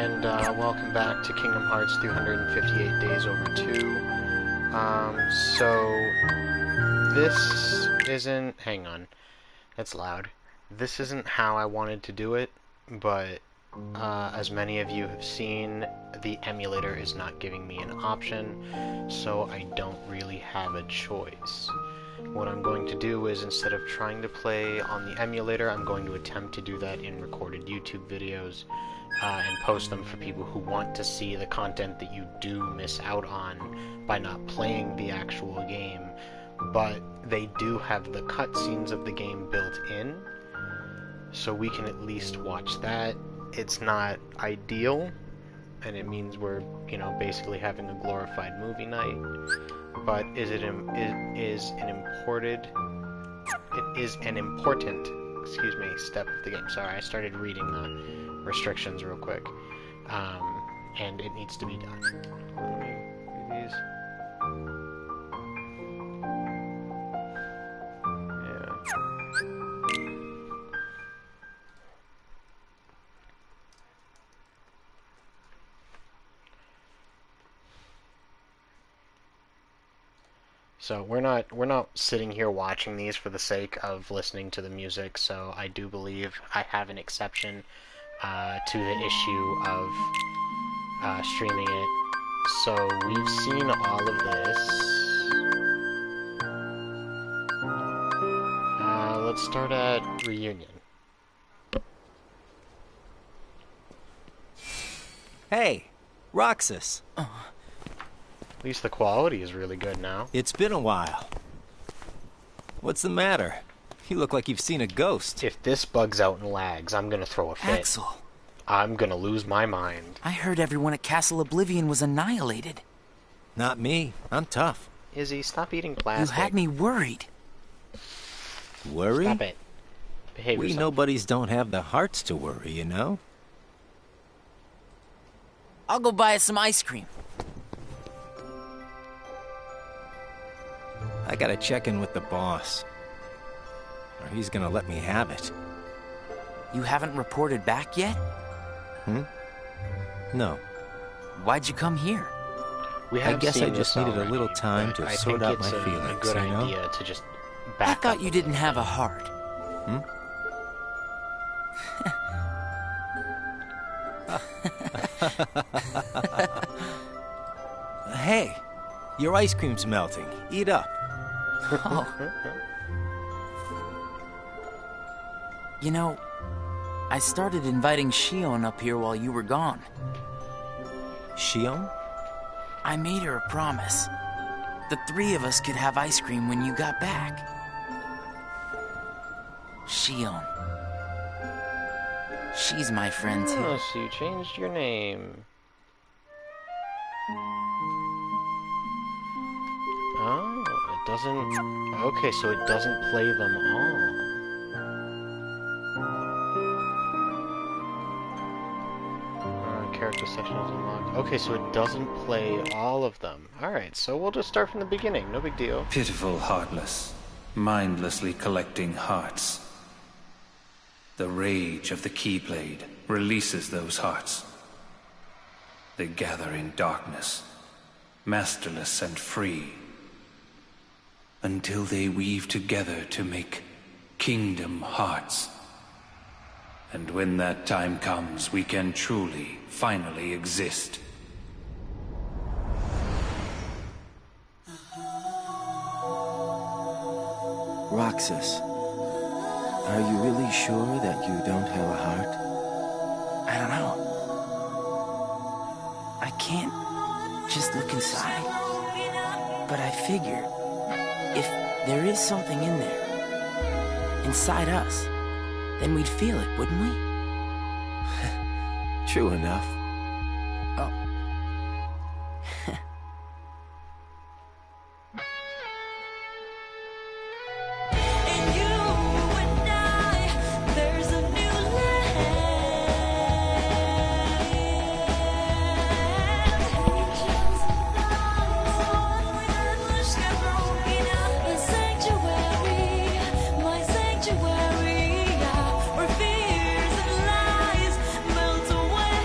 and welcome back to Kingdom Hearts 358 Days Over 2. So, this isn't... Hang on. That's loud. This isn't how I wanted to do it, but as many of you have seen, the emulator is not giving me an option, so I don't really have a choice. What I'm going to do is, instead of trying to play on the emulator, I'm going to attempt to do that in recorded YouTube videos and post them for people who want to see the content that you do miss out on by not playing the actual game, but they do have the cutscenes of the game built in, so we can at least watch that. It's not ideal, and it means we're, basically having a glorified movie night. But it is an important step of the game. Sorry, I started reading the restrictions real quick, and it needs to be done. Let me do these. So we're not sitting here watching these for the sake of listening to the music, so I do believe I have an exception to the issue of streaming it. So we've seen all of this. Let's start at Reunion. Hey, Roxas. At least the quality is really good now. It's been a while. What's the matter? You look like you've seen a ghost. If this bugs out and lags, I'm gonna throw a fit. Axel. I'm gonna lose my mind. I heard everyone at Castle Oblivion was annihilated. Not me. I'm tough. Izzy, stop eating plastic. You had me worried. Worry? Stop it. Behave We yourself. nobodies don't have the hearts to worry, you know? I'll go buy us some ice cream. I gotta check in with the boss. Or he's gonna let me have it. You haven't reported back yet? No. Why'd you come here? I guess I just needed a little time to sort out my feelings, I think it's a good you know? idea to just I back thought up. you didn't have a heart. Hey, your ice cream's melting. Eat up. Oh. You know, I started inviting Shion up here while you were gone. Shion? I made her a promise. The three of us could have ice cream when you got back. Shion. She's my friend too. Oh, so you changed your name. Oh, it doesn't... Okay, so it doesn't play them all. Character section is unlocked. Okay, so it doesn't play all of them. Alright, so we'll just start from the beginning. No big deal. Pitiful heartless, mindlessly collecting hearts. The rage of the Keyblade releases those hearts. They gather in darkness, masterless and free, until they weave together to make Kingdom Hearts. And when that time comes, we can truly, finally exist. Roxas, are you really sure that you don't have a heart? I don't know. I can't just look inside. But I figure, if there is something in there, inside us, then we'd feel it, wouldn't we? True enough. Oh. Sanctuary, where fears and lies melt away.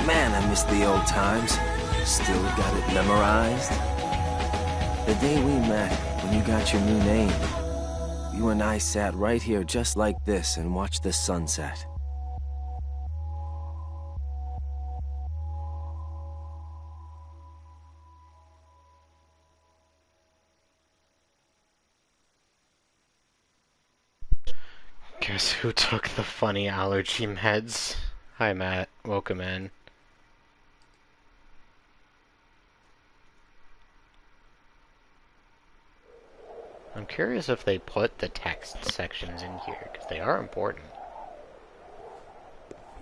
Man, I miss the old times. Still got it memorized. The day we met, when you got your new name, you and I sat right here just like this and watched the sunset. Guess who took the funny allergy meds? Hi, Matt. Welcome in. I'm curious if they put the text sections in here, because they are important.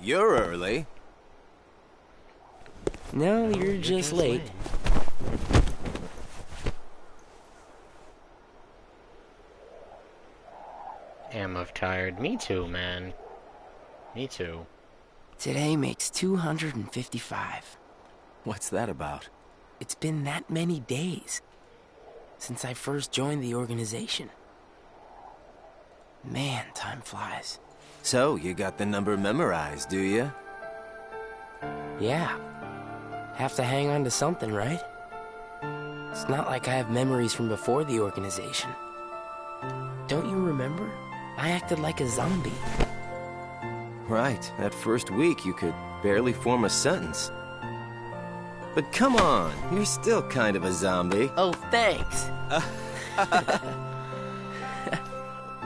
You're early. No, you're just late. Am of tired. Me too, man. Me too. Today makes 255. What's that about? It's been that many days since I first joined the organization. Man, time flies. So, you got the number memorized, do you? Yeah. Have to hang on to something, right? It's not like I have memories from before the organization. Don't you remember? I acted like a zombie. Right. That first week, you could barely form a sentence. But come on, you're still kind of a zombie. Oh, thanks.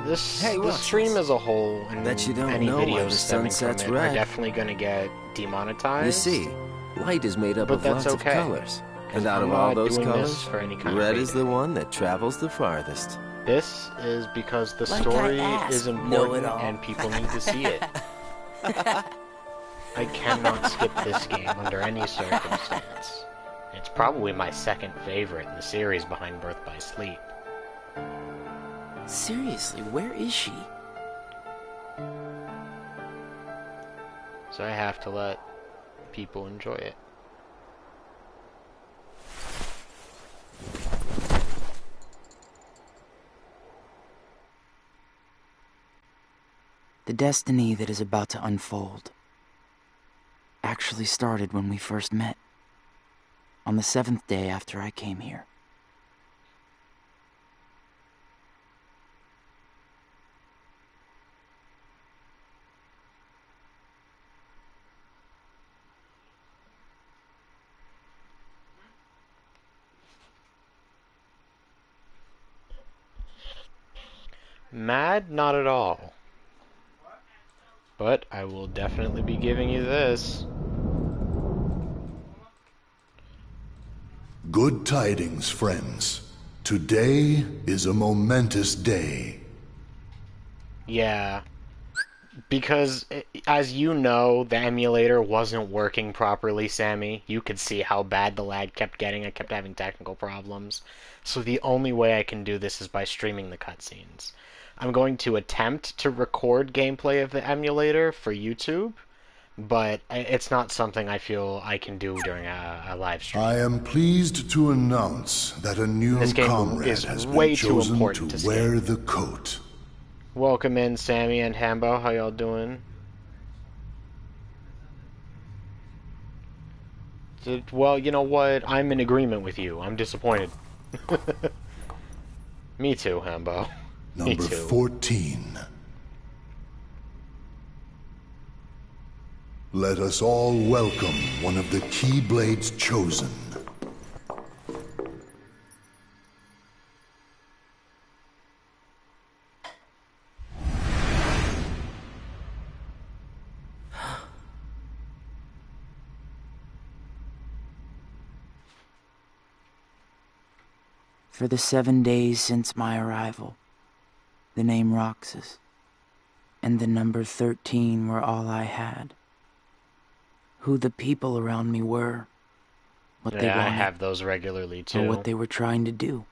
This Hey, the what's stream this? as a whole and Bet you don't any know why videos the stemming sun from sets it red. are definitely going to get demonetized. You see, light is made up But of that's lots okay, of colors. And out I'm of all not those doing colors, this for any kind of red is rating. the one that travels the farthest. This is because the Like story I asked, is know important it all. and people need to see it. I cannot skip this game under any circumstance. It's probably my second favorite in the series behind Birth by Sleep. Seriously, where is she? So I have to let people enjoy it. The destiny that is about to unfold actually started when we first met. On the 7th day after I came here. Mad? Not at all. But I will definitely be giving you this. Good tidings, friends. Today is a momentous day. Yeah. Because, as you know, the emulator wasn't working properly, Sammy. You could see how bad the lag kept getting. I kept having technical problems. So the only way I can do this is by streaming the cutscenes. I'm going to attempt to record gameplay of the emulator for YouTube, but it's not something I feel I can do during a live stream. I am pleased to announce that a new This game comrade is has way been too chosen important to to wear skip. the coat. Welcome in, Sammy and Hambo. How y'all doing? Well, you know what? I'm in agreement with you. I'm disappointed. Me too, Hambo. Me Number too. 14. Let us all welcome one of the Keyblades chosen. For the 7 days since my arrival, the name Roxas and the number 13 were all I had. Who the people around me were, what they Yeah, I wanted, have those regularly or too. what they were trying to do,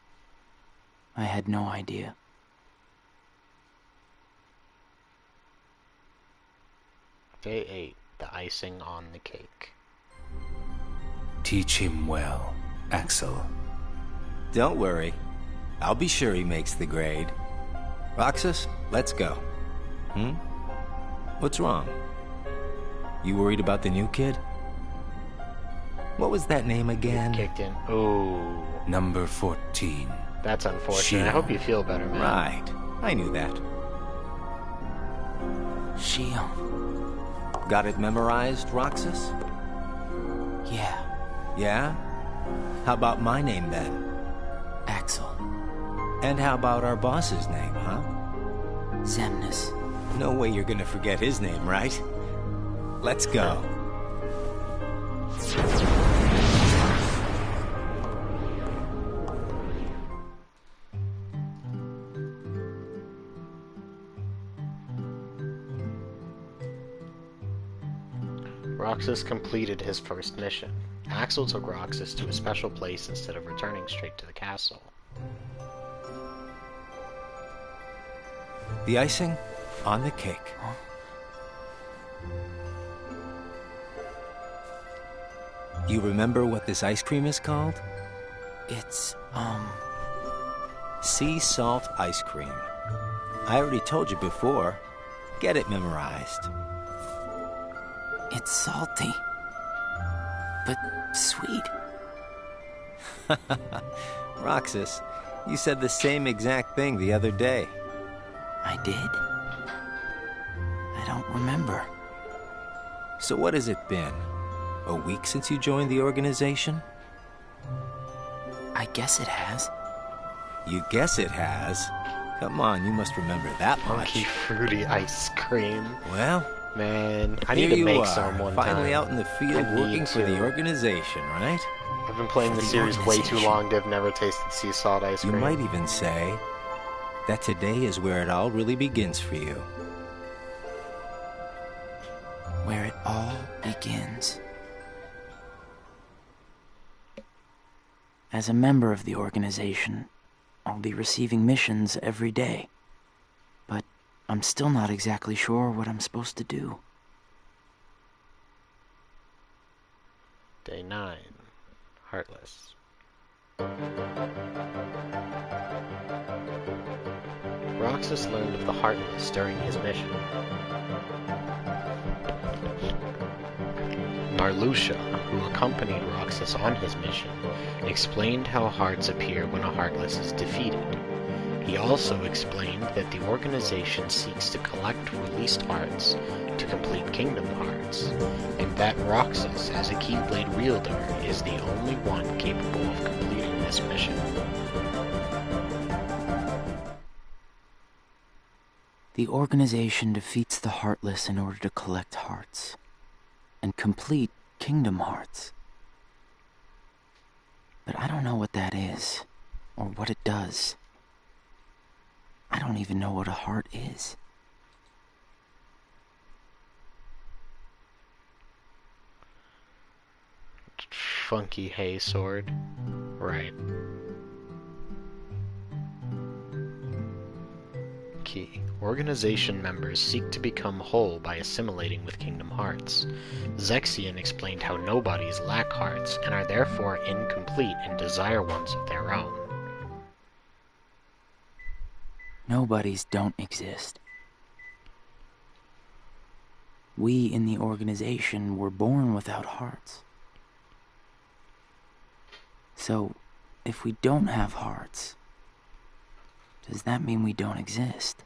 I had no idea. Day 8, the icing on the cake. Teach him well, Axel. Don't worry. I'll be sure he makes the grade. Roxas, let's go. What's wrong? You worried about the new kid? What was that name again? Kicked in. Ooh, Number 14. that's unfortunate. I hope you feel better, man. Right. I knew that. Shield. Got it memorized, Roxas? Yeah, Yeah? How about my name then? Axel. And how about our boss's name, huh? Zemnis. No way you're gonna forget his name, right? Let's go. Roxas completed his first mission. Axel took Roxas to a special place instead of returning straight to the castle. The icing on the cake. You remember what this ice cream is called? It's, Sea salt ice cream. I already told you before. Get it memorized. it's salty. But sweet. Roxas, you said the same exact thing the other day. I did? I don't remember. So what has it been? A week since you joined the organization? I guess it has. You guess it has? Come on, you must remember that Funky much. fruity ice cream. Well, Man, I here need to you make are, some one finally time. out in the field I need working for the to. organization, right? I've been playing the The series way too organization. long to have never tasted sea salt ice You cream. might even say that today is where it all really begins for you. Where it all begins. As a member of the organization, I'll be receiving missions every day. But I'm still not exactly sure what I'm supposed to do. Day 9. Heartless. Roxas learned of the Heartless during his mission. Marluxia, who accompanied Roxas on his mission, explained how hearts appear when a Heartless is defeated. He also explained that the organization seeks to collect released hearts to complete Kingdom Hearts, and that Roxas, as a Keyblade wielder, is the only one capable of completing this mission. The organization defeats the Heartless in order to collect hearts and complete Kingdom Hearts. But I don't know what that is, or what it does. I don't even know what a heart is. Funky hay sword. Right. Key. Organization members seek to become whole by assimilating with Kingdom Hearts. Zexion explained how nobodies lack hearts and are therefore incomplete and desire ones of their own. Nobodies don't exist. We in the organization were born without hearts. So, if we don't have hearts, does that mean we don't exist?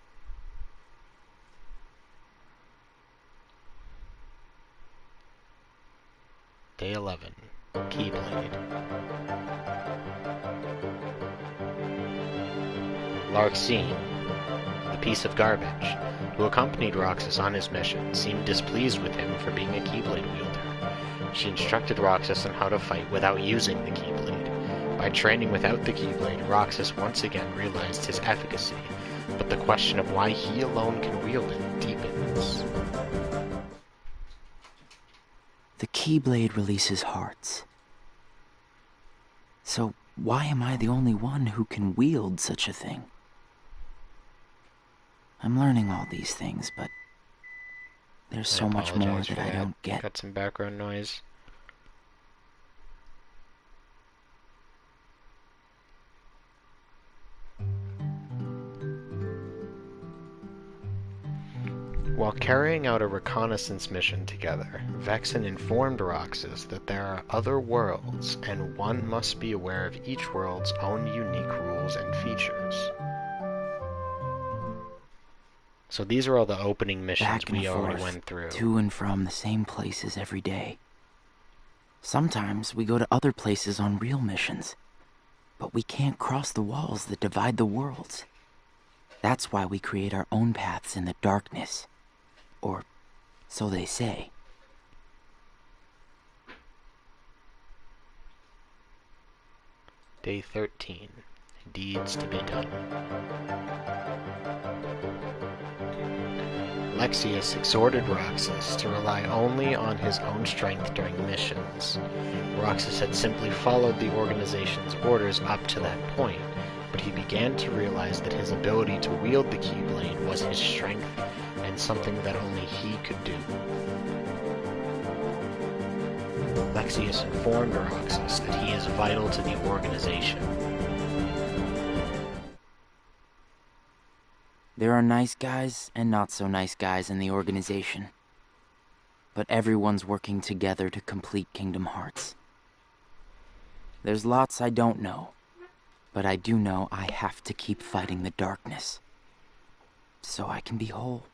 Day 11. Keyblade. Larxene, the piece of garbage, who accompanied Roxas on his mission, seemed displeased with him for being a Keyblade wielder. She instructed Roxas on how to fight without using the Keyblade. By training without the Keyblade, Roxas once again realized his efficacy, but the question of why he alone can wield it deepens. The Keyblade releases hearts. So why am I the only one who can wield such a thing? I'm learning all these things, but there's so much more apologize that for I that. don't get. Got some background noise. Walk carrying out a reconnaissance mission together, Vexen informed Roxas that there are other worlds, and one must be aware of each world's own unique rules and features. So these are all the opening missions Back and we already forth, went through. to and from the same places every day. Sometimes we go to other places on real missions, but we can't cross the walls that divide the worlds. That's why we create our own paths in the darkness. Or so they say. Day 13. Deeds to be done. Lexius exhorted Roxas to rely only on his own strength during missions. Roxas had simply followed the organization's orders up to that point, but he began to realize that his ability to wield the Keyblade was his strength and something that only he could do. Lexius informed Roxas that he is vital to the organization. There are nice guys and not so nice guys in the organization. But everyone's working together to complete Kingdom Hearts. There's lots I don't know, but I do know I have to keep fighting the darkness, so I can be whole.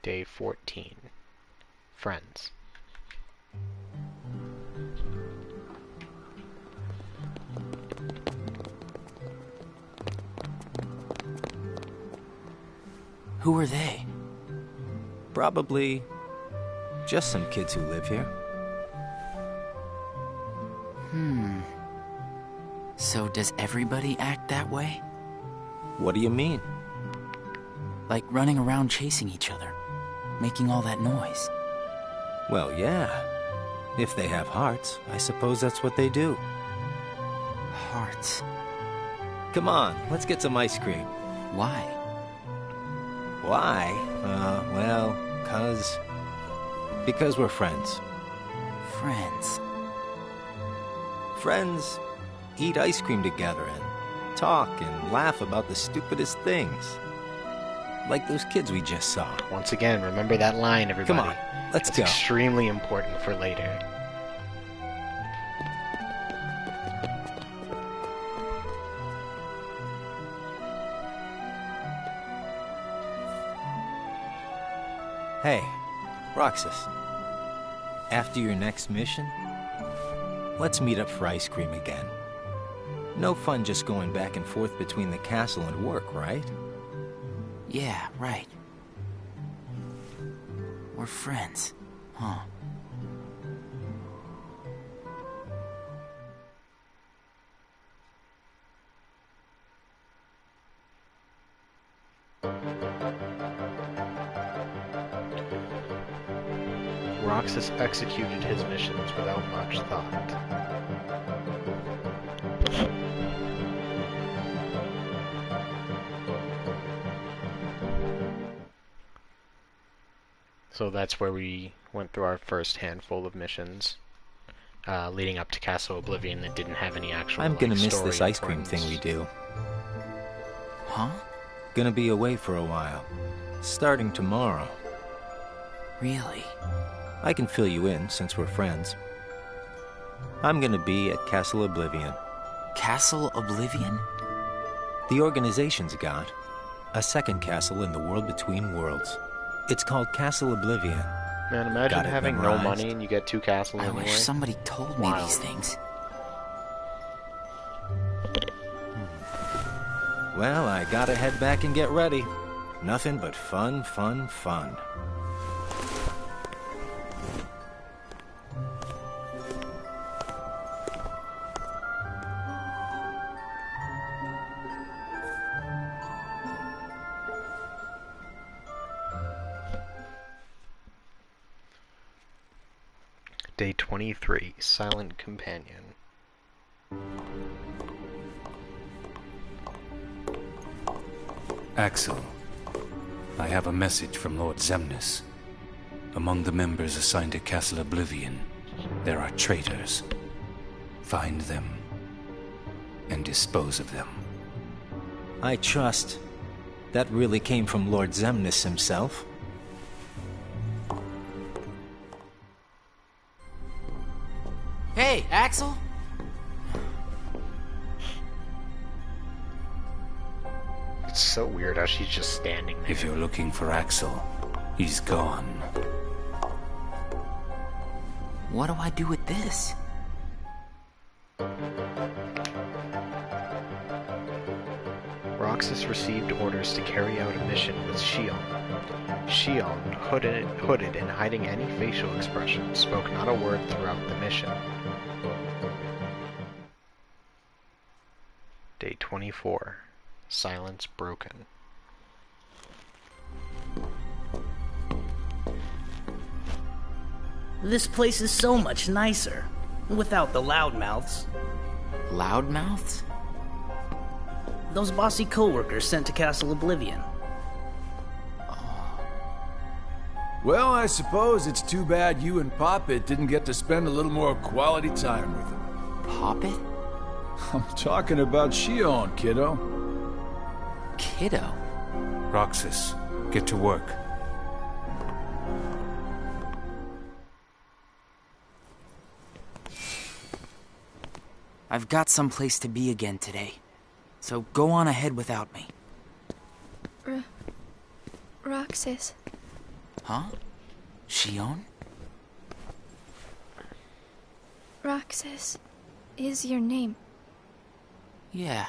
Day 14. Friends. Who are they? Probably just some kids who live here. So does everybody act that way? What do you mean? Like running around chasing each other, making all that noise? Well, yeah. If they have hearts, I suppose that's what they do. Hearts. Come on, let's get some ice cream. Why? Why? Well, because we're friends. Friends. Friends eat ice cream together and talk and laugh about the stupidest things. Like those kids we just saw. Once again, remember that line, everybody. Come on, let's It's go. extremely important for later. Hey, Roxas. After your next mission, let's meet up for ice cream again. No fun just going back and forth between the castle and work, right? Yeah, right. We're friends, huh? Roxas executed his missions without much thought. So that's where we went through our first handful of missions, leading up to Castle Oblivion that didn't have any actual. I'm gonna miss story this ice cream importance. thing we do. Huh? Gonna be away for a while. Starting tomorrow. Really? I can fill you in since we're friends. I'm gonna be at Castle Oblivion. Castle Oblivion? The organization's got a second castle in the world between worlds. It's called Castle Oblivion. Man, imagine Got it having no memorized. money and you get two castles I anyway. wish somebody told me Wow. these things. Well, I gotta head back and get ready. Nothing but fun, fun, fun. Day 23, Silent Companion. Axel, I have a message from Lord Zemnis. Among the members assigned to Castle Oblivion, there are traitors. Find them and dispose of them. I trust that really came from Lord Zemnis himself. Hey, Axel? It's so weird how she's just standing there. If you're looking for Axel, he's gone. What do I do with this? Roxas received orders to carry out a mission with Shion. Shion, hooded and hiding any facial expression, spoke not a word throughout the mission. Day 24. Silence broken. This place is so much nicer, without the loudmouths. Loudmouths? Those bossy co-workers sent to Castle Oblivion. Well, I suppose it's too bad you and Poppet didn't get to spend a little more quality time with him. Poppet? I'm talking about Shion, kiddo. Kiddo? Roxas, get to work. I've got someplace to be again today, so go on ahead without me. Roxas. Huh? Shion? Roxas is your name. Yeah.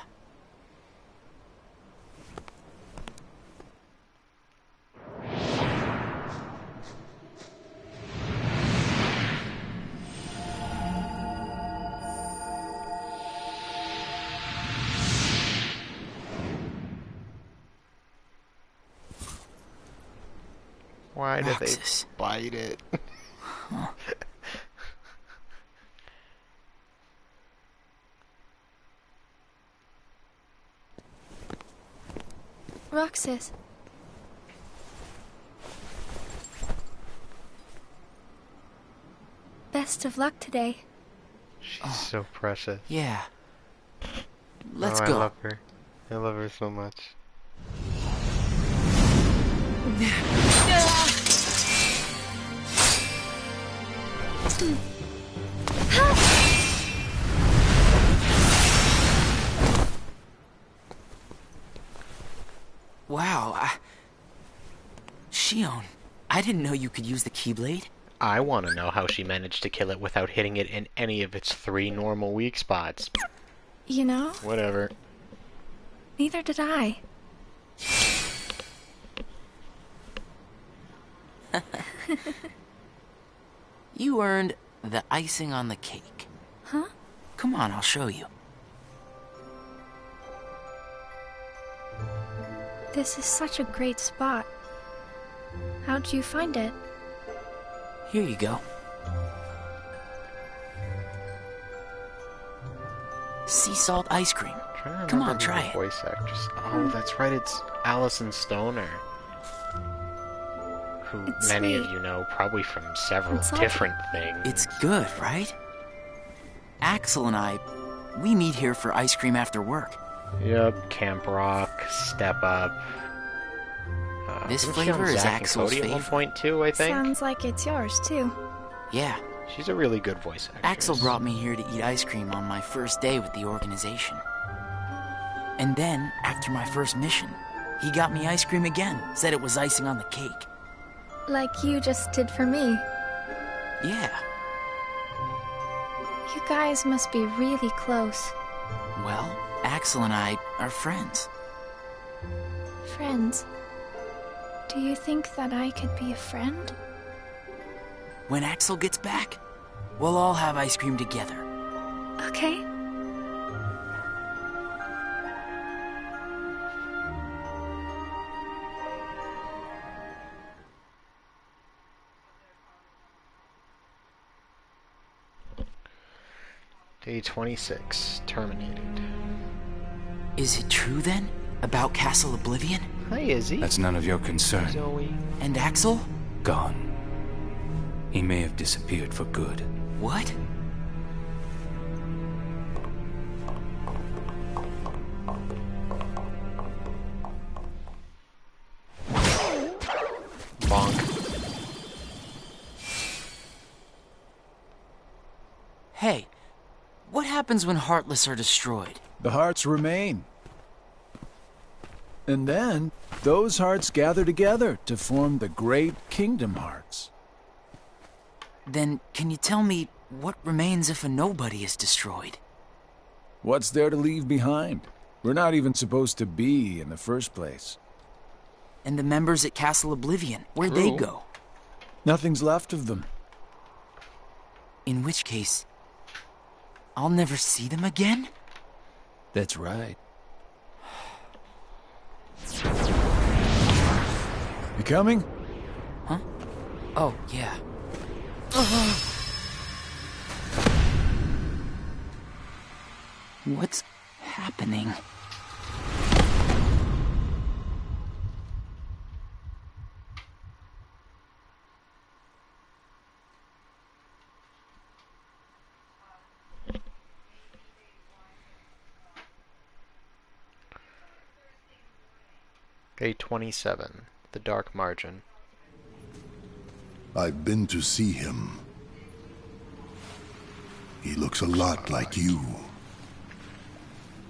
Why did they Roxas. bite it? Huh. Roxas. Best of luck today. She's so precious. Yeah. Let's I go. love her. I love her so much. Wow, Shion, I didn't know you could use the Keyblade. I want to know how she managed to kill it without hitting it in any of its 3 normal weak spots. You know, Whatever. neither did I. You earned the icing on the cake. Huh? Come on, I'll show you. This is such a great spot. How'd you find it? Here you go. Sea salt ice cream. Trying to Come remember on, try the it. voice actress. Oh, that's right. It's Allison Stoner, who It's many of sweet. you know probably from several It's salty. different things. It's good, right? Axel and I, we meet here for ice cream after work. Yep. Camp Rock, Step Up. This wasn't she on flavor is Zack and Axel's Cody at one favorite. point too, I think. Sounds like it's yours, too. Yeah, She's a really good voice actress. Axel brought me here to eat ice cream on my first day with the organization. And then, after my first mission, he got me ice cream again, said it was icing on the cake. Like you just did for me. Yeah, You guys must be really close. well, Axel and I are friends. Friends. Do you think that I could be a friend? When Axel gets back, we'll all have ice cream together. Okay. Day 26. Terminated. Is it true then? About Castle Oblivion? Hi, Izzy. That's none of your concern. Zoe. And Axel? Gone. He may have disappeared for good. What? happens when Heartless are destroyed? The hearts remain. And then, those hearts gather together to form the great Kingdom Hearts. Then, can you tell me what remains if a nobody is destroyed? What's there to leave behind? We're not even supposed to be in the first place. And the members at Castle Oblivion, where'd they go? Nothing's left of them. In which case, I'll never see them again? That's right. You coming? Huh? Oh, yeah. What's happening? Day 27, The Dark Margin. I've been to see him. He looks a lot like you.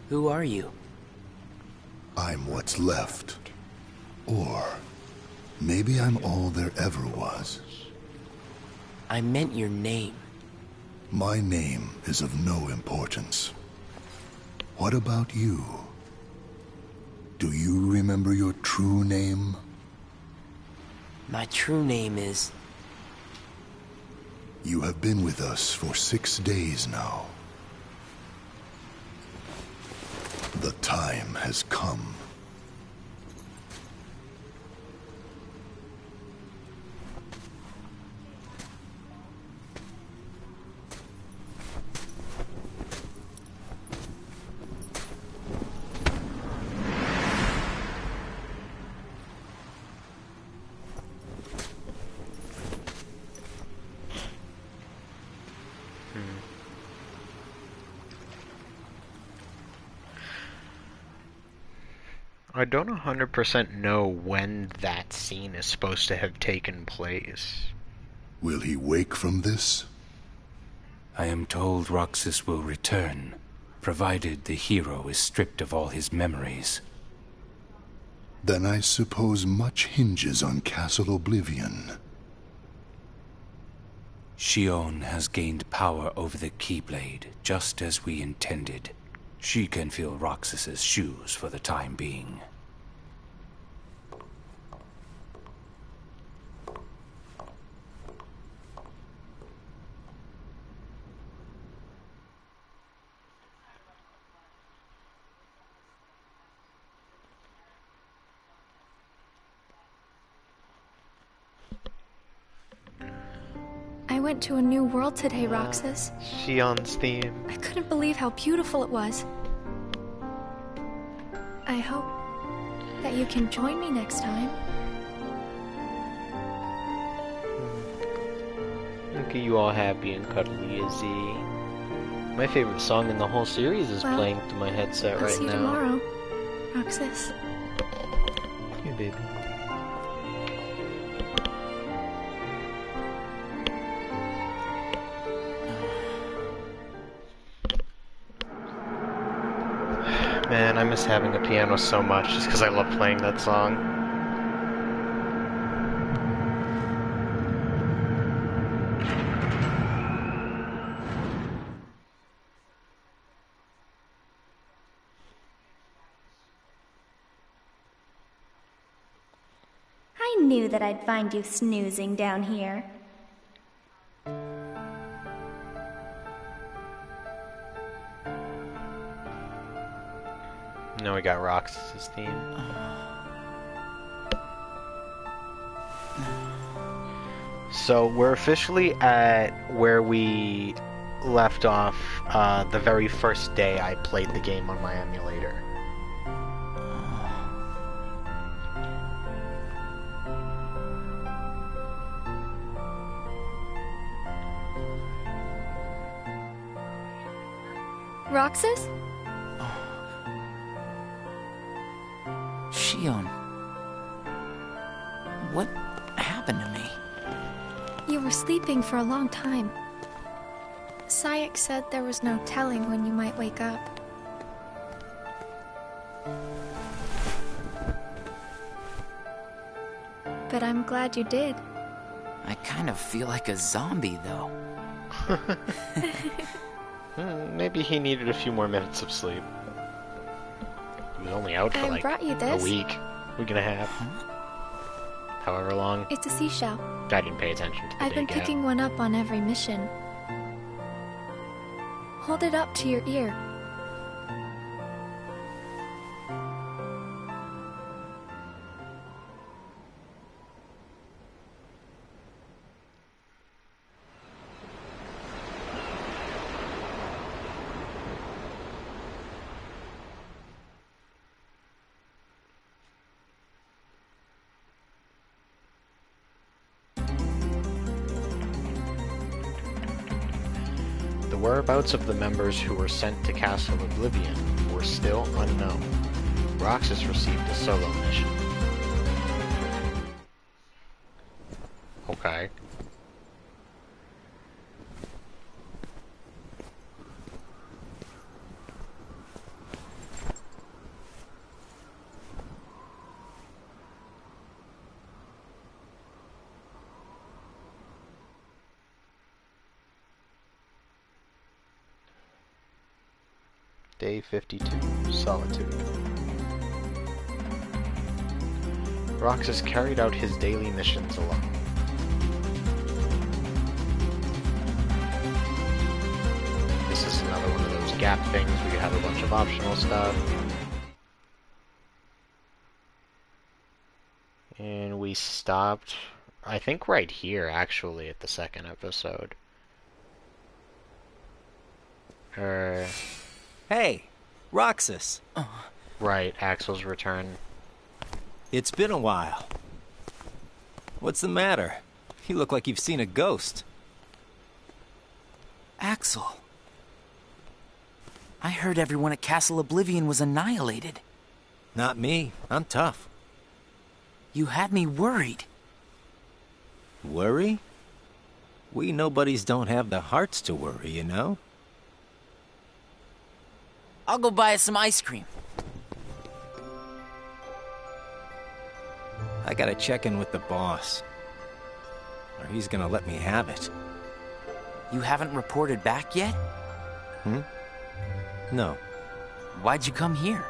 Who are you? I'm what's left. Or maybe I'm all there ever was. I meant your name. My name is of no importance. What about you? Do you remember your true name? My true name is... You have been with us for 6 days now. The time has come. I don't 100% know when that scene is supposed to have taken place. Will he wake from this? I am told Roxas will return, provided the hero is stripped of all his memories. Then I suppose much hinges on Castle Oblivion. Shion has gained power over the Keyblade, just as we intended. She can fill Roxas's shoes for the time being. I went to a new world today, Roxas. Shion's theme. I couldn't believe how beautiful it was. I hope that you can join me next time. Look at you all happy and cuddly, Izzy. My favorite song in the whole series is playing through my headset I'll right see you now. tomorrow, Roxas. Hey, baby. Man, I miss having a piano so much just because I love playing that song. I knew that I'd find you snoozing down here. Now we got Roxas' theme. So we're officially at where we left off the very first day I played the game on my emulator. Roxas? Shion. What happened to me? You were sleeping for a long time. Sayek said there was no telling when you might wake up. But I'm glad you did. I kind of feel like a zombie, though. Maybe he needed a few more minutes of sleep. He was only out for I brought you this. a week and a half. However long. It's a seashell. I didn't pay attention to the I've been day gap. picking one up on every mission. Hold it up to your ear. The whereabouts of the members who were sent to Castle Oblivion were still unknown. Roxas received a solo mission. Okay. Day 52, Solitude. Roxas carried out his daily missions alone. This is another one of those gap things where you have a bunch of optional stuff. And we stopped, I think right here actually at the second episode. Hey, Roxas. Right, Axel's return. It's been a while. What's the matter? You look like you've seen a ghost. Axel. I heard everyone at Castle Oblivion was annihilated. Not me. I'm tough. You had me worried. Worry? We nobodies don't have the hearts to worry, you know? I'll go buy us some ice cream. I gotta check in with the boss. Or he's gonna let me have it. You haven't reported back yet? No. Why'd you come here?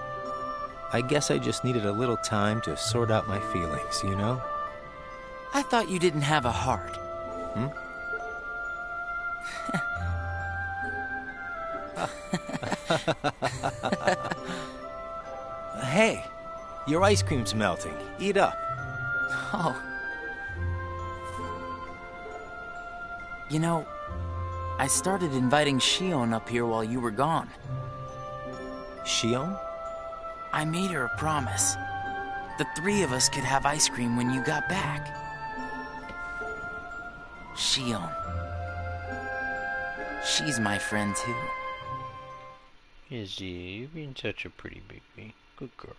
I guess I just needed a little time to sort out my feelings, you know? I thought you didn't have a heart. Hey, your ice cream's melting. Eat up. Oh. You know, I started inviting Shion up here while you were gone. Shion? I made her a promise. The three of us could have ice cream when you got back. Shion. She's my friend too. Izzy, you've been such a pretty baby. Good girl.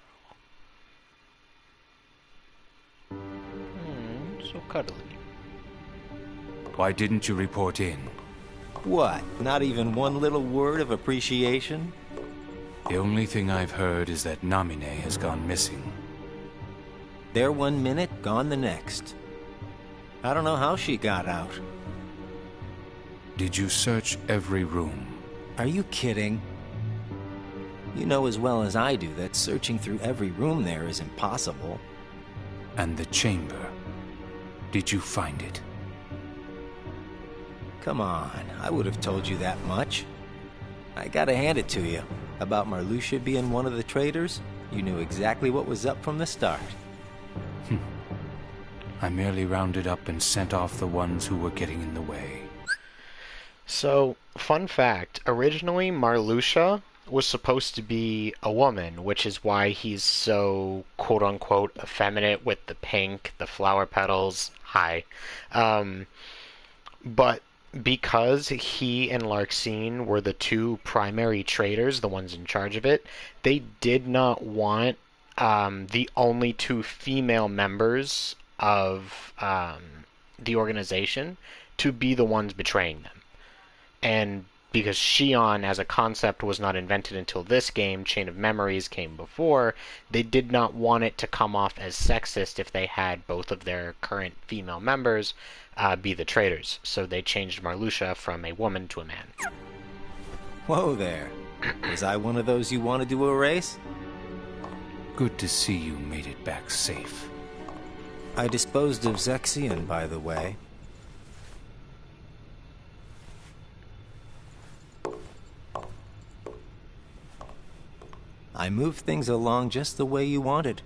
So cuddly. Why didn't you report in? What? Not even one little word of appreciation? The only thing I've heard is that Namine has gone missing. There 1 minute, gone the next. I don't know how she got out. Did you search every room? Are you kidding? You know as well as I do that searching through every room there is impossible. And the chamber? Did you find it? Come on, I would have told you that much. I gotta hand it to you. About Marluxia being one of the traitors, you knew exactly what was up from the start. I merely rounded up and sent off the ones who were getting in the way. So, fun fact, originally Marluxia was supposed to be a woman, which is why he's so quote-unquote effeminate with the pink, the flower petals, but because he and Larxene were the two primary traders, the ones in charge of it, they did not want the only two female members of the organization to be the ones betraying them. And because Shion as a concept was not invented until this game, Chain of Memories came before, they did not want it to come off as sexist if they had both of their current female members be the traitors. So they changed Marluxia from a woman to a man. Whoa there. Was I one of those you wanted to erase? Good to see you made it back safe. I disposed of Zexion, by the way. I moved things along just the way you wanted.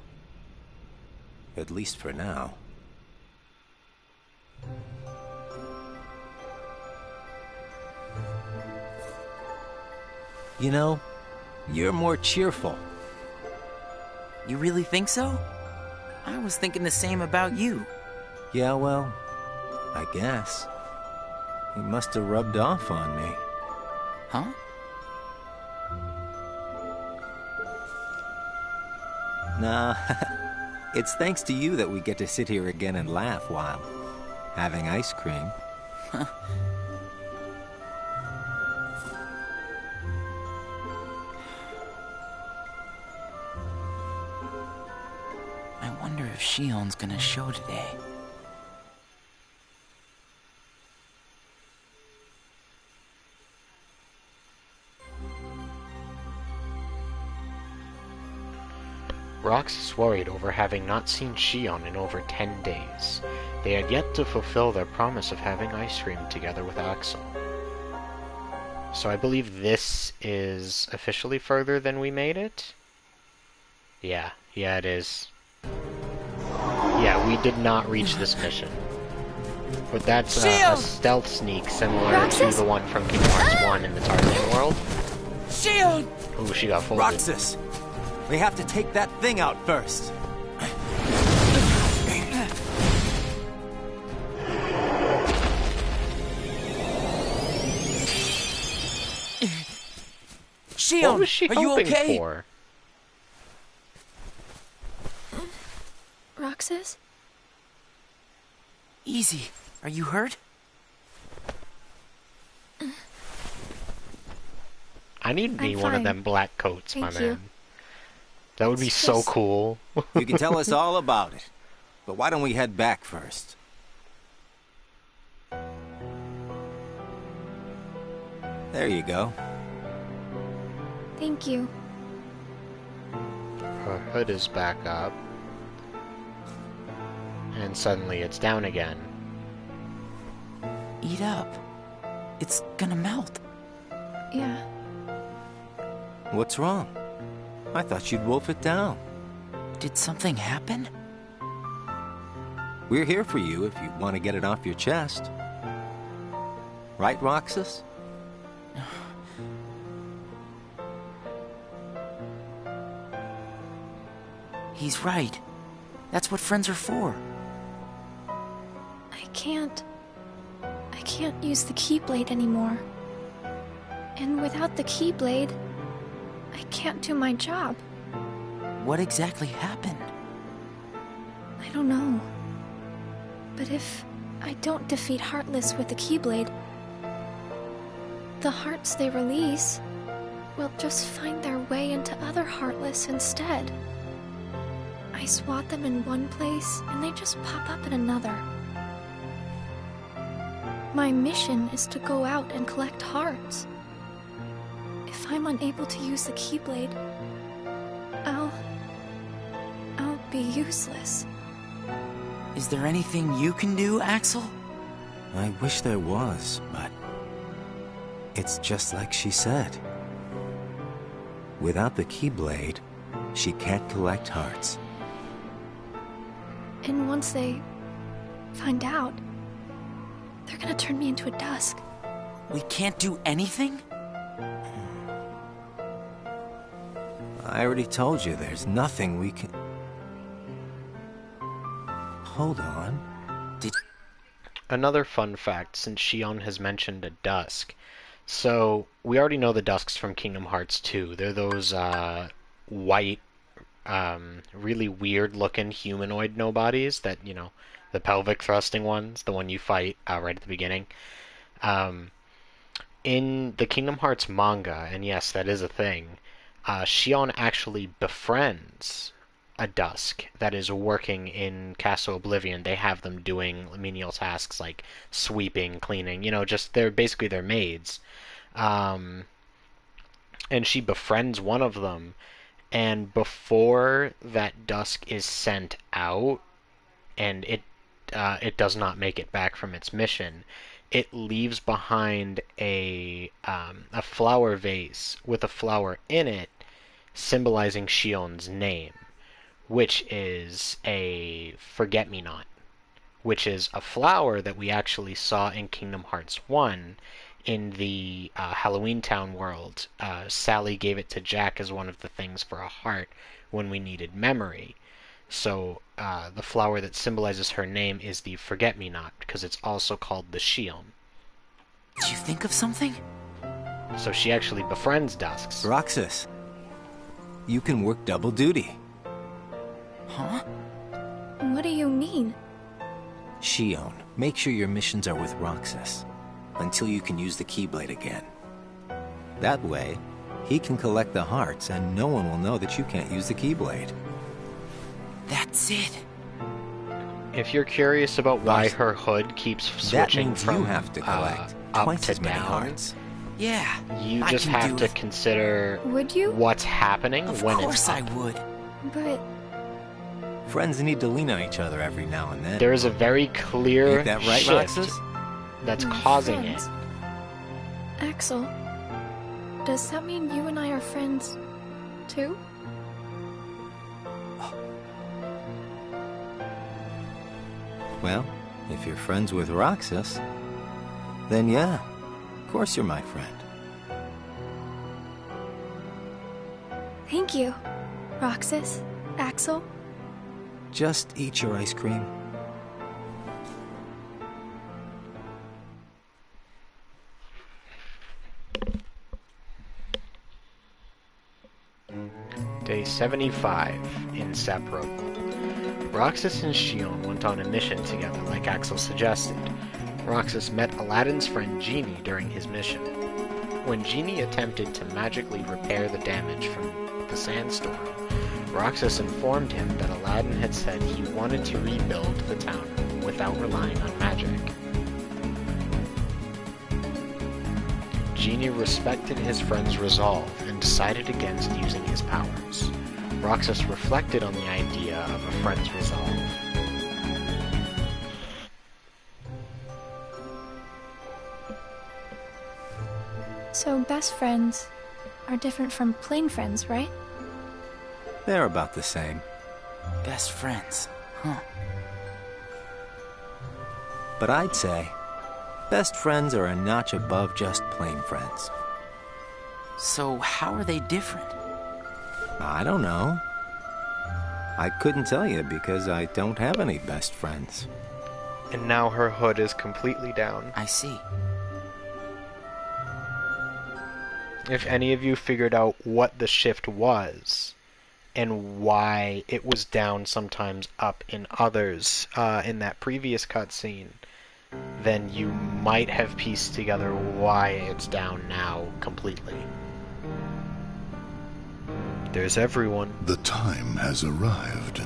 At least for now. You know, you're more cheerful. You really think so? I was thinking the same about you. Yeah, well, I guess. You must have rubbed off on me. Huh? Nah, it's thanks to you that we get to sit here again and laugh while having ice cream. I wonder if Shion's gonna show today. Roxas worried over having not seen Shion in over 10 days. They had yet to fulfill their promise of having ice cream together with Axel. So I believe this is officially further than we made it? Yeah, it is. Yeah, we did not reach this mission. But that's a stealth sneak similar Roxas? to the one from Kingdom Hearts 1 in the Tarzan world. Shion! Ooh, she got folded. Roxas! We have to take that thing out first. Shion, What was she are you hoping okay? for? Roxas? Easy. Are you hurt? I need me I'm one of fine. them black coats, Thank my you. man. That would be It's so just- cool. You can tell us all about it. But why don't we head back first? There you go. Thank you. Her hood is back up. And suddenly it's down again. Eat up. It's gonna melt. Yeah. What's wrong? I thought you'd wolf it down. Did something happen? We're here for you if you want to get it off your chest. Right, Roxas? He's right. That's what friends are for. I can't use the Keyblade anymore. And without the Keyblade, I can't do my job. What exactly happened? I don't know. But if I don't defeat Heartless with the Keyblade, the hearts they release will just find their way into other Heartless instead. I swat them in one place, and they just pop up in another. My mission is to go out and collect hearts. If I'm unable to use the Keyblade, I'll be useless. Is there anything you can do, Axel? I wish there was, but it's just like she said. Without the Keyblade, she can't collect hearts. And once they find out, they're gonna turn me into a dusk. We can't do anything? I already told you there's nothing we can... Hold on. Another fun fact, since Shion has mentioned a dusk. So, we already know the dusks from Kingdom Hearts 2. They're those white, really weird-looking humanoid nobodies that, you know, the pelvic thrusting ones, the one you fight right at the beginning. in the Kingdom Hearts manga, and yes, that is a thing, Shion actually befriends a Dusk that is working in Castle Oblivion. They have them doing menial tasks like sweeping, cleaning, just they're basically their maids. And she befriends one of them, and before that Dusk is sent out, and it does not make it back from its mission, it leaves behind a flower vase with a flower in it, symbolizing Shion's name, which is a forget-me-not, which is a flower that we actually saw in Kingdom Hearts 1 in the Halloween Town world. Sally gave it to Jack as one of the things for a heart when we needed memory. So the flower that symbolizes her name is the forget-me-not, because it's also called the Shion. Did you think of something? So she actually befriends Dusks. Roxas, you can work double duty. Huh? What do you mean? Shion, make sure your missions are with Roxas until you can use the Keyblade again. That way, he can collect the hearts and no one will know that you can't use the Keyblade. That's it. If you're curious about why her hood keeps switching that means from you have to collect up twice to as many down, hearts. Yeah. you I just can have do to it. consider Would you? what's happening Of when course it's I up. would. But Friends need to lean on each other every now and then. There is a very clear Ain't that right, shift Roxas? that's my causing friends. it. Axel, does that mean you and I are friends, too? Well, if you're friends with Roxas, then yeah, of course you're my friend. Thank you, Roxas, Axel. Just eat your ice cream. Day 75 in Sapporo. Roxas and Shion went on a mission together like Axel suggested. Roxas met Aladdin's friend Genie during his mission. When Genie attempted to magically repair the damage from the sandstorm, Roxas informed him that Aladdin had said he wanted to rebuild the town without relying on magic. Genie respected his friend's resolve and decided against using his powers. Roxas reflected on the idea of a friend's resolve. So best friends are different from plain friends, right? They're about the same. Best friends. Huh. But I'd say, best friends are a notch above just plain friends. So how are they different? I don't know. I couldn't tell you because I don't have any best friends. And now her hood is completely down. I see. If any of you figured out what the shift was, and why it was down sometimes up in others in that previous cutscene, then you might have pieced together why it's down now completely. There's everyone. The time has arrived.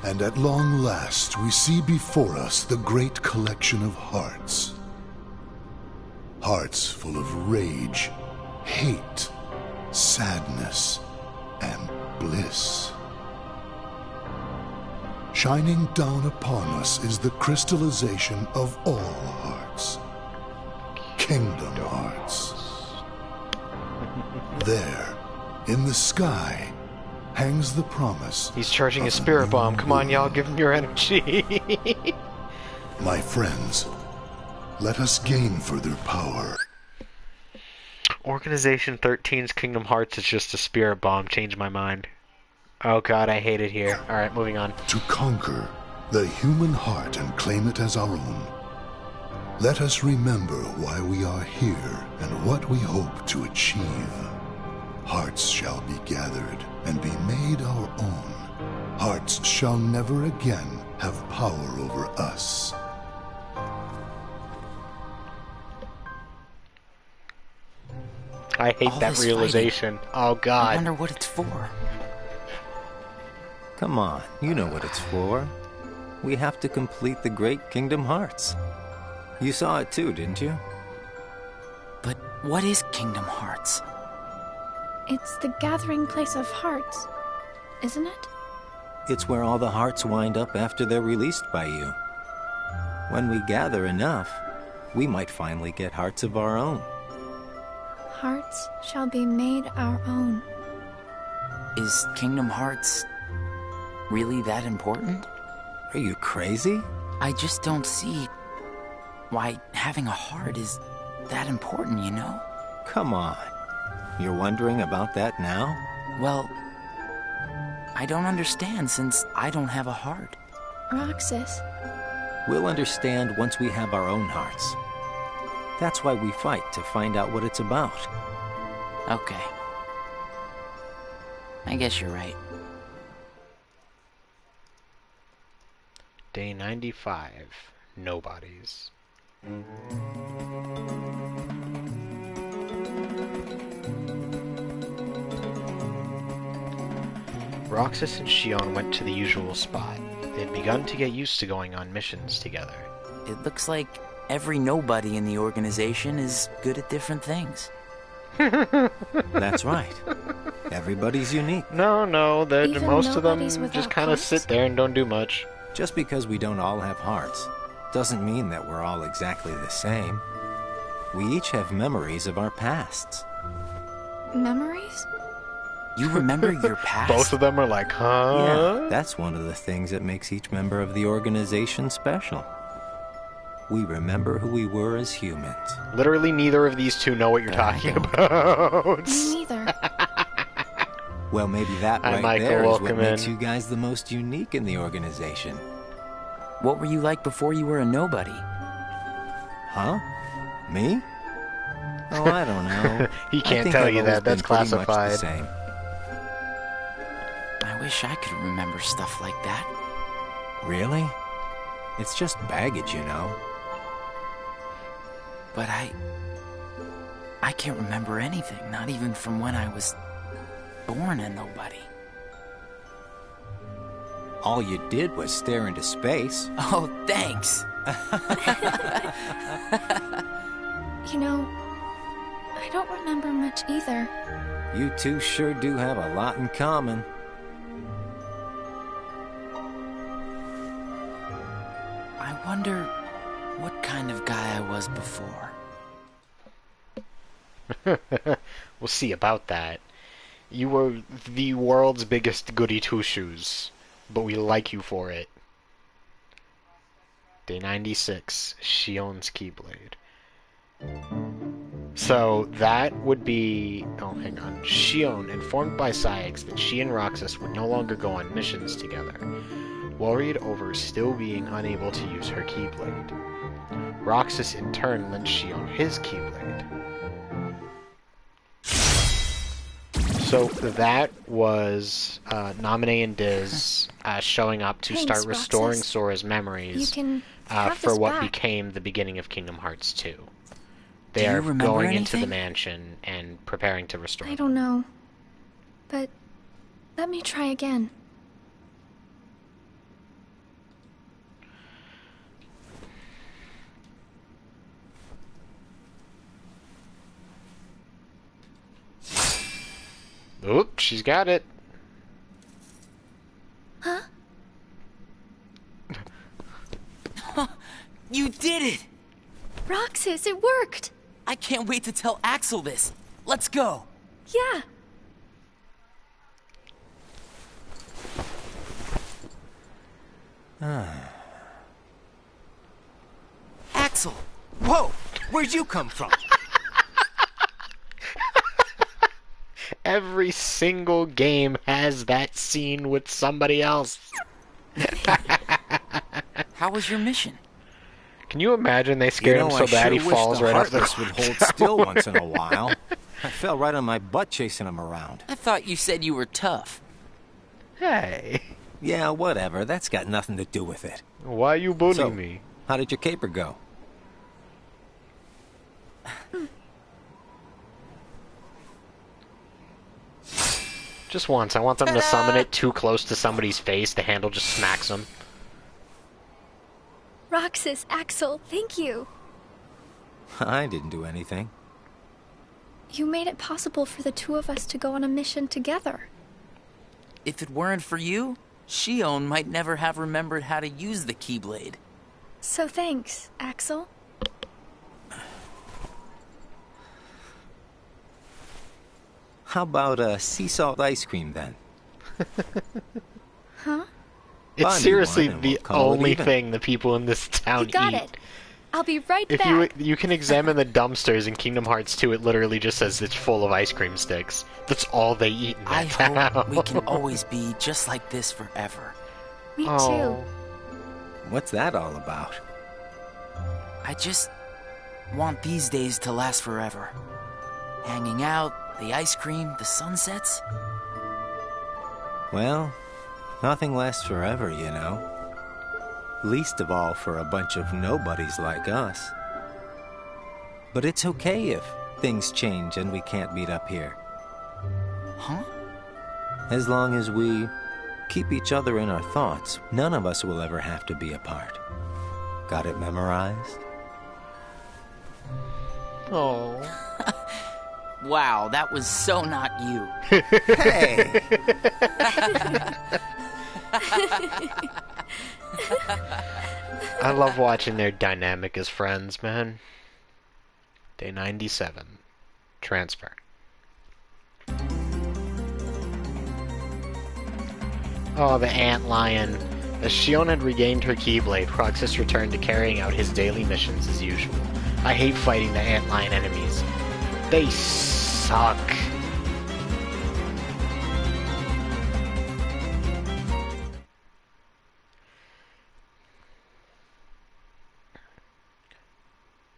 And at long last, we see before us the great collection of hearts. Hearts full of rage, hate, sadness, and bliss. Shining down upon us is the crystallization of all hearts. Kingdom Hearts. There, in the sky, hangs the promise. He's charging a of spirit new bomb. Come on, y'all, world. give him your energy. My friends, let us gain further power. Organization 13's Kingdom Hearts is just a spirit bomb. Change my mind. Oh god, I hate it here. Alright, moving on. To conquer the human heart and claim it as our own. Let us remember why we are here and what we hope to achieve. Hearts shall be gathered and be made our own. Hearts shall never again have power over us. I hate All that this realization. Oh I god. wonder what it's for. Come on, you know what it's for. We have to complete the Great Kingdom Hearts. You saw it too, didn't you? But what is Kingdom Hearts? It's the gathering place of hearts, isn't it? It's where all the hearts wind up after they're released by you. When we gather enough, we might finally get hearts of our own. Hearts shall be made our own. Is Kingdom Hearts really that important? Are you crazy? I just don't see why having a heart is that important, you know? Come on. You're wondering about that now? Well, I don't understand since I don't have a heart. Roxas, We'll understand once we have our own hearts. That's why we fight, to find out what it's about. Okay. I guess you're right. Day 95. Nobodies. Roxas and Shion went to the usual spot. They had begun to get used to going on missions together. It looks like every nobody in the organization is good at different things. That's right. Everybody's unique. No, Even most of them nobodies without just kind of hearts? sit there and don't do much. Just because we don't all have hearts doesn't mean that we're all exactly the same. We each have memories of our pasts. memories? You remember your past? Both of them are like, huh? Yeah, that's one of the things that makes each member of the organization special. We remember who we were as humans. Literally neither of these two know what you're talking about. Me neither. Well, maybe that Hi, right Michael, there is what welcome makes in. you guys the most unique in the organization. What were you like before you were a nobody? Huh? Me? Oh, I don't know. He I can't think tell I've you always that. That's been pretty much the classified. same. I wish I could remember stuff like that. Really? It's just baggage, you know. But I can't remember anything, not even from when I was born a nobody. All you did was stare into space. Oh, thanks. You know, I don't remember much either. You two sure do have a lot in common. I wonder what kind of guy I was before. We'll see about that. You were the world's biggest goody two-shoes, but we like you for it. Day 96, Shion's Keyblade. So that would be... Oh, hang on. Shion, informed by Saix that she and Roxas would no longer go on missions together, worried over still being unable to use her Keyblade. Roxas in turn lent Shion his Keyblade. So that was Naminé and Diz showing up to Thanks, start restoring Roxas. Sora's You memories can have for this what back. became the beginning of Kingdom Hearts 2. They Do you are remember going into the anything? mansion and preparing to restore I them. don't know. But let me try again. Oop, she's got it. Huh? You did it! Roxas, it worked! I can't wait to tell Axel this. Let's go. Yeah. Axel! Whoa! Where'd you come from? Every single game has that scene with somebody else. How was your mission? Can you imagine they scared him so I bad sure he wish falls the right off the Heartless would hold tower. still once in a while. I fell right on my butt chasing him around. I thought you said you were tough. Hey, Yeah, whatever. That's got nothing to do with it. why you bullying So, me? how did your caper go? Just once. I want them to summon it too close to somebody's face. The handle just smacks them. Roxas, Axel, thank you. I didn't do anything. You made it possible for the two of us to go on a mission together. If it weren't for you, Shion might never have remembered how to use the Keyblade. So thanks, Axel. How about sea salt ice cream then? Huh? It's Buy me seriously one and the we'll call it only even. thing the people in this town You got eat. it. I'll be right If back. you can examine the dumpsters in Kingdom Hearts 2, it literally just says it's full of ice cream sticks. That's all they eat in I that town. hope we can always be just like this forever. Me Oh. too. What's that all about? I just want these days to last forever. Hanging out, the ice cream, the sunsets. Well, nothing lasts forever, you know. Least of all for a bunch of nobodies like us. But it's okay if things change and we can't meet up here. Huh? As long as we keep each other in our thoughts, none of us will ever have to be apart. Got it memorized? Oh. Wow, that was so not you. Hey! I love watching their dynamic as friends, man. Day 97. Transfer. Oh, the ant lion. As Shion had regained her Keyblade, Roxas returned to carrying out his daily missions as usual. I hate fighting the ant lion enemies. They suck.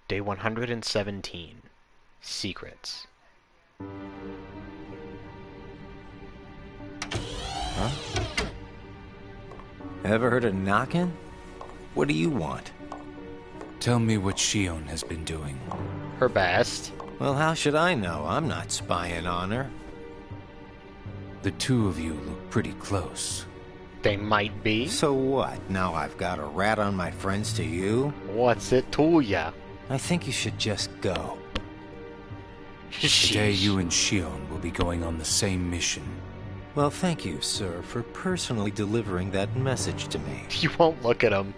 Day 117. Secrets. Huh? Ever heard of knocking? What do you want? Tell me what Shion has been doing. Her best. Well, how should I know? I'm not spying on her. The two of you look pretty close. They might be. So what? Now I've got a rat on my friends to you? What's it to ya? I think you should just go. Today Sheesh. you and Shion will be going on the same mission. Well, thank you, sir, for personally delivering that message to me. You won't look at him.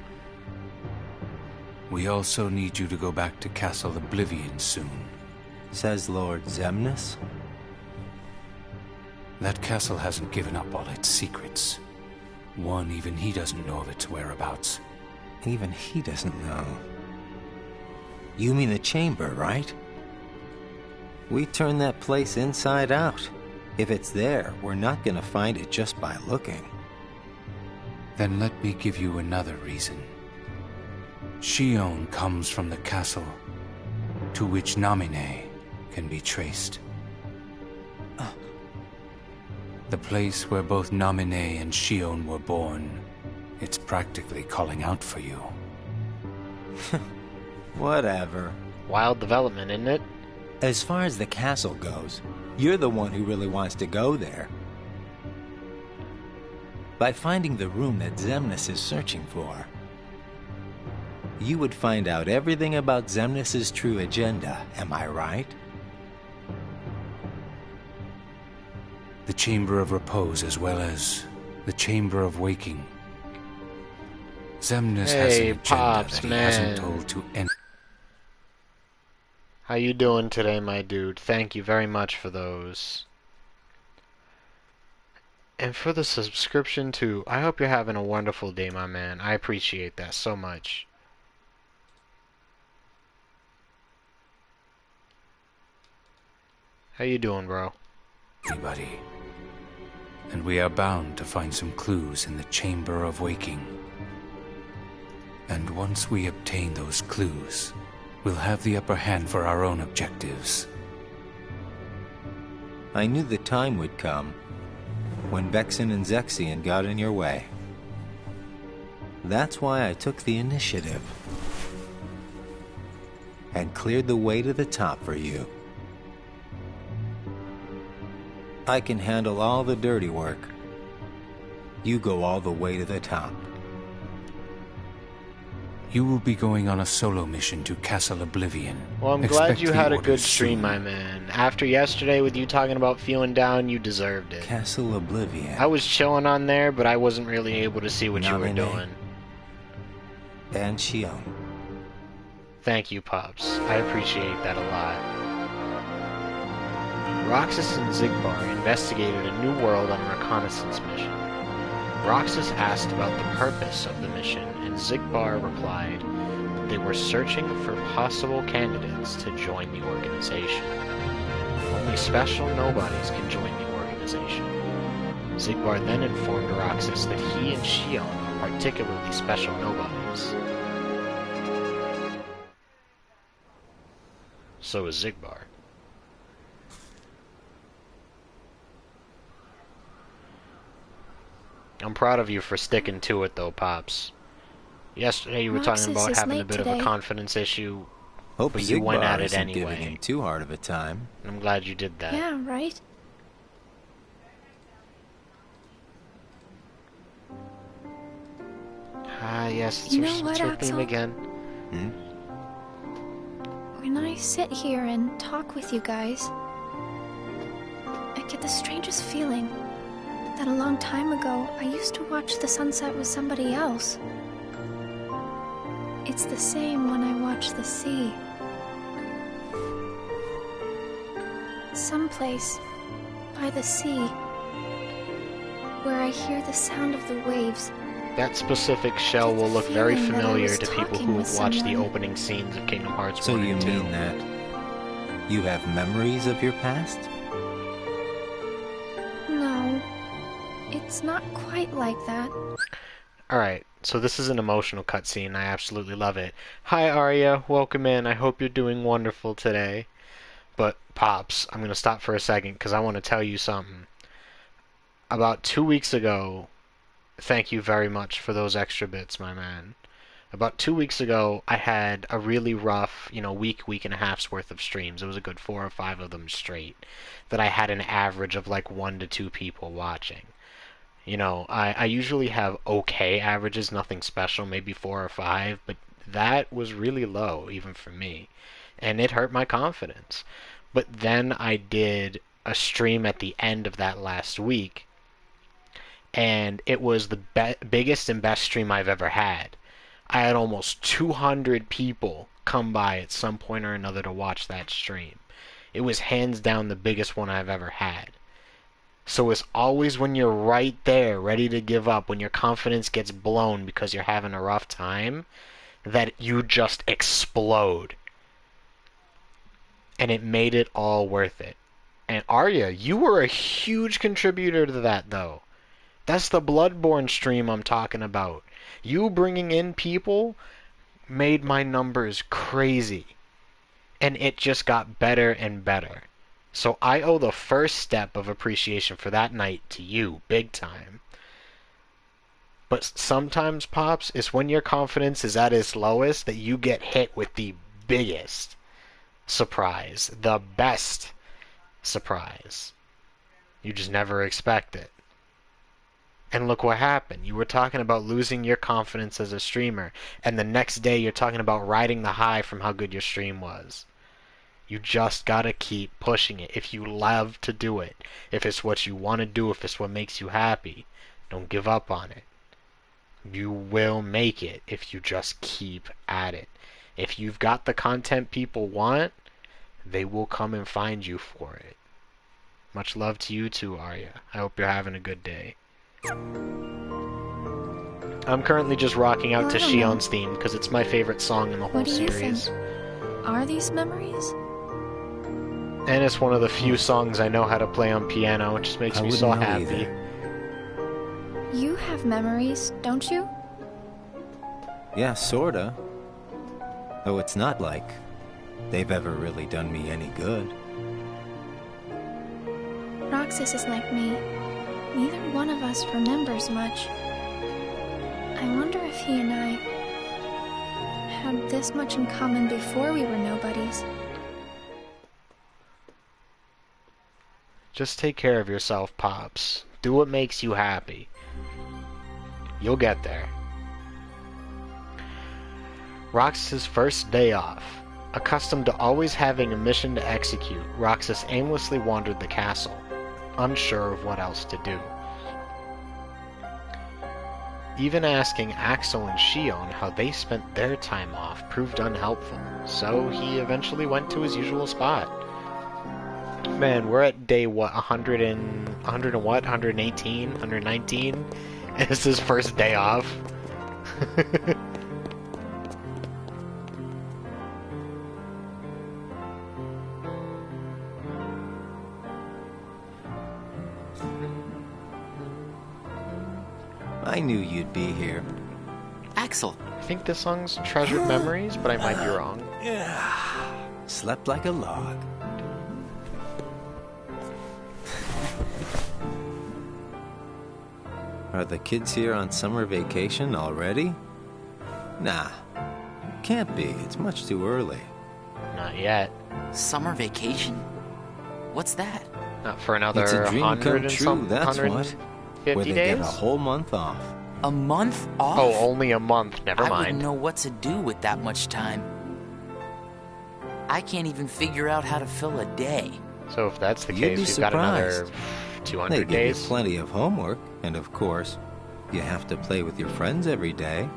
We also need you to go back to Castle Oblivion soon. Says Lord Zemnis. That castle hasn't given up all its secrets. One, even he doesn't know of its whereabouts. Even he doesn't know. You mean the chamber, right? We turned that place inside out. If it's there, we're not gonna find it just by looking. Then let me give you another reason. Shion comes from the castle to which Namine can be traced. The place where both Namine and Shion were born. It's practically calling out for you. Whatever. Wild development, isn't it? As far as the castle goes, you're the one who really wants to go there. By finding the room that Zemnis is searching for, you would find out everything about Zemnis's true agenda, am I right? The Chamber of Repose as well as the Chamber of Waking. Zemnis has an Hey, agenda Pops, that he man. hasn't told to any. How you doing today, my dude? Thank you very much for those. And for the subscription, too. I hope you're having a wonderful day, my man. I appreciate that so much. How you doing, bro? Anybody. And we are bound to find some clues in the Chamber of Waking. And once we obtain those clues, we'll have the upper hand for our own objectives. I knew the time would come when Vexen and Zexion got in your way. That's why I took the initiative and cleared the way to the top for you. I can handle all the dirty work. You go all the way to the top. You will be going on a solo mission to Castle Oblivion. Well, I'm glad Expect you the had a orders good stream, soon. my man. After yesterday with you talking about feeling down, you deserved it. Castle Oblivion. I was chilling on there, but I wasn't really able to see what you were Namine. doing. And Shion. Thank you, Pops. I appreciate that a lot. Roxas and Zigbar investigated a new world on a reconnaissance mission. Roxas asked about the purpose of the mission, and Zigbar replied that they were searching for possible candidates to join the organization. Only special nobodies can join the organization. Zigbar then informed Roxas that he and Shion are particularly special nobodies. So is Zigbar. I'm proud of you for sticking to it, though, Pops. Yesterday you were talking Roxas about is having a late bit of today. a confidence issue, Hope but you went Zigbar at it isn't giving him anyway. too hard of a time. And I'm glad you did that. Yeah, right? Ah, yes, it's You your, know what, it's your theme Axel? again. Hmm? When I sit here and talk with you guys, I get the strangest feeling that a long time ago I used to watch the sunset with somebody else. It's the same when I watch the sea. Someplace by the sea where I hear the sound of the waves. That specific shell Get the will look very feeling that I familiar was to people talking who with have watched the someone. opening scenes of Kingdom Hearts So 1 you and 2. mean that you have memories of your past? No, it's not quite like that. Alright, so this is an emotional cutscene. I absolutely love it. Hi, Arya. Welcome in. I hope you're doing wonderful today. But, Pops, I'm going to stop for a second because I want to tell you something. About 2 weeks ago, thank you very much for those extra bits, my man. About 2 weeks ago, I had a really rough, week and a half's worth of streams. It was a good 4 or 5 of them straight. That I had an average of like 1 to 2 people watching. I usually have okay averages, nothing special, maybe 4 or 5, but that was really low, even for me. And it hurt my confidence. But then I did a stream at the end of that last week, and it was the biggest and best stream I've ever had. I had almost 200 people come by at some point or another to watch that stream. It was hands down the biggest one I've ever had. So it's always when you're right there, ready to give up, when your confidence gets blown because you're having a rough time, that you just explode. And it made it all worth it. And Arya, you were a huge contributor to that, though. That's the Bloodborne stream I'm talking about. You bringing in people made my numbers crazy. And it just got better and better. So I owe the first step of appreciation for that night to you, big time. But sometimes, Pops, it's when your confidence is at its lowest that you get hit with the biggest surprise. The best surprise. You just never expect it. And look what happened. You were talking about losing your confidence as a streamer, and the next day you're talking about riding the high from how good your stream was. You just gotta keep pushing it. If you love to do it, if it's what you want to do, if it's what makes you happy, don't give up on it. You will make it if you just keep at it. If you've got the content people want, they will come and find you for it. Much love to you too, Arya. I hope you're having a good day. I'm currently just rocking out to Well, I don't know. Shion's theme because it's my favorite song in the whole What do you series. think? Are these memories? And it's one of the few songs I know how to play on piano, which just makes I me wouldn't so know happy. either. You have memories, don't you? Yeah, sorta. Though it's not like they've ever really done me any good. Roxas is like me. Neither one of us remembers much. I wonder if he and I had this much in common before we were nobodies. Just take care of yourself, Pops. Do what makes you happy. You'll get there. Roxas's first day off. Accustomed to always having a mission to execute, Roxas aimlessly wandered the castle, unsure of what else to do. Even asking Axel and Shion how they spent their time off proved unhelpful, so he eventually went to his usual spot. Man, we're at day, what, 100 and 118? 119? It's his first day off. I knew you'd be here. Axel. I think this song's Treasured Memories, but I might be wrong. Slept like a log. Are the kids here on summer vacation already? Nah. Can't be. It's much too early. Not yet. Summer vacation? What's that? Not for another It's a dream 100 come and true, some, that's what. 150 Where they days? get a whole month off. A month off? Oh, only a month. Never I mind. wouldn't know what to do with that much time. I can't even figure out how to fill a day. So if that's the You'd case, be we've got another surprised. 200 They give days. you plenty of homework, and of course, you have to play with your friends every day.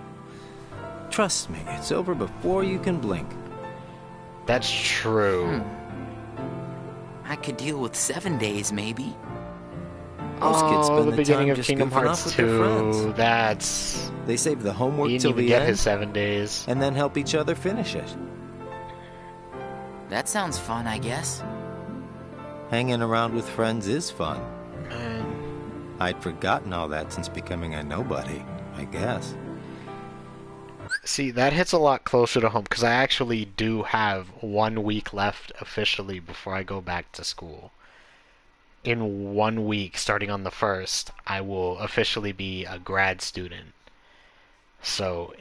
Trust me, it's over before you can blink. That's true. I could deal with 7 days, maybe. Most kids spend the the beginning time of just Kingdom goofing Hearts off with their 2. friends. That's... They save the He homework didn't till even the get end, his 7 days. and then help each other finish it. That sounds fun, I guess. Hanging around with friends is fun. Man. I'd forgotten all that since becoming a nobody, I guess. See, that hits a lot closer to home, because I actually do have 1 week left officially before I go back to school. In 1 week, starting on the 1st, I will officially be a grad student. So,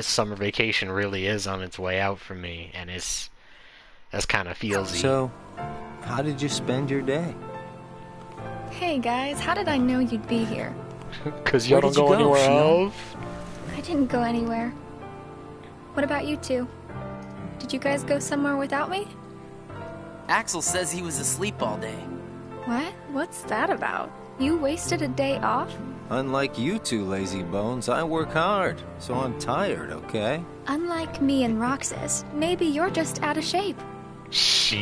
summer vacation really is on its way out for me, and that's kind of feelsy. So, how did you spend your day? Hey guys, how did I know you'd be here? Because you Where don't did you go go, anywhere Shion? else? I didn't go anywhere. What about you two? Did you guys go somewhere without me? Axel says he was asleep all day. What? What's that about? You wasted a day off? Unlike you two lazy bones, I work hard, so I'm tired, okay? Unlike me and Roxas, maybe you're just out of shape. Sheesh.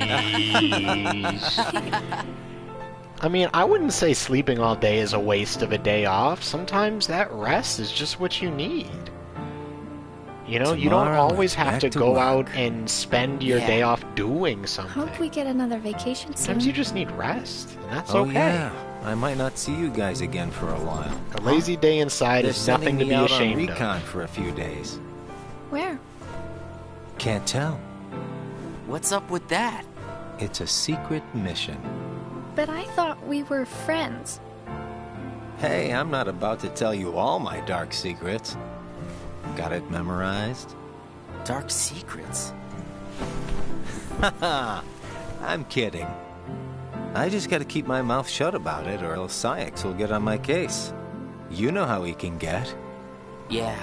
I mean, I wouldn't say sleeping all day is a waste of a day off. Sometimes that rest is just what you need. You don't Tomorrow, always have back to to go work. out and spend your Yeah. day off doing something. Hope we get another vacation soon. Sometimes you just need rest, and that's Oh okay. yeah, I might not see you guys again for a while. A lazy day inside They're is nothing sending to me be out ashamed on of. recon for a few days. Where? Can't tell. What's up with that? It's a secret mission. But I thought we were friends. Hey, I'm not about to tell you all my dark secrets. Got it memorized? Dark secrets. Haha, I'm kidding. I just gotta keep my mouth shut about it, or else Syx will get on my case. You know how he can get. Yeah.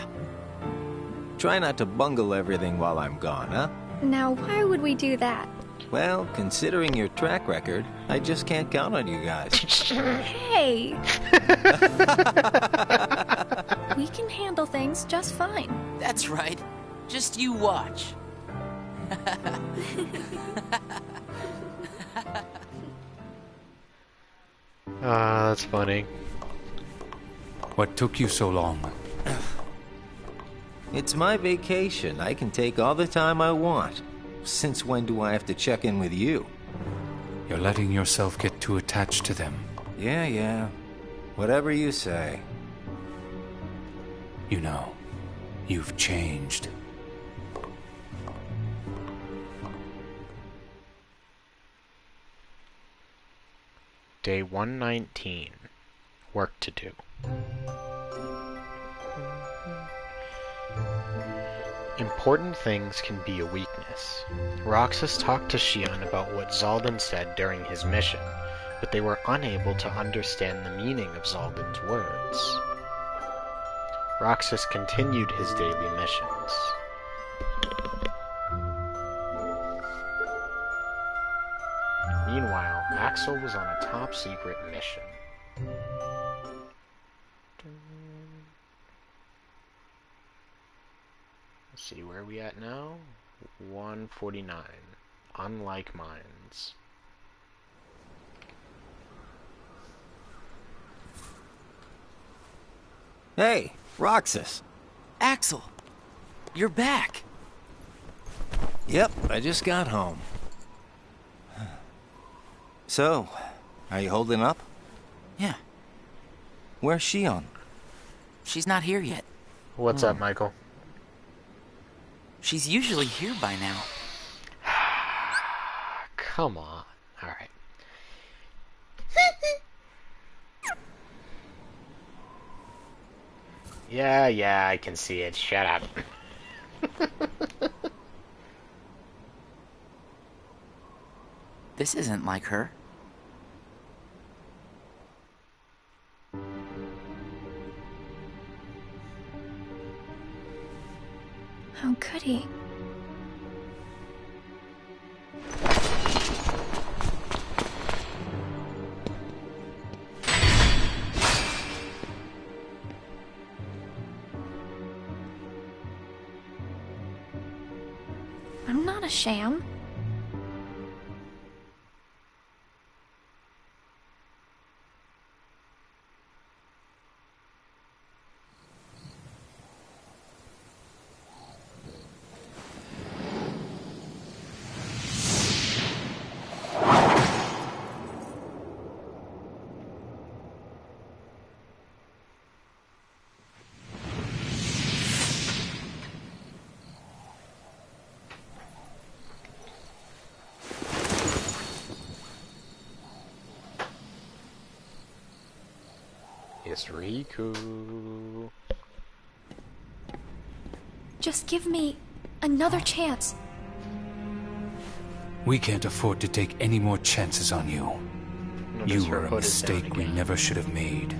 Try not to bungle everything while I'm gone, huh? Now, why would we do that? Well, considering your track record, I just can't count on you guys. Hey! We can handle things just fine. That's right. Just you watch. That's funny. What took you so long? It's my vacation. I can take all the time I want. Since when do I have to check in with you? You're letting yourself get too attached to them. Yeah. Whatever you say. You know, you've changed. Day 119. Work to do. Important things can be a weakness. Roxas talked to Shion about what Zaldan said during his mission. but they were unable to understand the meaning of Zaldan's words. Roxas continued his daily missions. Meanwhile, Axel was on a top-secret mission. Let's see, where are we at now? 149. Unlike Minds. Hey, Roxas. Axel, you're back. Yep, I just got home. So, are you holding up? Yeah. Where's Shion? She's not here yet. What's up, Michael? She's usually here by now. Come on. Alright. Yeah, I can see it. Shut up. This isn't like her. How could he? I'm not a sham. It's Riku. Just give me another chance. We can't afford to take any more chances on you. Notice You her were a hood is down mistake we again. never should have made.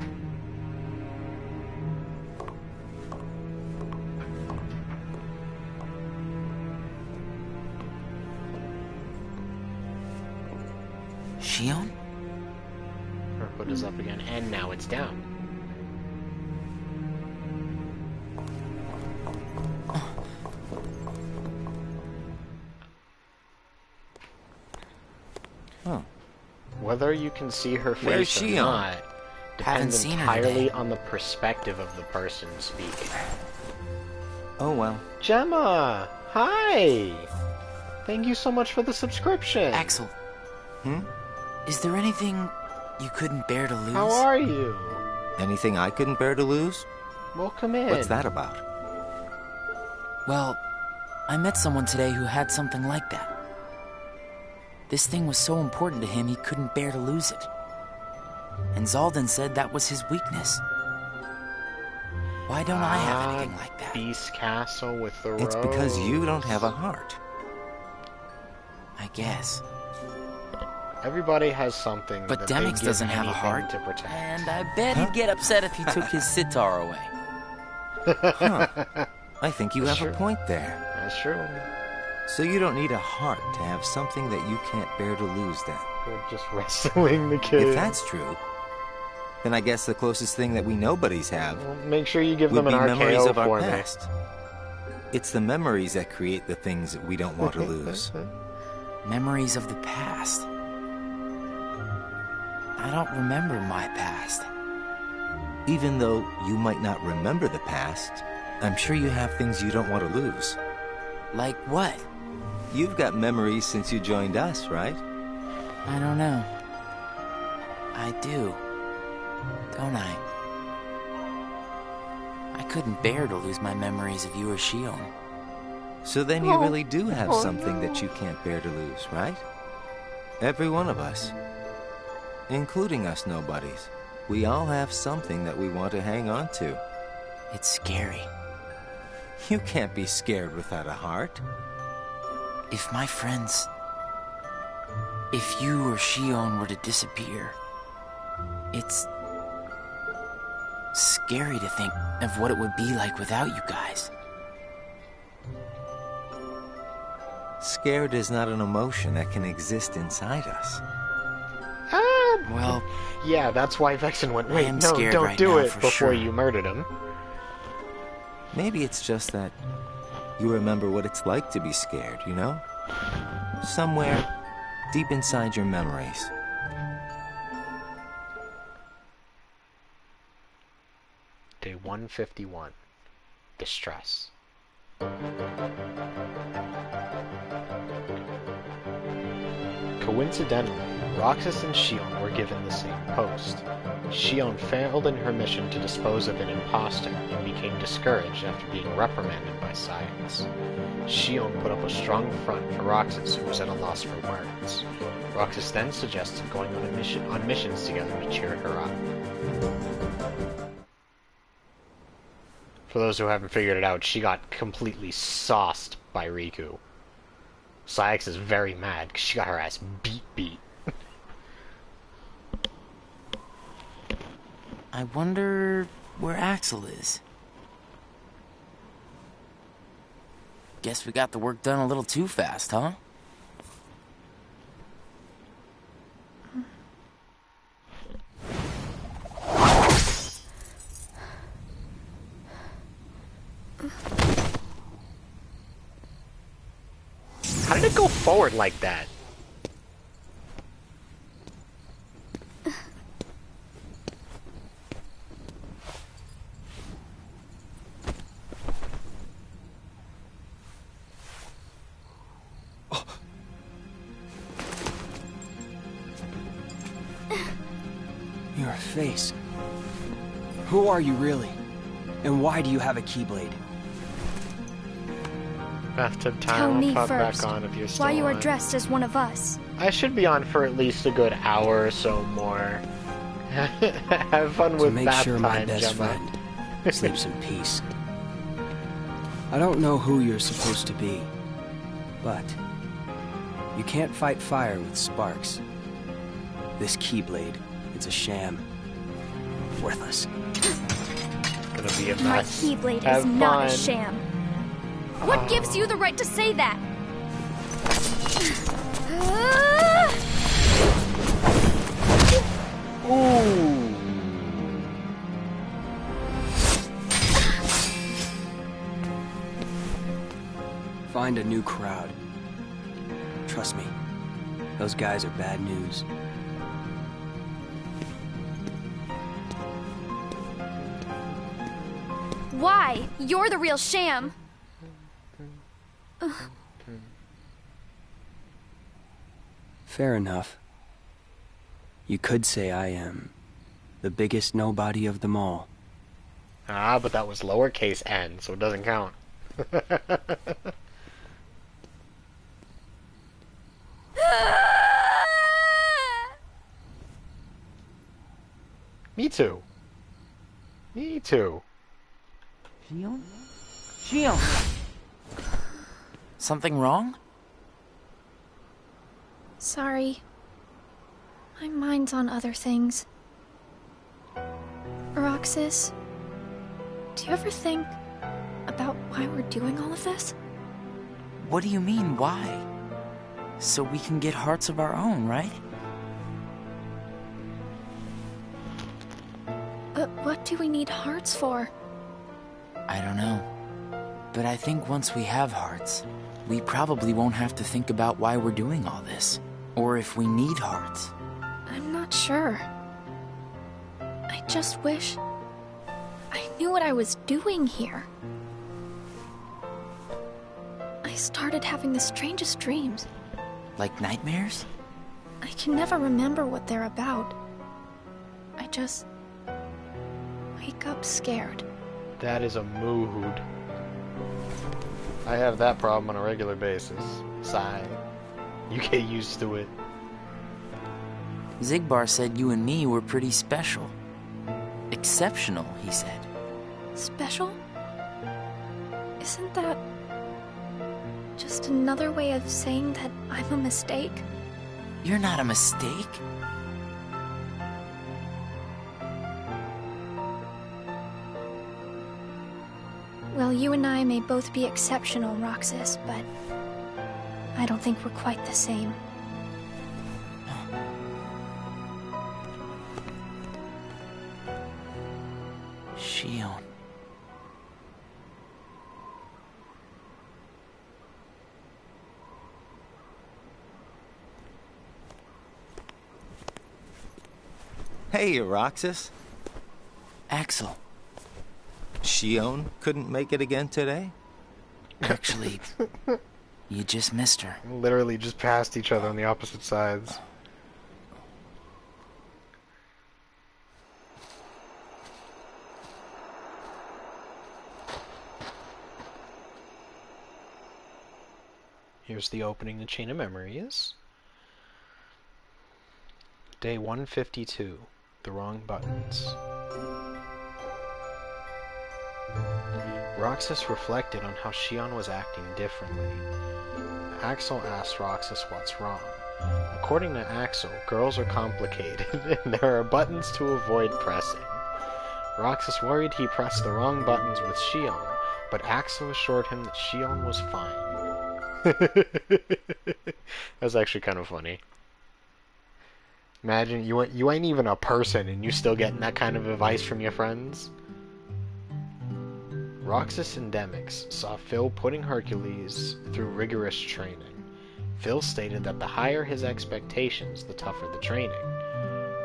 Shion? Her hood is up again, and now it's down. Huh. Whether you can see her Where's face or Shion? not Haven't depends seen her entirely today. on the perspective of the person speaking. Oh well. Gemma! Hi! Thank you so much for the subscription! Axel, Hmm? is there anything you couldn't bear to lose? How are you? Anything I couldn't bear to lose? Well, come in. What's that about? Well, I met someone today who had something like that. This thing was so important to him he couldn't bear to lose it. And Zaldan said that was his weakness. Why don't I have anything like that? Beast Castle with the It's because you don't have a rose. heart. I guess. Everybody has something But that they Demix give doesn't have a anything heart. to protect. And I bet he'd get upset if he took his sitar away. Huh. I think you have Sure. a point there. That's true. So you don't need a heart to have something that you can't bear to lose then. They're just wrestling the kid. If that's true, then I guess the closest thing that we nobodies have Well, make sure you give would them be an memories RKO of our for me. past. It's the memories that create the things that we don't want to lose. Memories of the past. I don't remember my past. Even though you might not remember the past, I'm sure you have things you don't want to lose. Like what? You've got memories since you joined us, right? I don't know. I do. Don't I? I couldn't bear to lose my memories of you or Shion. So then you really do have something that you can't bear to lose, right? Every one of us. Including us nobodies. We all have something that we want to hang on to. It's scary. You can't be scared without a heart. If my friends If you or Shion were to disappear, it's scary to think of what it would be like without you guys. Scared is not an emotion that can exist inside us. Well, yeah, that's why Vexen went, wait, am no, scared don't right do now it for before sure. you murdered him. Maybe it's just that you remember what it's like to be scared, you know? Somewhere deep inside your memories. Day 151. Distress. Coincidentally, Roxas and Shion were given the same post. Shion failed in her mission to dispose of an imposter and became discouraged after being reprimanded by Science. Shion put up a strong front for Roxas, who was at a loss for words. Roxas then suggested going on missions together to cheer her up. For those who haven't figured it out, she got completely sauced by Riku. Saix is very mad because she got her ass beat. I wonder where Axel is. Guess we got the work done a little too fast, huh? How did it go forward like that? Your face. Who are you really? And why do you have a Keyblade? Bathtub time. Tell I'll me pop first back on if you're still why you are on. dressed as one of us. I should be on for at least a good hour or so more. Have fun To with make bath sure my time, best Gemma. friend sleeps in peace. I don't know who you're supposed to be, but you can't fight fire with sparks. This Keyblade, it's a sham. Worthless. Gonna be a My mess. Keyblade Have is not a fun. sham. What gives you the right to say that? Ooh. Find a new crowd. Trust me, those guys are bad news. Why? You're the real sham. Fair enough. You could say I am the biggest nobody of them all. Ah, but that was lowercase n, so it doesn't count. Me too. Me too. Shion? Shion! Something wrong? Sorry. My mind's on other things. Roxas, do you ever think about why we're doing all of this? What do you mean, why? So we can get hearts of our own, right? But what do we need hearts for? I don't know. But I think once we have hearts, we probably won't have to think about why we're doing all this. Or if we need hearts. I'm not sure. I just wish I knew what I was doing here. I started having the strangest dreams. Like nightmares? I can never remember what they're about. I just wake up scared. That is a mood. I have that problem on a regular basis. Sigh. You get used to it. Zigbar said you and me were pretty special. Exceptional, he said. Special? Isn't that just another way of saying that I'm a mistake? You're not a mistake. Well, you and I may both be exceptional, Roxas, but I don't think we're quite the same. Shion. Hey, Roxas. Axel. Shion couldn't make it again today? Actually, you just missed her. Literally just passed each other on the opposite sides. Here's the opening the Chain of Memories. Day 152. The wrong buttons. Roxas reflected on how Shion was acting differently. Axel asked Roxas what's wrong. According to Axel, girls are complicated, and there are buttons to avoid pressing. Roxas worried he pressed the wrong buttons with Shion, but Axel assured him that Shion was fine. That's actually kind of funny. Imagine, you ain't even a person, and you still getting that kind of advice from your friends? Roxas and Demix saw Phil putting Hercules through rigorous training. Phil stated that the higher his expectations, the tougher the training.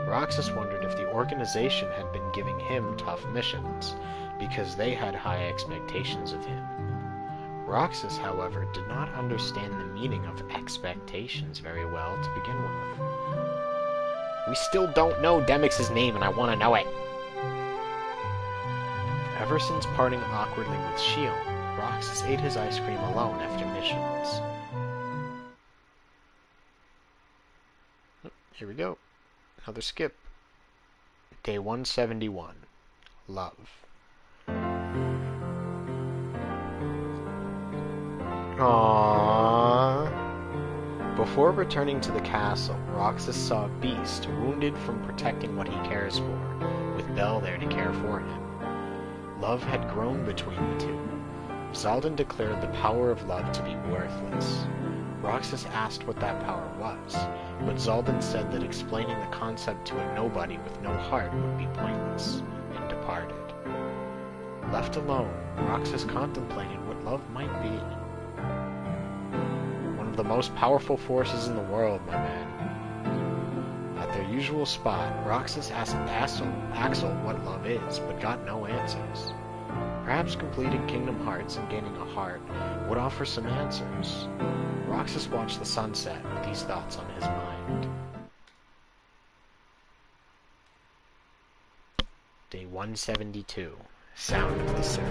Roxas wondered if the organization had been giving him tough missions, because they had high expectations of him. Roxas, however, did not understand the meaning of expectations very well to begin with. We still don't know Demix's name, and I want to know it. Ever since parting awkwardly with Shion, Roxas ate his ice cream alone after missions. Here we go. Another skip. Day 171. Love. Aww. Before returning to the castle, Roxas saw Beast wounded from protecting what he cares for, with Belle there to care for him. Love had grown between the two. Zaldin declared the power of love to be worthless. Roxas asked what that power was, but Zaldin said that explaining the concept to a nobody with no heart would be pointless, and departed. Left alone, Roxas contemplated what love might be. One of the most powerful forces in the world, my man. At their usual spot, Roxas asked Axel what love is, but got no answers. Perhaps completing Kingdom Hearts and gaining a heart would offer some answers. Roxas watched the sunset with these thoughts on his mind. Day 172. Sound of the Surf.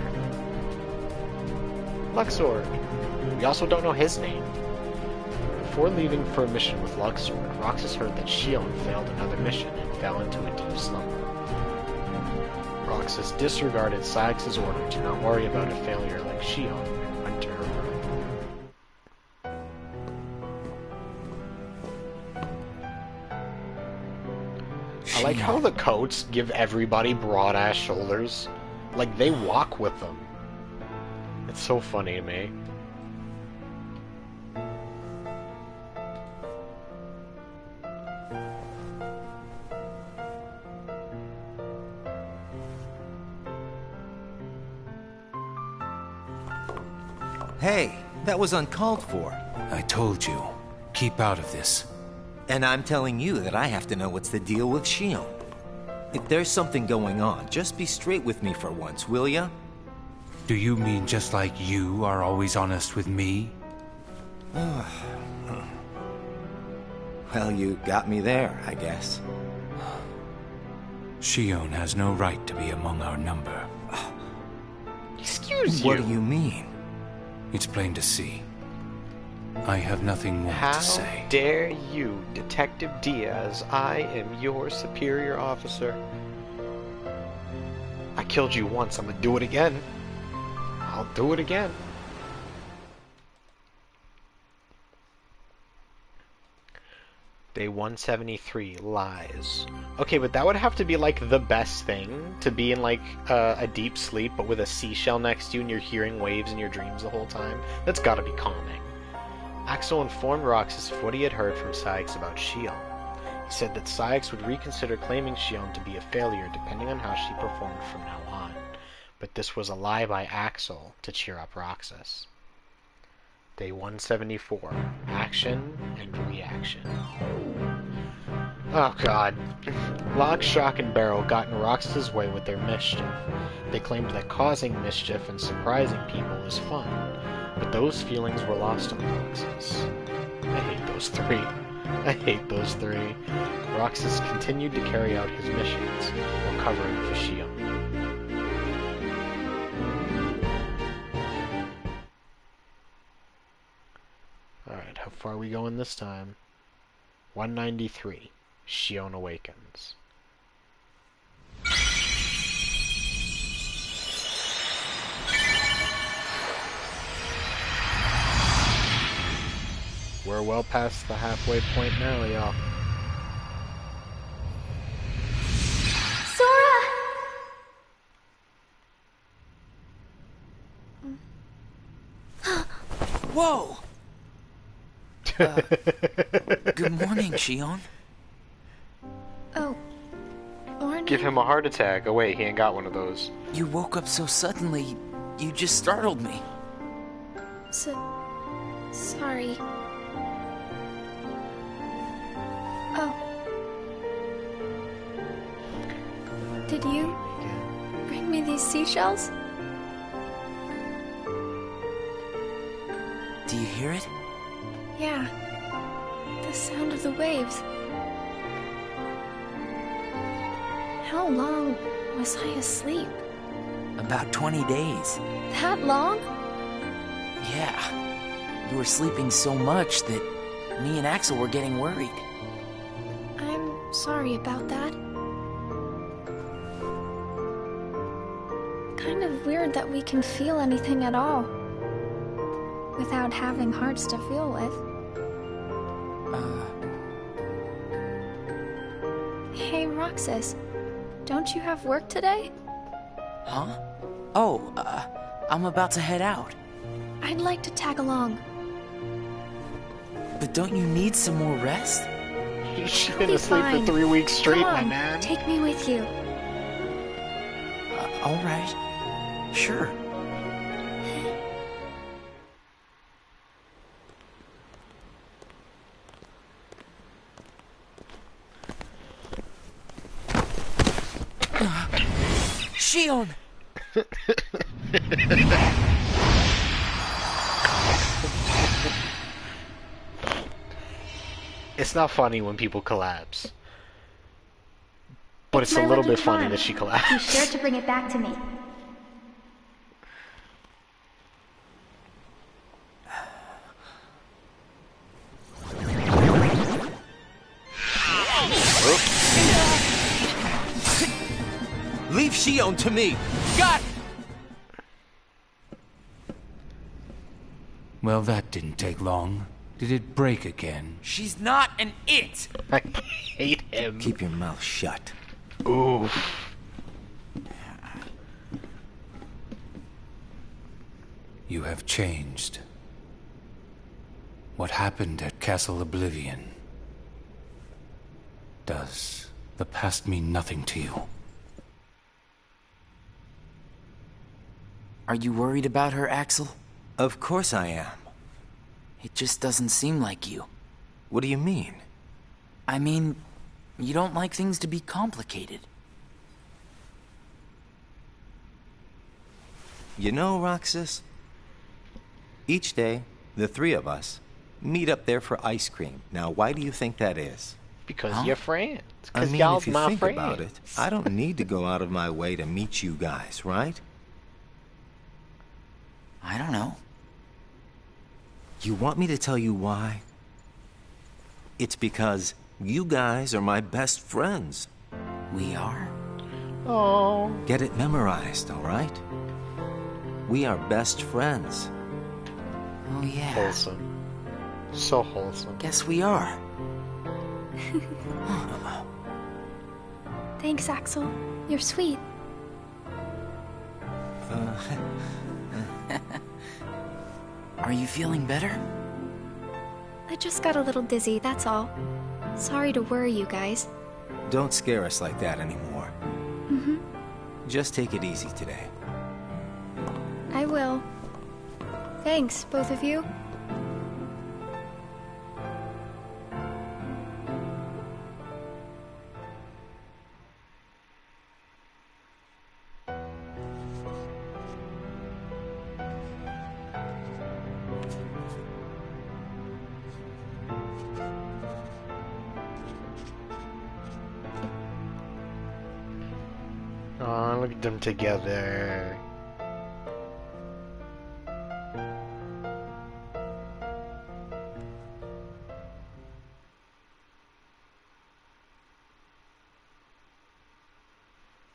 Luxord. We also don't know his name. Before leaving for a mission with Luxord, Roxas heard that Shion failed another mission and fell into a deep slumber. Roxas disregarded Saix's order to not worry about a failure like Shion and went to her room. I like how the coats give everybody broad-ass shoulders. Like, they walk with them. It's so funny to me. Hey, that was uncalled for. I told you, keep out of this. And I'm telling you that I have to know what's the deal with Shion. If there's something going on, just be straight with me for once, will ya? Do you mean just like you are always honest with me? Well, you got me there, I guess. Shion has no right to be among our number. Excuse you. What do you mean? It's plain to see. I have nothing more to say. How dare you, Detective Diaz? I am your superior officer. I killed you once, I'm gonna do it again. I'll do it again. Day 173, lies. Okay, but that would have to be like the best thing, to be in like a deep sleep but with a seashell next to you and you're hearing waves in your dreams the whole time. That's gotta be calming. Axel informed Roxas of what he had heard from Sykes about Shion. He said that Sykes would reconsider claiming Shion to be a failure depending on how she performed from now on. But this was a lie by Axel to cheer up Roxas. Day 174, action and reaction. Oh god. Lock, Shock, and Barrel got in Roxas' way with their mischief. They claimed that causing mischief and surprising people is fun, but those feelings were lost on Roxas. I hate those three. I hate those three. Roxas continued to carry out his missions while covering for Shion. Alright, how far are we going this time? 193. Shion awakens. We're well past the halfway point now, y'all. Sora! Whoa! Good morning, Shion. Oh, morning. Give him a heart attack. Oh wait, he ain't got one of those. You woke up so suddenly, you just startled me. Sorry. Oh. Did you bring me these seashells? Do you hear it? Yeah. The sound of the waves. How long was I asleep? About 20 days. That long? Yeah. You were sleeping so much that me and Axel were getting worried. I'm sorry about that. Kind of weird that we can feel anything at all without having hearts to feel with. Hey, Roxas, don't you have work today? Huh? Oh, I'm about to head out. I'd like to tag along. But don't you need some more rest? She's I'll been be asleep fine. for 3 weeks straight, Come my on, man. take me with you. All right. Sure. Shion! It's not funny when people collapse. But it's a my little lucky bit funny charm. that she Be collapsed. sure to bring it back to me. Leave Shion to me! Got it! Well, that didn't take long. Did it break again? She's not an it! I hate him. Keep your mouth shut. Ooh. You have changed. What happened at Castle Oblivion? Does the past mean nothing to you? Are you worried about her, Axel? Of course I am. It just doesn't seem like you. What do you mean? I mean, you don't like things to be complicated. You know, Roxas, each day, the three of us meet up there for ice cream. Now, why do you think that is? Because you're friends. I Because mean, y'all's if you my think friends. about it, I don't need to go out of my way to meet you guys, right? I don't know. You want me to tell you why? It's because you guys are my best friends. We are? Oh. Get it memorized, all right? We are best friends. Oh, yeah. Wholesome. So wholesome. Guess we are. Thanks, Axel. You're sweet. Are you feeling better? I just got a little dizzy, that's all. Sorry to worry you guys. Don't scare us like that anymore. Mm-hmm. Just take it easy today. I will. Thanks, both of you. Oh, look at them together.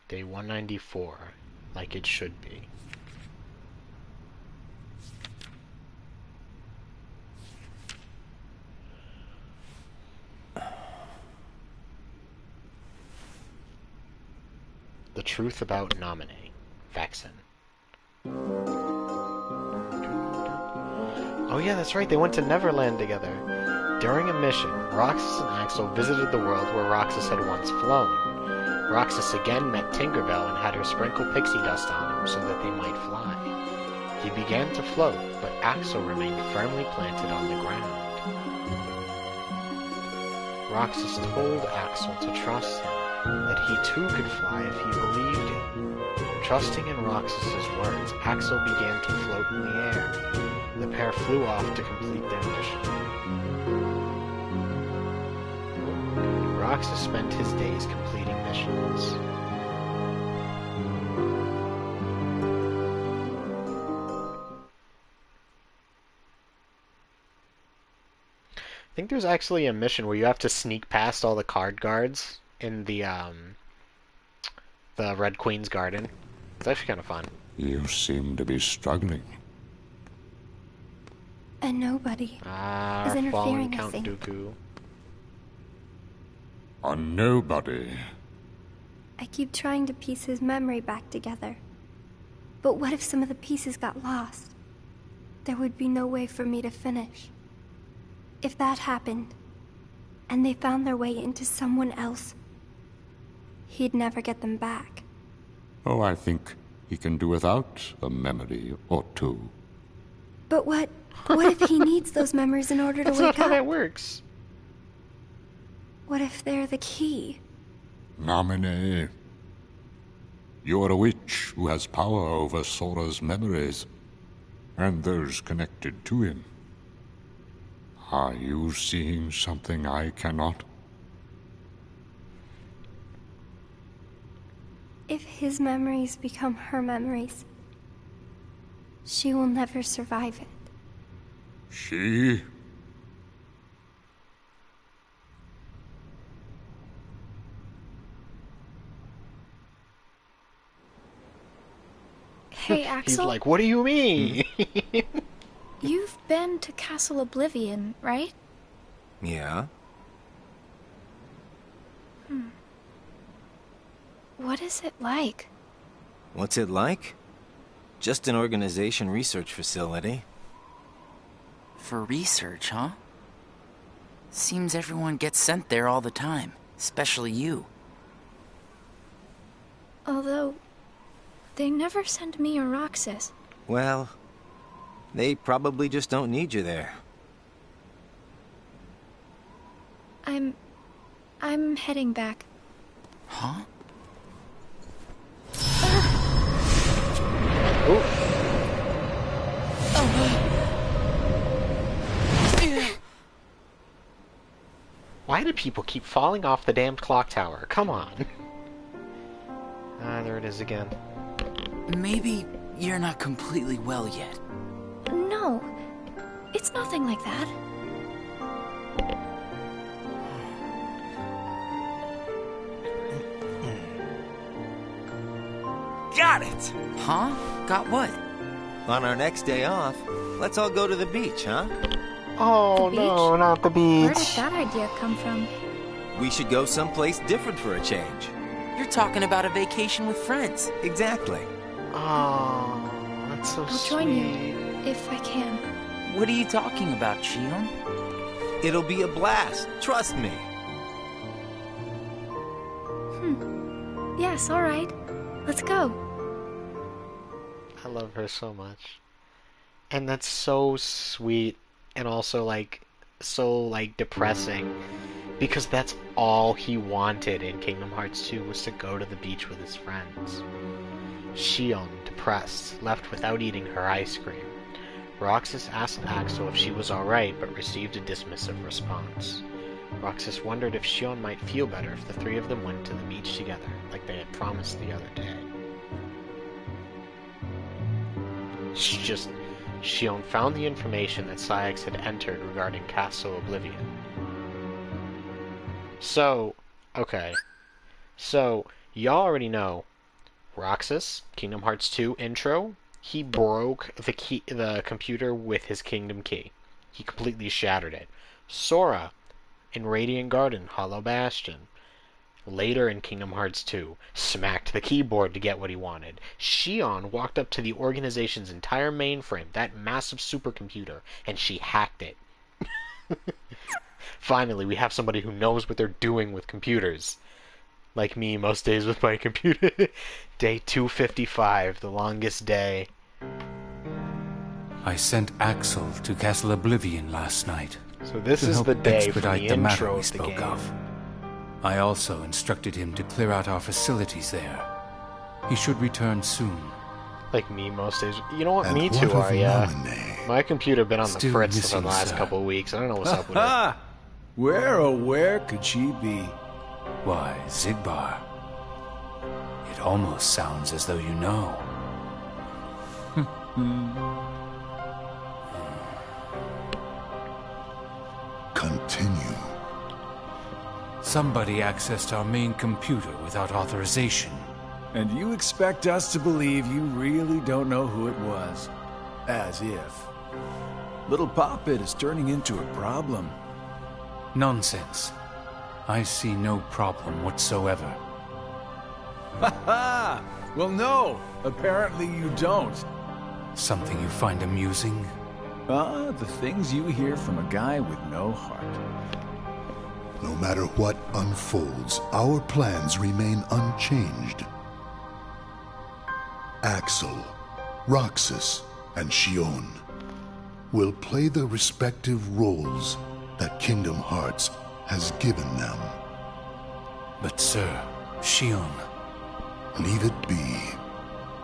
Day 194, like it should be. The truth about Nominee. Vaccine. Oh yeah, that's right, they went to Neverland together. During a mission, Roxas and Axel visited the world where Roxas had once flown. Roxas again met Tinkerbell and had her sprinkle pixie dust on him so that they might fly. He began to float, but Axel remained firmly planted on the ground. Roxas told Axel to trust him, that he too could fly if he believed it. Trusting in Roxas's words, Axel began to float in the air. The pair flew off to complete their mission. Roxas spent his days completing missions. I think there's actually a mission where you have to sneak past all the card guards in the Red Queen's garden. It's actually kind of fun. You seem to be struggling. And nobody Ah, is our fallen interfering, I Count think. Dooku. A nobody. I keep trying to piece his memory back together. But what if some of the pieces got lost? There would be no way for me to finish. If that happened, and they found their way into someone else, he'd never get them back. Oh, I think he can do without a memory or two. But what if he needs those memories in order to That's wake not how up? that works. What if they're the key? Nominee. You're a witch who has power over Sora's memories, and those connected to him. Are you seeing something I cannot? If his memories become her memories, she will never survive it. She? Hey, He's Axel, like, what do you mean? you've been to Castle Oblivion, right? Yeah? What is it like? What's it like? Just an organization research facility. For research, huh? Seems everyone gets sent there all the time, especially you. Although, they never send me or Roxas. Well, they probably just don't need you there. I'm heading back. Huh? Why do people keep falling off the damned clock tower? Come on. Ah, there it is again. Maybe you're not completely well yet. No, it's nothing like that. Got it! Huh? Got what? On our next day off, let's all go to the beach, huh? Oh The no, beach? not the Where did beach. that idea come from? We should go someplace different for a change. You're talking about a vacation with friends. Exactly. Oh, that's so I'll sweet. join you, if I can. What are you talking about, Shion? It'll be a blast. Trust me. Yes, all right. Let's go. I love her so much. And that's so sweet and also so depressing because that's all he wanted in Kingdom Hearts 2 was to go to the beach with his friends. Shion, depressed, left without eating her ice cream. Roxas asked Axel if she was alright but received a dismissive response. Roxas wondered if Shion might feel better if the three of them went to the beach together, like they had promised the other day. Shion found the information that Saïx had entered regarding Castle Oblivion. So, y'all already know, Roxas, Kingdom Hearts 2 intro, he broke the computer with his Kingdom Key. He completely shattered it. Sora, in Radiant Garden, Hollow Bastion. Later in Kingdom Hearts 2, smacked the keyboard to get what he wanted. Shion walked up to the organization's entire mainframe, that massive supercomputer, and she hacked it. Finally, we have somebody who knows what they're doing with computers. Like me most days with my computer. Day 255, the longest day. I sent Axel to Castle Oblivion last night. So this is the day for the intro we of the spoke game. of. I also instructed him to clear out our facilities there. He should return soon. Like me most days. You know what? And Me what too, of Arya. Naminé? My computer been on the Still fritz for missing, the last sir. couple of weeks. I don't know what's up with it. Ha! Where, oh where could she be? Why, Zigbar. It almost sounds as though you know. Continue. Somebody accessed our main computer without authorization. And you expect us to believe you really don't know who it was? As if. Little Poppet is turning into a problem. Nonsense. I see no problem whatsoever. Ha ha! Well, no, apparently you don't. Something you find amusing? Ah, the things you hear from a guy with no heart. No matter what unfolds, our plans remain unchanged. Axel, Roxas, and Shion will play the respective roles that Kingdom Hearts has given them. But sir, Shion... Leave it be.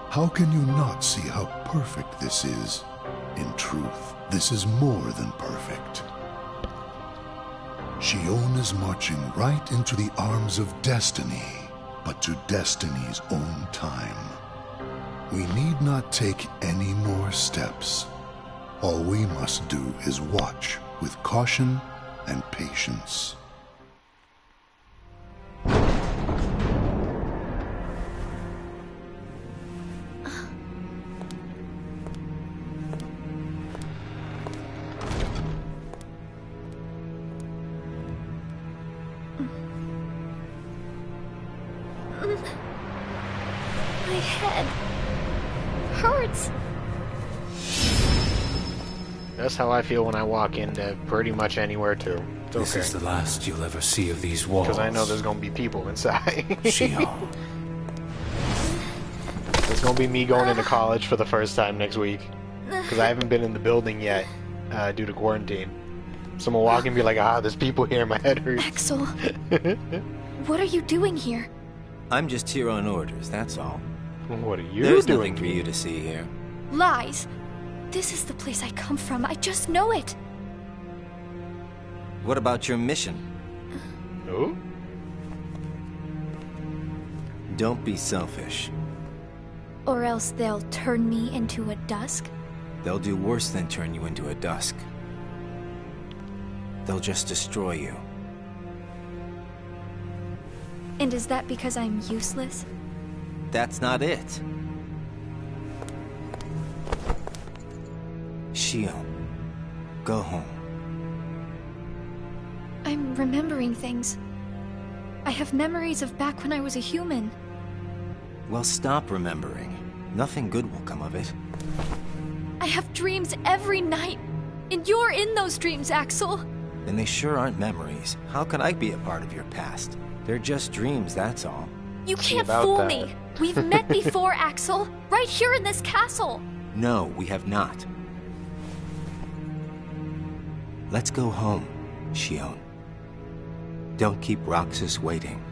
How can you not see how perfect this is? In truth, this is more than perfect. Shion is marching right into the arms of destiny, but to destiny's own time. We need not take any more steps. All we must do is watch with caution and patience. My head hurts. That's how I feel when I walk into pretty much anywhere, too. It's This okay. is the last you'll ever see of these walls. Because I know there's going to be people inside. Shion. It's going to be me going into college for the first time next week. Because I haven't been in the building yet due to quarantine. Someone walk in and be like, there's people here, my head hurts. Axel, what are you doing here? I'm just here on orders, that's all. What are you There's doing nothing for you to see here. Lies. This is the place I come from. I just know it. What about your mission? No? Don't be selfish. Or else they'll turn me into a dusk? They'll do worse than turn you into a dusk. They'll just destroy you. And is that because I'm useless? That's not it. Shion, go home. I'm remembering things. I have memories of back when I was a human. Well, stop remembering. Nothing good will come of it. I have dreams every night. And you're in those dreams, Axel. And they sure aren't memories. How could I be a part of your past? They're just dreams, that's all. You can't fool me. We've met before, Axel. Right here in this castle. No, we have not. Let's go home, Shion. Don't keep Roxas waiting.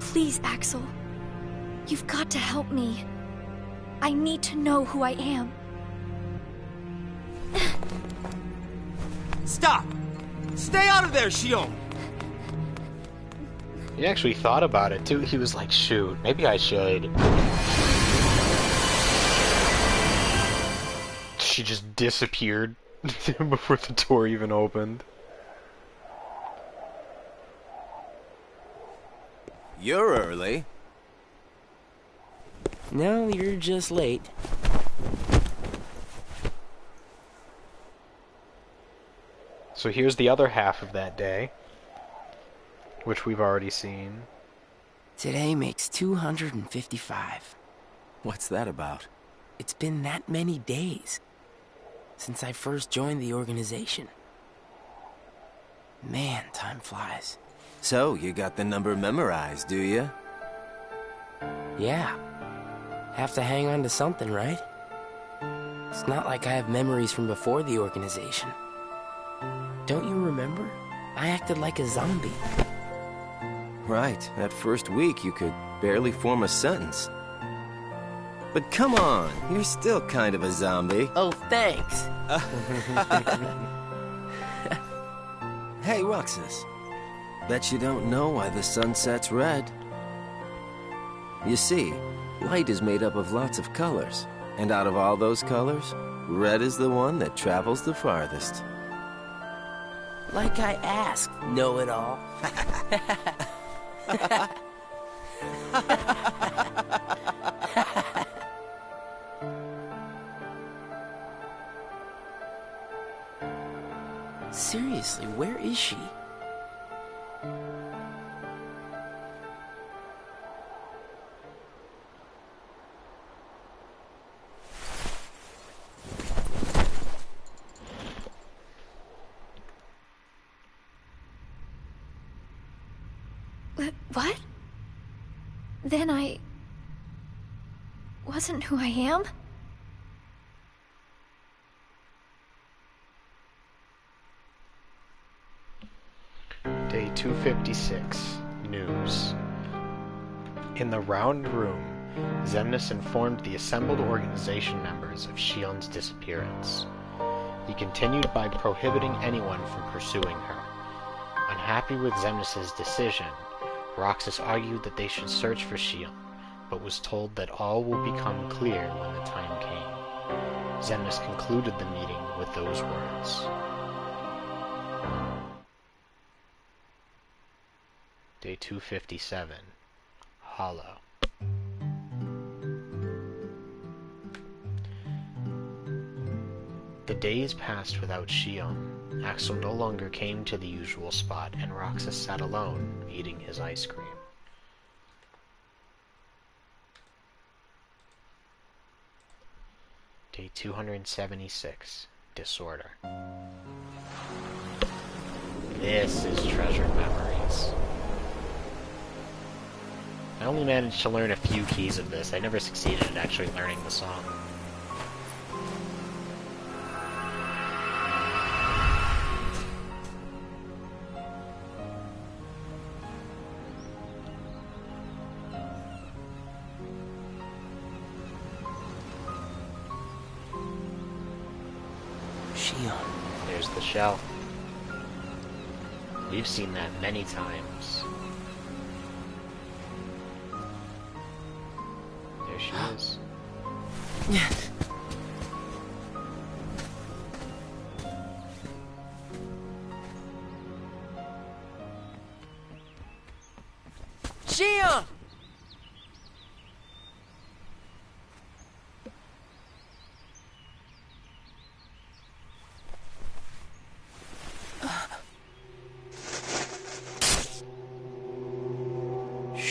Please, Axel. You've got to help me. I need to know who I am. Stop! Stay out of there, Shion! He actually thought about it too. He was like, shoot, maybe I should. She just disappeared before the door even opened. You're early. No, you're just late. So here's the other half of that day, which we've already seen. Today makes 255. What's that about? It's been that many days since I first joined the organization. Man, time flies. So, you got the number memorized, do you? Yeah. Have to hang on to something, right? It's not like I have memories from before the organization. Don't you remember? I acted like a zombie. Right. That first week, you could barely form a sentence. But come on, you're still kind of a zombie. Oh, thanks. Hey, Roxas. Bet you don't know why the sun sets red. You see, light is made up of lots of colors. And out of all those colors, red is the one that travels the farthest. Like I asked, know-it-all. Seriously, where is she? What? Then I wasn't who I am? Day 256. News. In the round room, Xemnas informed the assembled organization members of Shion's disappearance. He continued by prohibiting anyone from pursuing her. Unhappy with Xemnas' decision, Roxas argued that they should search for Shion, but was told that all will become clear when the time came. Xemnas concluded the meeting with those words. Day 257. Hollow. The days passed without Shion. Axel no longer came to the usual spot, and Roxas sat alone, eating his ice cream. Day 276. Disorder. This is treasured memories. I only managed to learn a few keys of this. I never succeeded at actually learning the song. Shion. There's the shell. We've seen that many times. There she is. Shion!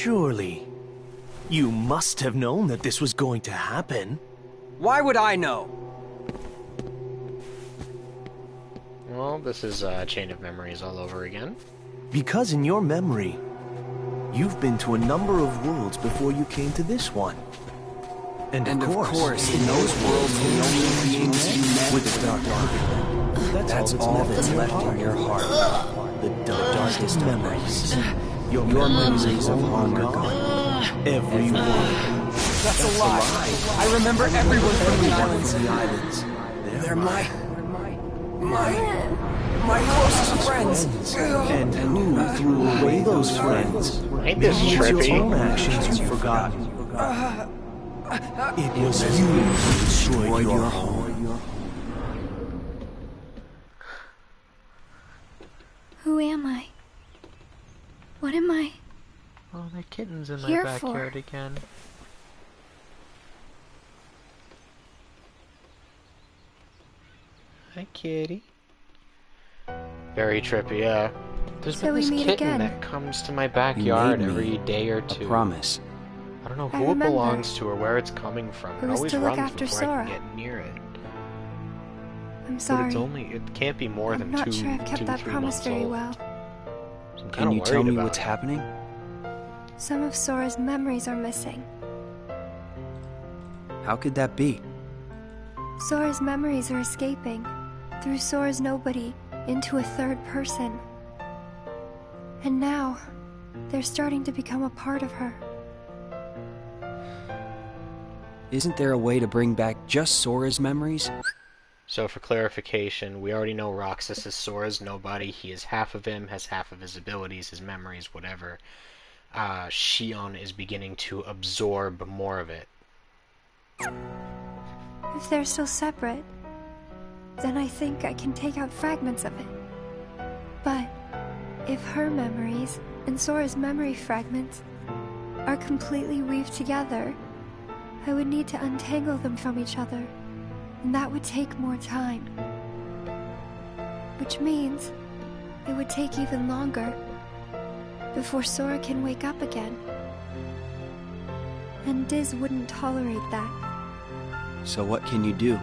Surely, you must have known that this was going to happen. Why would I know? Well, this is Chain of Memories all over again. Because in your memory, you've been to a number of worlds before you came to this one. And of course, in those worlds, the only beings you met with the dark. That's all that's left in your heart. The darkest memories. Your memories are long gone. Everyone. That's a lie. I remember everyone from the islands. They're my closest friends. And who threw away those friends? Ain't this Maybe it's your own trippy? actions you've forgotten. It was you who destroyed your home. Who am I? What am I? Oh, there are kittens in my Here backyard for? again. Hi, kitty. Very trippy, yeah. There's So been we this meet kitten again. that comes to my backyard made me every day or A two. promise. I don't know I who it remember. belongs to or where it's coming from. It It was always to look runs after before I Sora. can get near it. I'm But sorry. it's only, it can't be more I'm than not two, sure I've kept 2, that 3 promise months very old. well. So I'm Can kinda you tell worried me about what's it. happening? Some of Sora's memories are missing. How could that be? Sora's memories are escaping through Sora's nobody into a third person. And now, they're starting to become a part of her. Isn't there a way to bring back just Sora's memories? So for clarification, we already know Roxas is Sora's nobody. He is half of him, has half of his abilities, his memories, whatever. Shion is beginning to absorb more of it. If they're still separate, then I think I can take out fragments of it. But if her memories and Sora's memory fragments are completely weaved together, I would need to untangle them from each other, and that would take more time. Which means it would take even longer before Sora can wake up again. And Diz wouldn't tolerate that. So what can you do?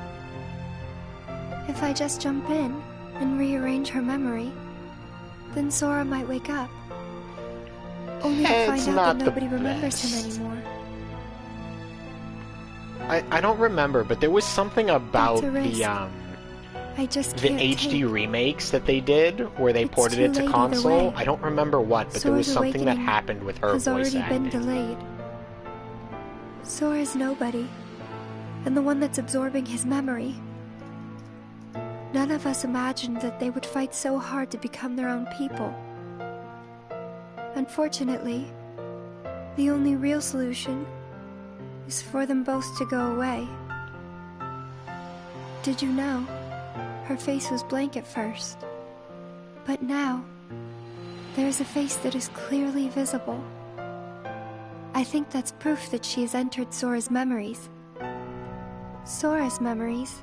If I just jump in and rearrange her memory, then Sora might wake up. Only to It's find out not that the nobody remembers him best. anymore. I don't remember, but there was something about That's a risk. I just the can't HD take. remakes that they did, where they It's ported too it to late either console. way. I don't remember what, but there was Sora's something that awakening happened with her has voice already acting. been delayed. Sora's nobody, and the one that's absorbing his memory. None of us imagined that they would fight so hard to become their own people. Unfortunately, the only real solution is for them both to go away. Did you know? Her face was blank at first. But now, there's a face that is clearly visible. I think that's proof that she has entered Sora's memories. Sora's memories.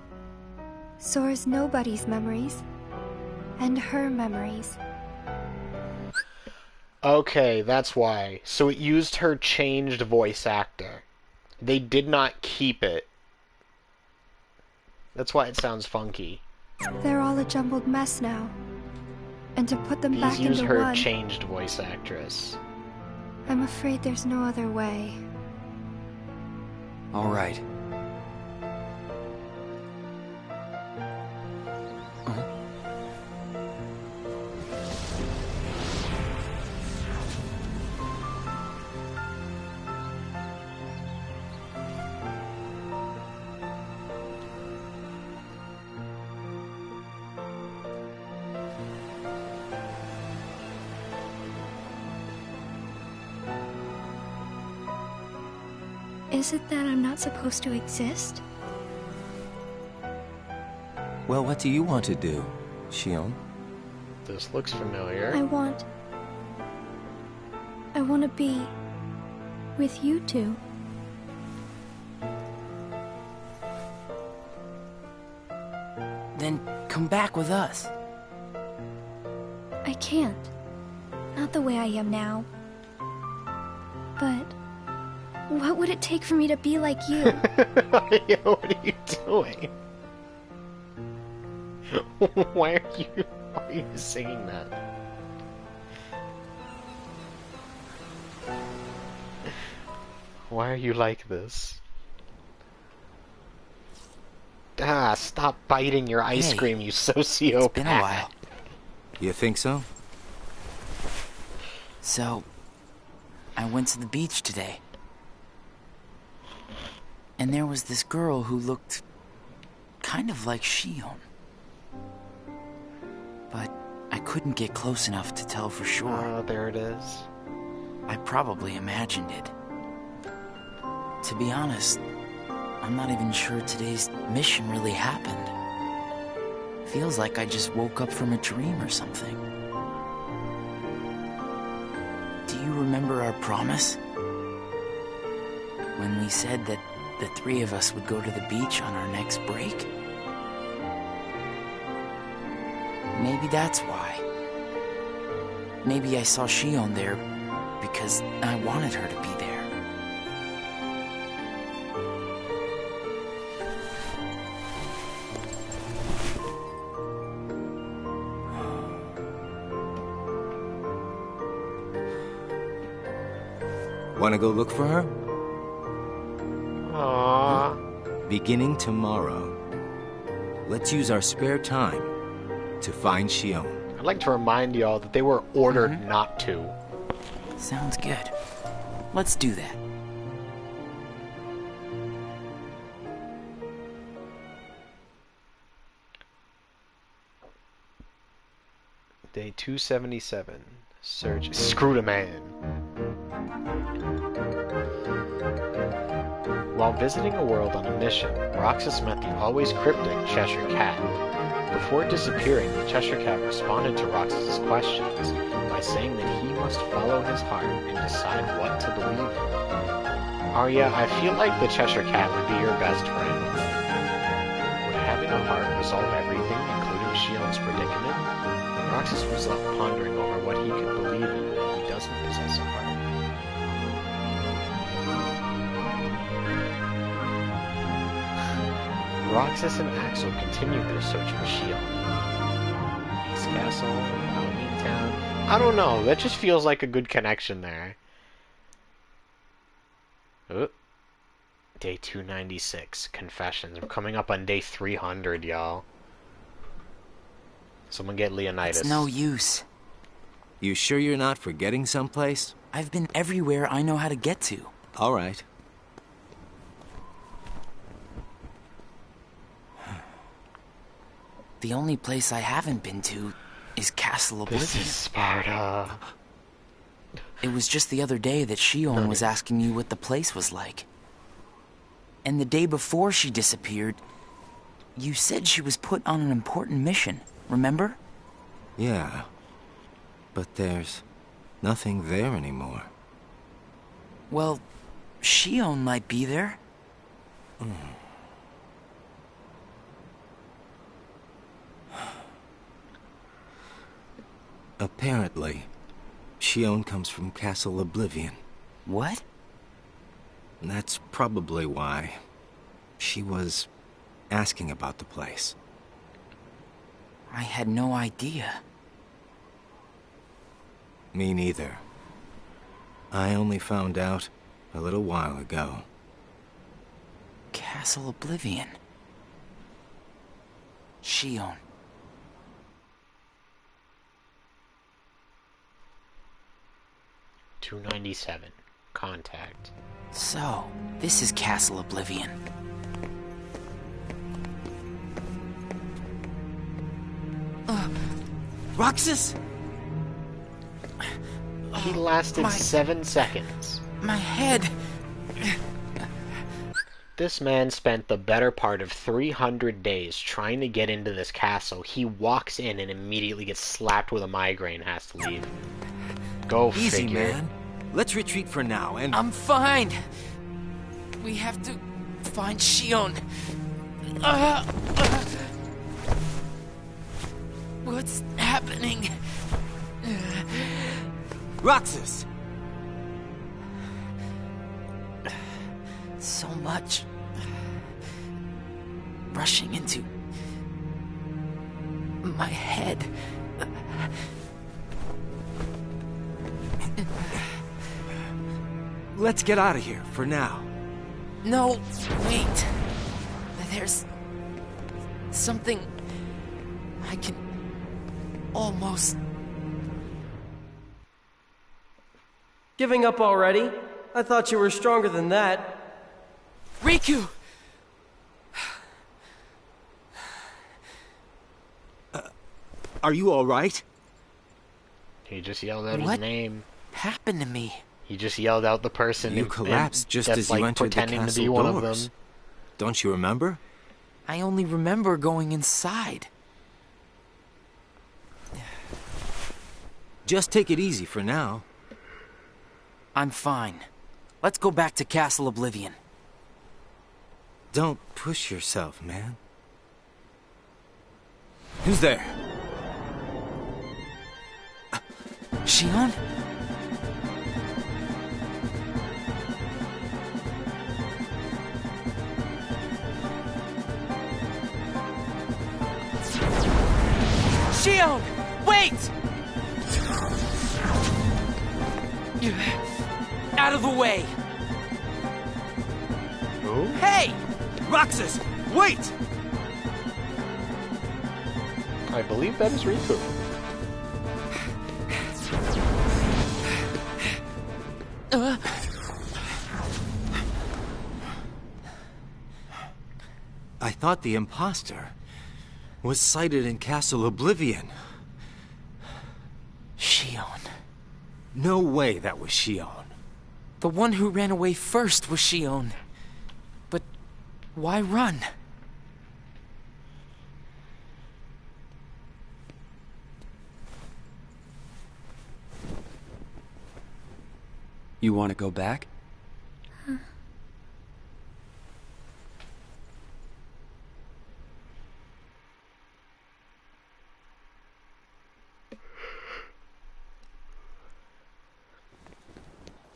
Sora's nobody's memories. And her memories. Okay, that's why. So it used her changed voice actor. They did not keep it. That's why it sounds funky. They're all a jumbled mess now. And to put them These back use into her one, changed voice actress. I'm afraid there's no other way. All right. Is it that I'm not supposed to exist? Well, what do you want to do, Shion? This looks familiar. I want to be with you two. Then come back with us. I can't. Not the way I am now. But what would it take for me to be like you? What are you doing? Why are you singing that? Why are you like this? Ah, stop biting your ice cream, you sociopath. It's been a while. You think so? So, I went to the beach today. And there was this girl who looked kind of like Shion. But I couldn't get close enough to tell for sure. Oh, there it is. I probably imagined it. To be honest, I'm not even sure today's mission really happened. Feels like I just woke up from a dream or something. Do you remember our promise? When we said that the three of us would go to the beach on our next break? Maybe that's why. Maybe I saw Shion there because I wanted her to be there. Wanna go look for her? Aww. Beginning tomorrow. Let's use our spare time to find Shion. I'd like to remind y'all that they were ordered not to. Sounds good. Let's do that. Day 277. Search. Screw the man. While visiting a world on a mission, Roxas met the always cryptic Cheshire Cat. Before disappearing, the Cheshire Cat responded to Roxas's questions by saying that he must follow his heart and decide what to believe in. Arya, I feel like the Cheshire Cat would be your best friend. Would having a heart resolve everything, including Shion's predicament? Roxas was left pondering over what he could believe in when he doesn't possess a heart. Roxas and Axel continued their search for Shion. East Castle, Halloween Town. I don't know, that just feels like a good connection there. Oh. Day 296, Confessions. We're coming up on day 300, y'all. Someone get Leonidas. It's no use. You sure you're not forgetting someplace? I've been everywhere I know how to get to. All right. The only place I haven't been to is Castle Oblivion. This is Sparta. It was just the other day that Shion was asking you what the place was like. And the day before she disappeared, you said she was put on an important mission, remember? Yeah. But there's nothing there anymore. Well, Shion might be there. Apparently, Shion comes from Castle Oblivion. What? That's probably why she was asking about the place. I had no idea. Me neither. I only found out a little while ago. Castle Oblivion. Shion. .297. Contact. So, this is Castle Oblivion. Roxas? He lasted 7 seconds. My head. This man spent the better part of 300 days trying to get into this castle. He walks in and immediately gets slapped with a migraine, has to leave. Go Easy, figure. man. Let's retreat for now and... I'm fine. We have to find Shion. What's happening? Roxas! So much rushing into my head. Let's get out of here, for now. No, wait. There's something I can almost... Giving up already? I thought you were stronger than that. Riku! Are you alright? He just yelled out What his name. happened to me? He just yelled out the person You collapsed just that's as you like entered the pretending to be castle one of doors. them. Don't you remember? I only remember going inside. Just take it easy for now. I'm fine. Let's go back to Castle Oblivion. Don't push yourself, man. Who's there? Shion? Shion! Wait! Out of the way! Who? Hey! Roxas, wait! I believe that is Riku. I thought the imposter was sighted in Castle Oblivion. Shion. No way that was Shion. The one who ran away first was Shion. But why run? You want to go back?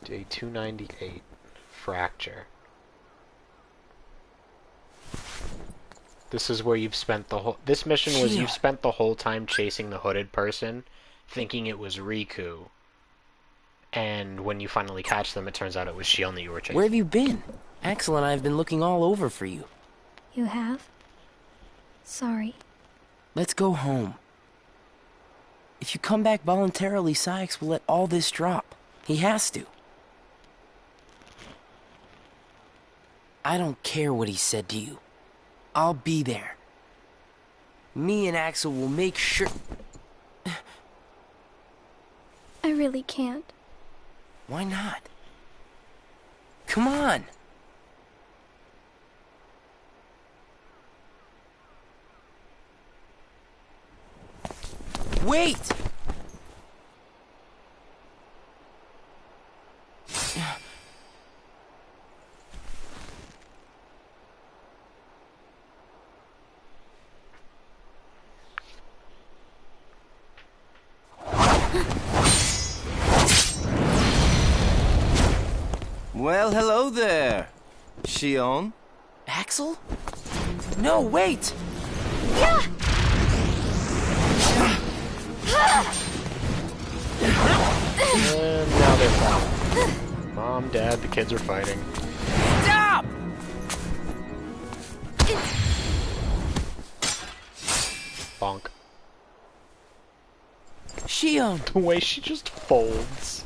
Day 298. Fracture. This is where you've spent the whole... This mission was you've spent the whole time chasing the hooded person, thinking it was Riku. And when you finally catch them, it turns out it was Shion that you were chasing. Where have you been? Axel and I have been looking all over for you. You have? Sorry. Let's go home. If you come back voluntarily, Sykes will let all this drop. He has to. I don't care what he said to you. I'll be there. Me and Axel will make sure... I really can't. Why not? Come on. Wait! Well, hello there, Shion. Axel? No, wait! Yeah! And now they're fighting. Mom, Dad, the kids are fighting. Stop! Bonk. Shion! The way she just folds.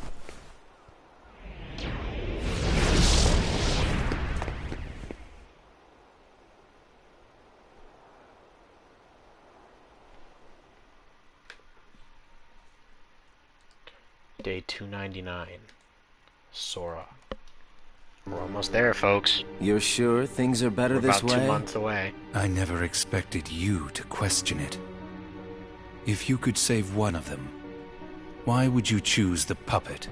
Day 299. Sora. We're almost there, folks. You're sure things are better We're this about way? 2 months away. I never expected you to question it. If you could save one of them, why would you choose the puppet?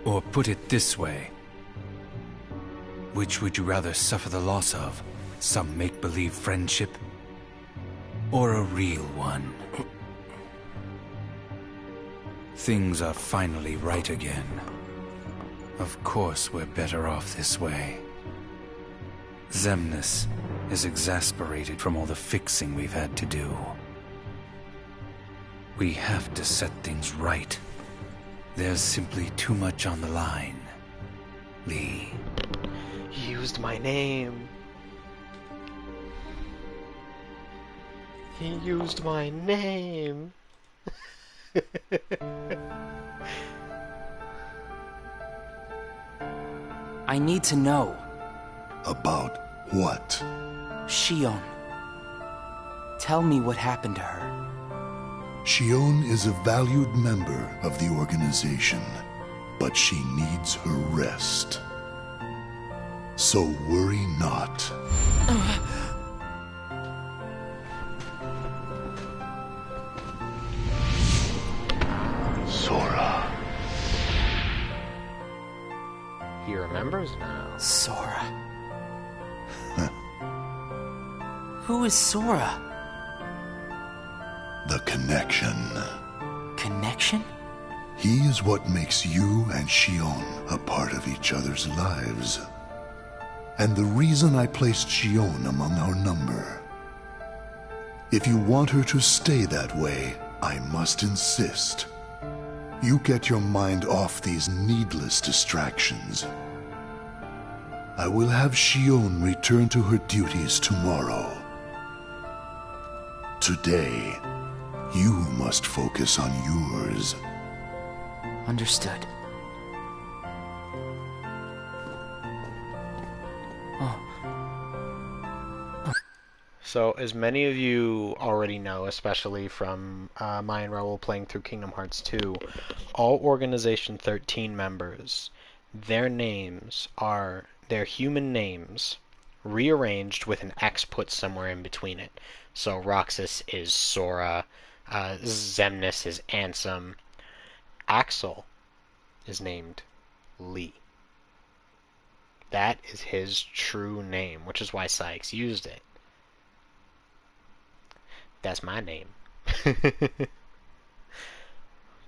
Or put it this way, which would you rather suffer the loss of? Some make-believe friendship? Or a real one? Things are finally right again. Of course we're better off this way. Xemnas is exasperated from all the fixing we've had to do. We have to set things right. There's simply too much on the line, Lee. He used my name. He used my name. I need to know. About what? Shion. Tell me what happened to her. Shion is a valued member of the organization, but she needs her rest. So worry not. Sora. He remembers now. Sora. Who is Sora? The connection. Connection? He is what makes you and Shion a part of each other's lives. And the reason I placed Shion among our number. If you want her to stay that way, I must insist. You get your mind off these needless distractions. I will have Shion return to her duties tomorrow. Today, you must focus on yours. Understood. So, as many of you already know, especially from my and Raoul playing through Kingdom Hearts 2, all Organization 13 members, their names are their human names rearranged with an X put somewhere in between it. So Roxas is Sora, Xemnas is Ansem, Axel is named Lee. That is his true name, which is why Sykes used it. That's my name.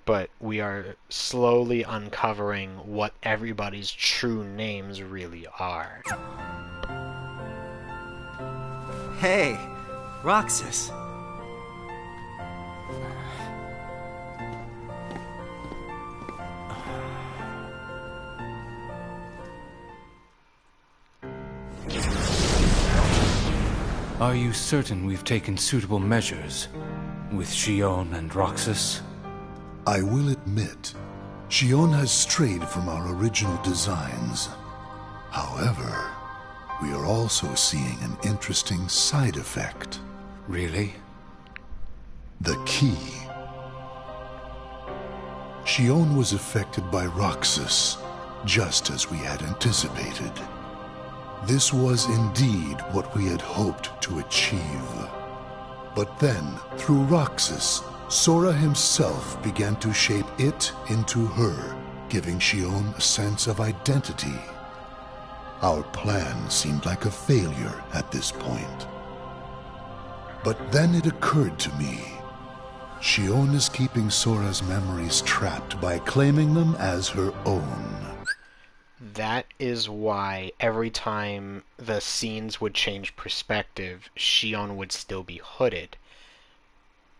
But we are slowly uncovering what everybody's true names really are. Hey, Roxas. Are you certain we've taken suitable measures with Shion and Roxas? I will admit, Shion has strayed from our original designs. However, we are also seeing an interesting side effect. Really? The key. Shion was affected by Roxas, just as we had anticipated. This was indeed what we had hoped to achieve. But then, through Roxas, Sora himself began to shape it into her, giving Shion a sense of identity. Our plan seemed like a failure at this point. But then it occurred to me. Shion is keeping Sora's memories trapped by claiming them as her own. That is why every time the scenes would change perspective, Shion would still be hooded.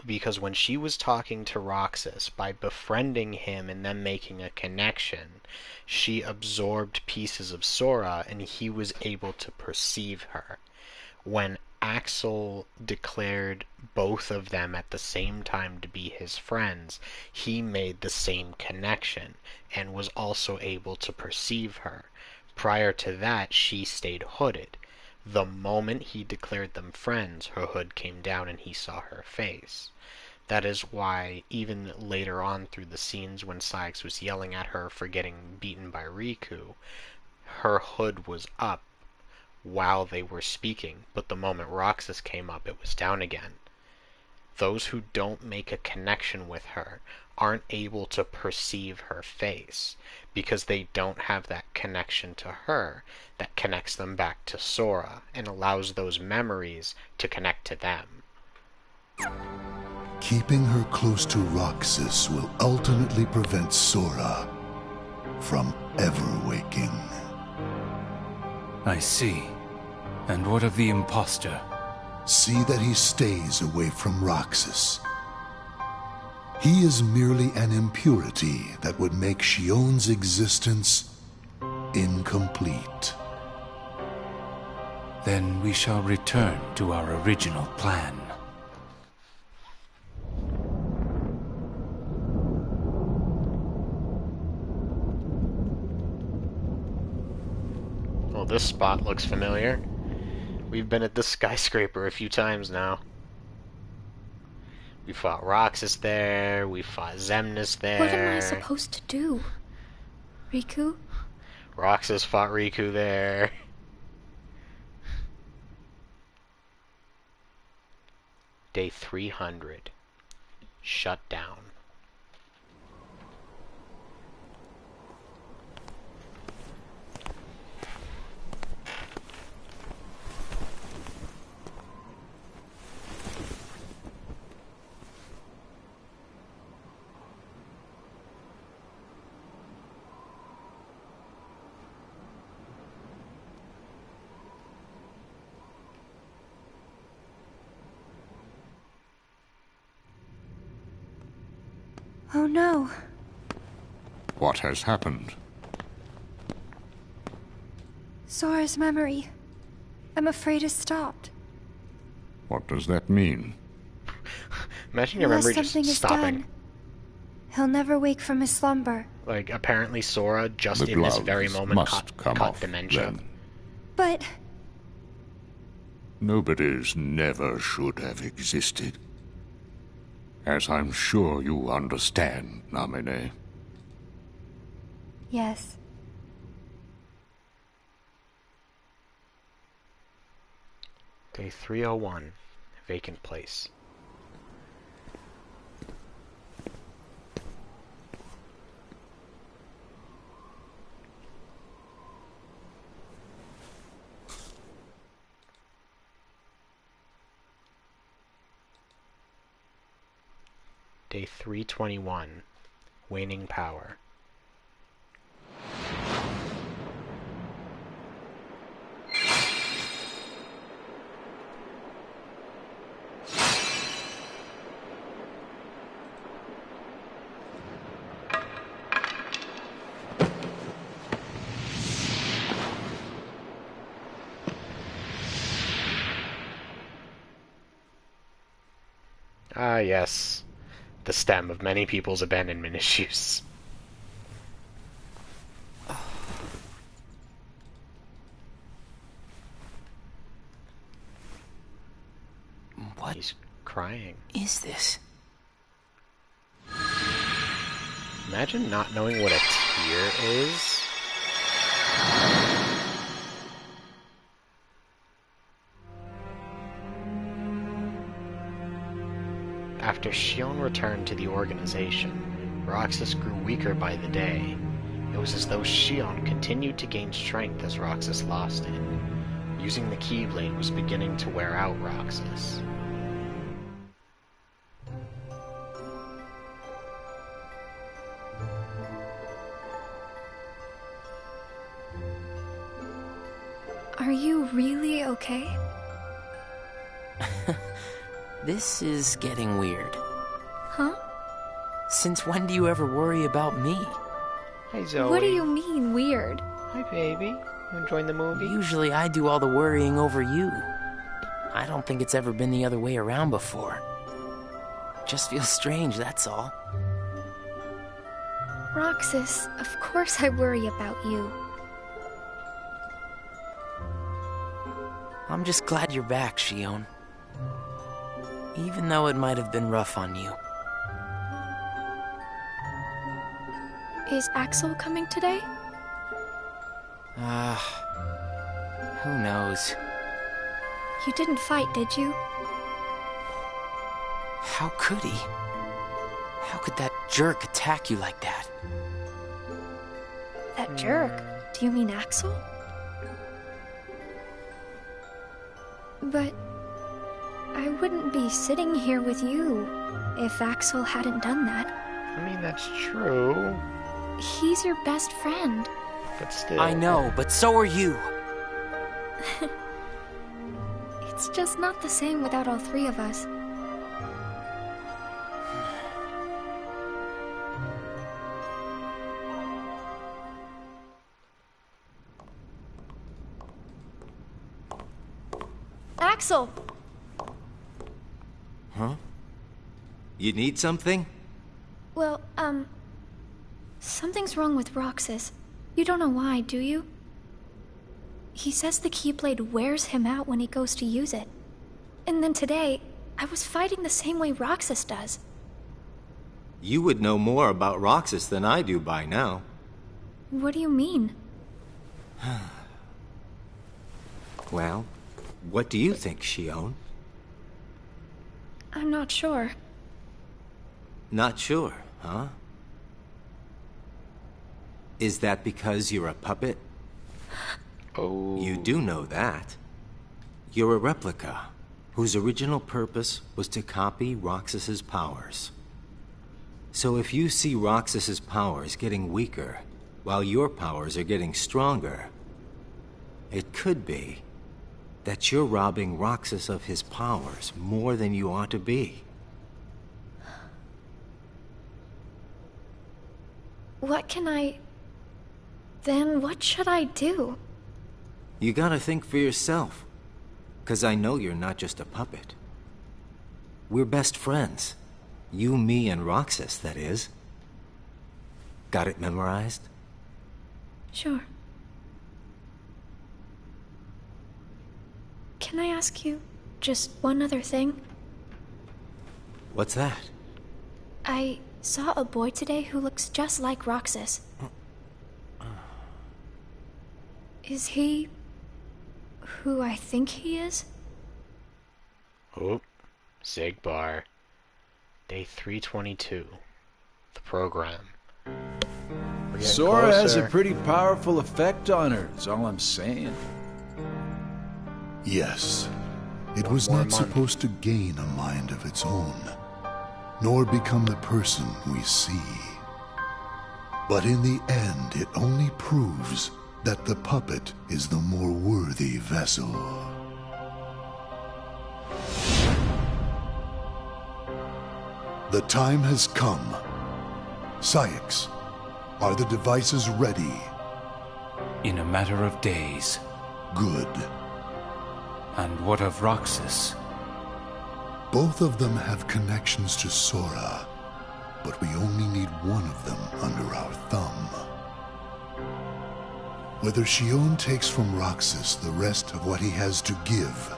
Because when she was talking to Roxas, by befriending him and them making a connection, she absorbed pieces of Sora and he was able to perceive her. When Axel declared both of them at the same time to be his friends, he made the same connection and was also able to perceive her. Prior to that, she stayed hooded. The moment he declared them friends, her hood came down and he saw her face. That is why even later on through the scenes when Sykes was yelling at her for getting beaten by Riku, her hood was up while they were speaking, but the moment Roxas came up, it was down again. Those who don't make a connection with her aren't able to perceive her face because they don't have that connection to her that connects them back to Sora and allows those memories to connect to them. Keeping her close to Roxas will ultimately prevent Sora from ever waking. I see. And what of the imposter? See that he stays away from Roxas. He is merely an impurity that would make Shionne's existence incomplete. Then we shall return to our original plan. Well, this spot looks familiar. We've been at this skyscraper a few times now. We fought Roxas there, we fought Xemnas there. What am I supposed to do? Riku? Roxas fought Riku there. Day 300. Shut down. Oh no. What has happened? Sora's memory. I'm afraid it's stopped. What does that mean? Imagine your memory just stopping. He'll never wake from his slumber. Like, apparently Sora, just The in this gloves very moment, must come caught off dementia. then. But... Nobody's never should have existed. As I'm sure you understand, Namine. Yes. Day 301. Vacant place. Day 321. Waning power. Ah, yes. The stem of many people's abandonment issues. What? He's crying. Is this? Imagine not knowing what a tear is. After Shionne returned to the organization, Roxas grew weaker by the day. It was as though Shionne continued to gain strength as Roxas lost it. Using the Keyblade was beginning to wear out Roxas. Are you really okay? This is getting weird. Huh? Since when do you ever worry about me? Hi, Zoe. What do you mean, weird? Hi, baby. You enjoying the movie? Usually I do all the worrying over you. I don't think it's ever been the other way around before. Just feels strange, that's all. Roxas, of course I worry about you. I'm just glad you're back, Shionne. Even though it might have been rough on you. Is Axel coming today? Who knows? You didn't fight, did you? How could he? How could that jerk attack you like that? That jerk? Do you mean Axel? But I wouldn't be sitting here with you if Axel hadn't done that. I mean, that's true. He's your best friend. But still. I know, but so are you. It's just not the same without all three of us. Axel! Huh? You need something? Well, something's wrong with Roxas. You don't know why, do you? He says the Keyblade wears him out when he goes to use it. And then today, I was fighting the same way Roxas does. You would know more about Roxas than I do by now. What do you mean? Well, what do you think, Shion? I'm not sure. Not sure, huh? Is that because you're a puppet? Oh. You do know that. You're a replica, whose original purpose was to copy Roxas's powers. So if you see Roxas's powers getting weaker, while your powers are getting stronger, it could be that you're robbing Roxas of his powers more than you ought to be. Then what should I do? You gotta think for yourself. 'Cause I know you're not just a puppet. We're best friends. You, me, and Roxas, that is. Got it memorized? Sure. Can I ask you just one other thing? What's that? I saw a boy today who looks just like Roxas. Is he who I think he is? Oh, Zigbar. Day 322. The program. Sora has a pretty powerful effect on her, is all I'm saying. Yes, it was not supposed to gain a mind of its own, nor become the person we see. But in the end, it only proves that the puppet is the more worthy vessel. The time has come. Syx, are the devices ready? In a matter of days. Good. And what of Roxas? Both of them have connections to Sora, but we only need one of them under our thumb. Whether Shion takes from Roxas the rest of what he has to give,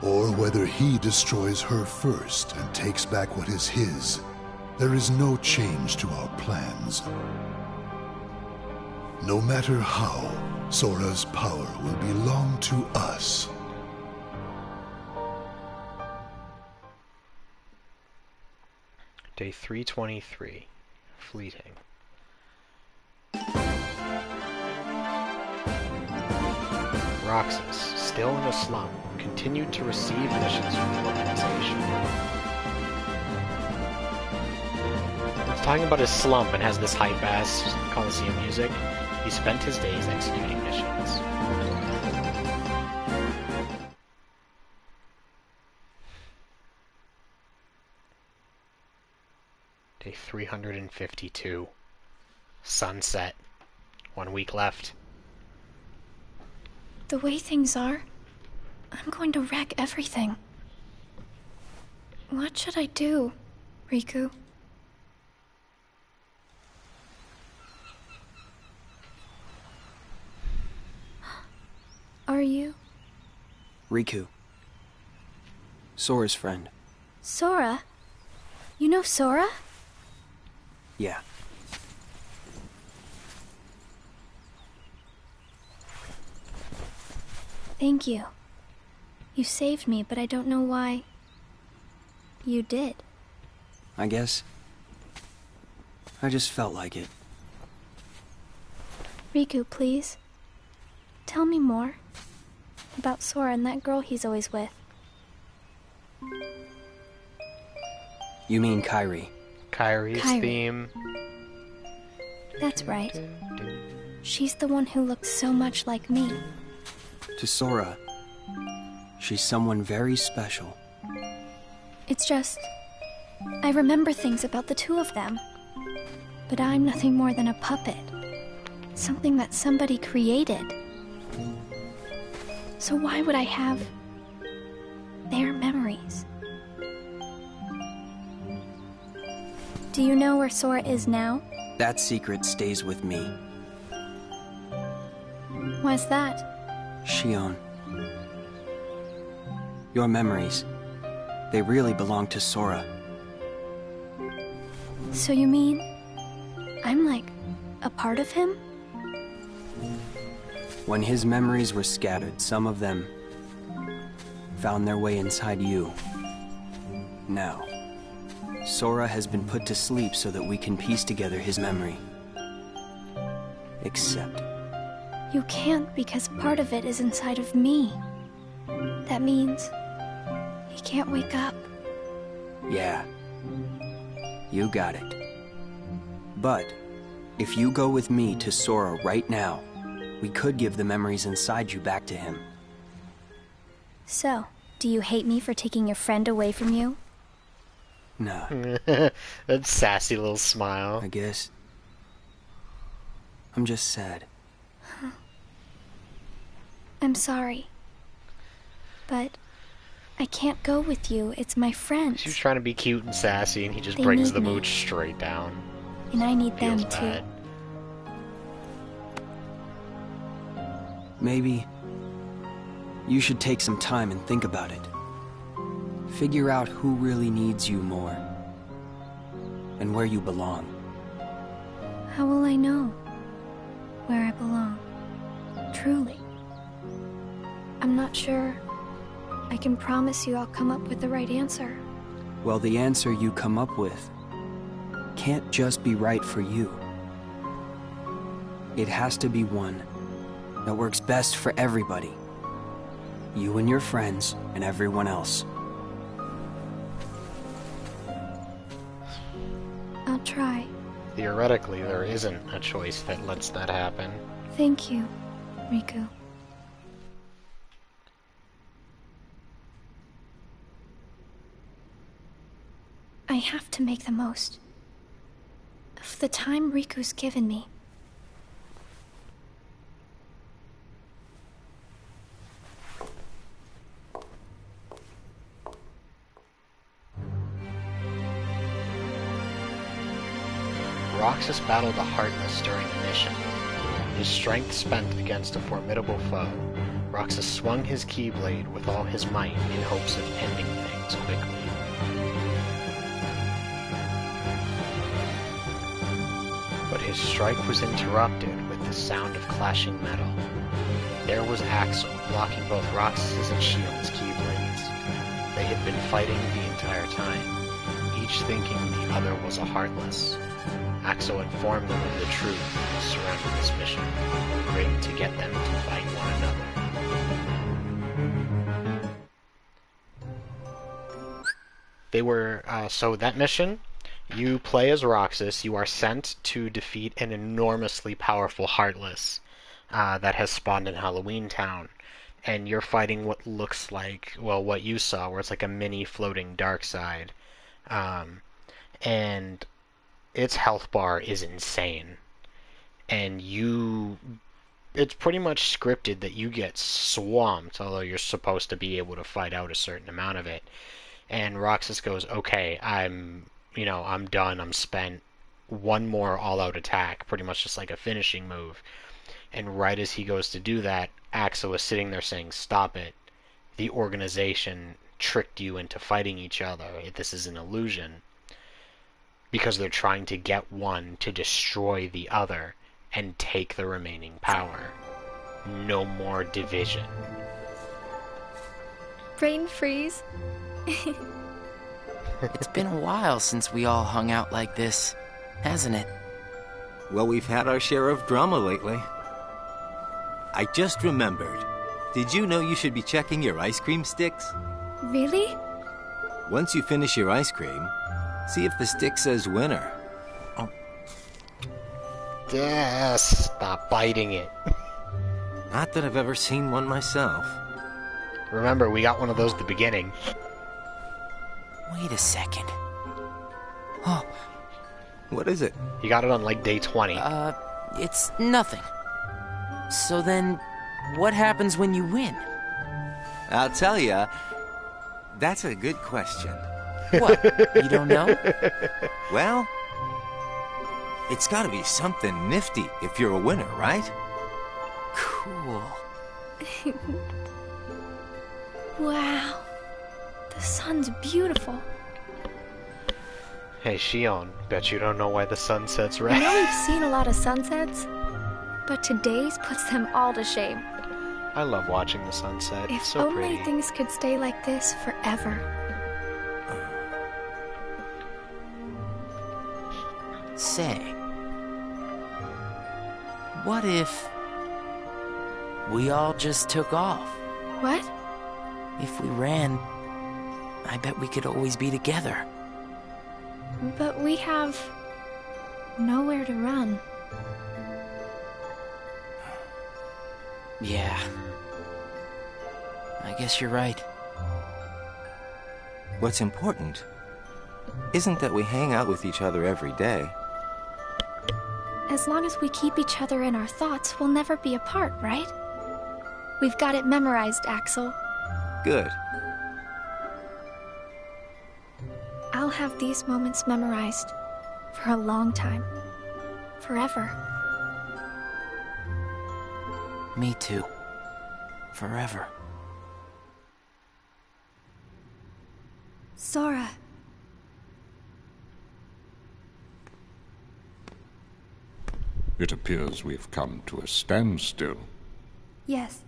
or whether he destroys her first and takes back what is his, there is no change to our plans. No matter how, Sora's power will belong to us. Day 323. Fleeting. Roxas, still in a slump, continued to receive missions from the organization. It's talking about his slump and has this hype-ass Coliseum music. He spent his days executing missions. Day 352. Sunset. 1 week left. The way things are, I'm going to wreck everything. What should I do, Riku? Are you? Riku. Sora's friend. Sora? You know Sora? Yeah. Thank you. You saved me, but I don't know why you did. I guess I just felt like it. Riku, please. Tell me more about Sora and that girl he's always with. You mean Kairi? Kairi's Kairi. theme. That's right. She's the one who looks so much like me. To Sora, she's someone very special. It's just, I remember things about the two of them. But I'm nothing more than a puppet. Something that somebody created. So why would I have their memories? Do you know where Sora is now? That secret stays with me. Why's that? Shion. Your memories, they really belong to Sora. So you mean I'm like a part of him? When his memories were scattered, some of them found their way inside you. Now, Sora has been put to sleep so that we can piece together his memory. Except... You can't because part of it is inside of me. That means he can't wake up. Yeah. You got it. But, if you go with me to Sora right now, we could give the memories inside you back to him. So, do you hate me for taking your friend away from you? No. That sassy little smile. I guess. I'm just sad. I'm sorry. But I can't go with you. It's my friends. She was trying to be cute and sassy, and he just They brings need the me. mooch straight down. And I need Feels them bad. too. Maybe you should take some time and think about it. Figure out who really needs you more. And where you belong. How will I know where I belong? Truly. I'm not sure I can promise you I'll come up with the right answer. Well, the answer you come up with can't just be right for you. It has to be one that works best for everybody. You and your friends and everyone else. I'll try. Theoretically, there isn't a choice that lets that happen. Thank you, Riku. I have to make the most of the time Riku's given me. Roxas battled the Heartless during the mission. His strength spent against a formidable foe, Roxas swung his Keyblade with all his might in hopes of ending things quickly. But his strike was interrupted with the sound of clashing metal. There was Axel, blocking both Roxas's and Shion's Keyblades. They had been fighting the entire time, each thinking the other was a Heartless. Axel informed them of the truth surrounding this mission, agreeing to get them to fight one another. They were, so that mission, you play as Roxas. You are sent to defeat an enormously powerful Heartless that has spawned in Halloween Town. And you're fighting what looks like, well, what you saw, where it's like a mini floating dark side. And its health bar is insane. And it's pretty much scripted that you get swamped, although you're supposed to be able to fight out a certain amount of it. And Roxas goes, okay, I'm done, I'm spent. One more all-out attack, pretty much just like a finishing move. And right as he goes to do that, Axel is sitting there saying, stop it. The organization tricked you into fighting each other. This is an illusion. Because they're trying to get one to destroy the other and take the remaining power. No more division. Brain freeze. It's been a while since we all hung out like this, hasn't it? Well, we've had our share of drama lately. I just remembered. Did you know you should be checking your ice cream sticks? Really? Once you finish your ice cream, see if the stick says winner. Stop biting it. Not that I've ever seen one myself. Remember, we got one of those at the beginning. Wait a second. Oh, what is it? You got it on like day 20. It's nothing. So then, what happens when you win? I'll tell ya. That's a good question. What? You don't know? Well, it's gotta be something nifty if you're a winner, right? Cool. Wow. The sun's beautiful. Hey, Shion, bet you don't know why the sun sets red. I know we've seen a lot of sunsets, but today's puts them all to shame. I love watching the sunset. If It's so only pretty. things could stay like this forever. Say, what if we all just took off? What? If we ran, I bet we could always be together. But we have nowhere to run. Yeah. I guess you're right. What's important isn't that we hang out with each other every day. As long as we keep each other in our thoughts, we'll never be apart, right? We've got it memorized, Axel. Good. I'll have these moments memorized for a long time. Forever. Me too. Forever. Sora. It appears we've come to a standstill. Yes.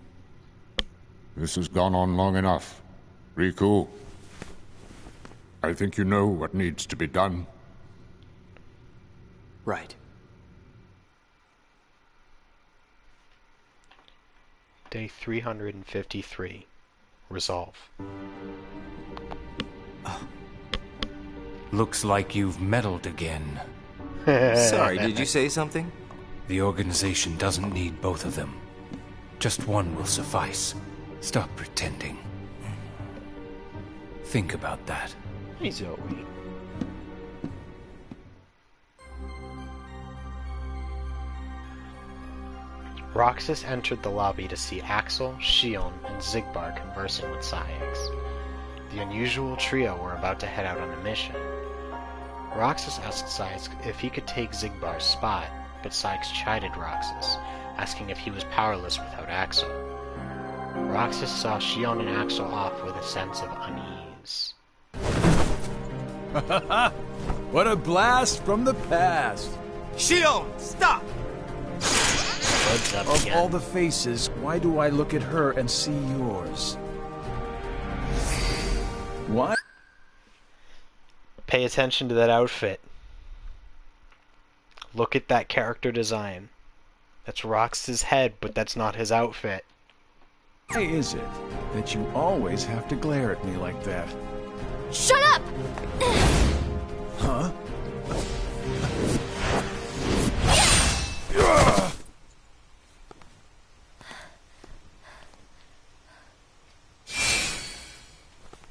This has gone on long enough. Riku, I think you know what needs to be done. Right. Day 353. Resolve. Looks like you've meddled again. Sorry, did you say something? The organization doesn't need both of them. Just one will suffice. Stop pretending. Think about that. Hey, Zoe. Roxas entered the lobby to see Axel, Shion, and Xigbar conversing with Saïx. The unusual trio were about to head out on a mission. Roxas asked Saïx if he could take Xigbar's spot, but Saïx chided Roxas, asking if he was powerless without Axel. Roxas saw Shion and Axel off with a sense of unease. What a blast from the past! Shion, stop! Of all the faces, why do I look at her and see yours? Why? Pay attention to that outfit. Look at that character design. That's Roxas' head, but that's not his outfit. Why is it that you always have to glare at me like that? Shut up! Huh?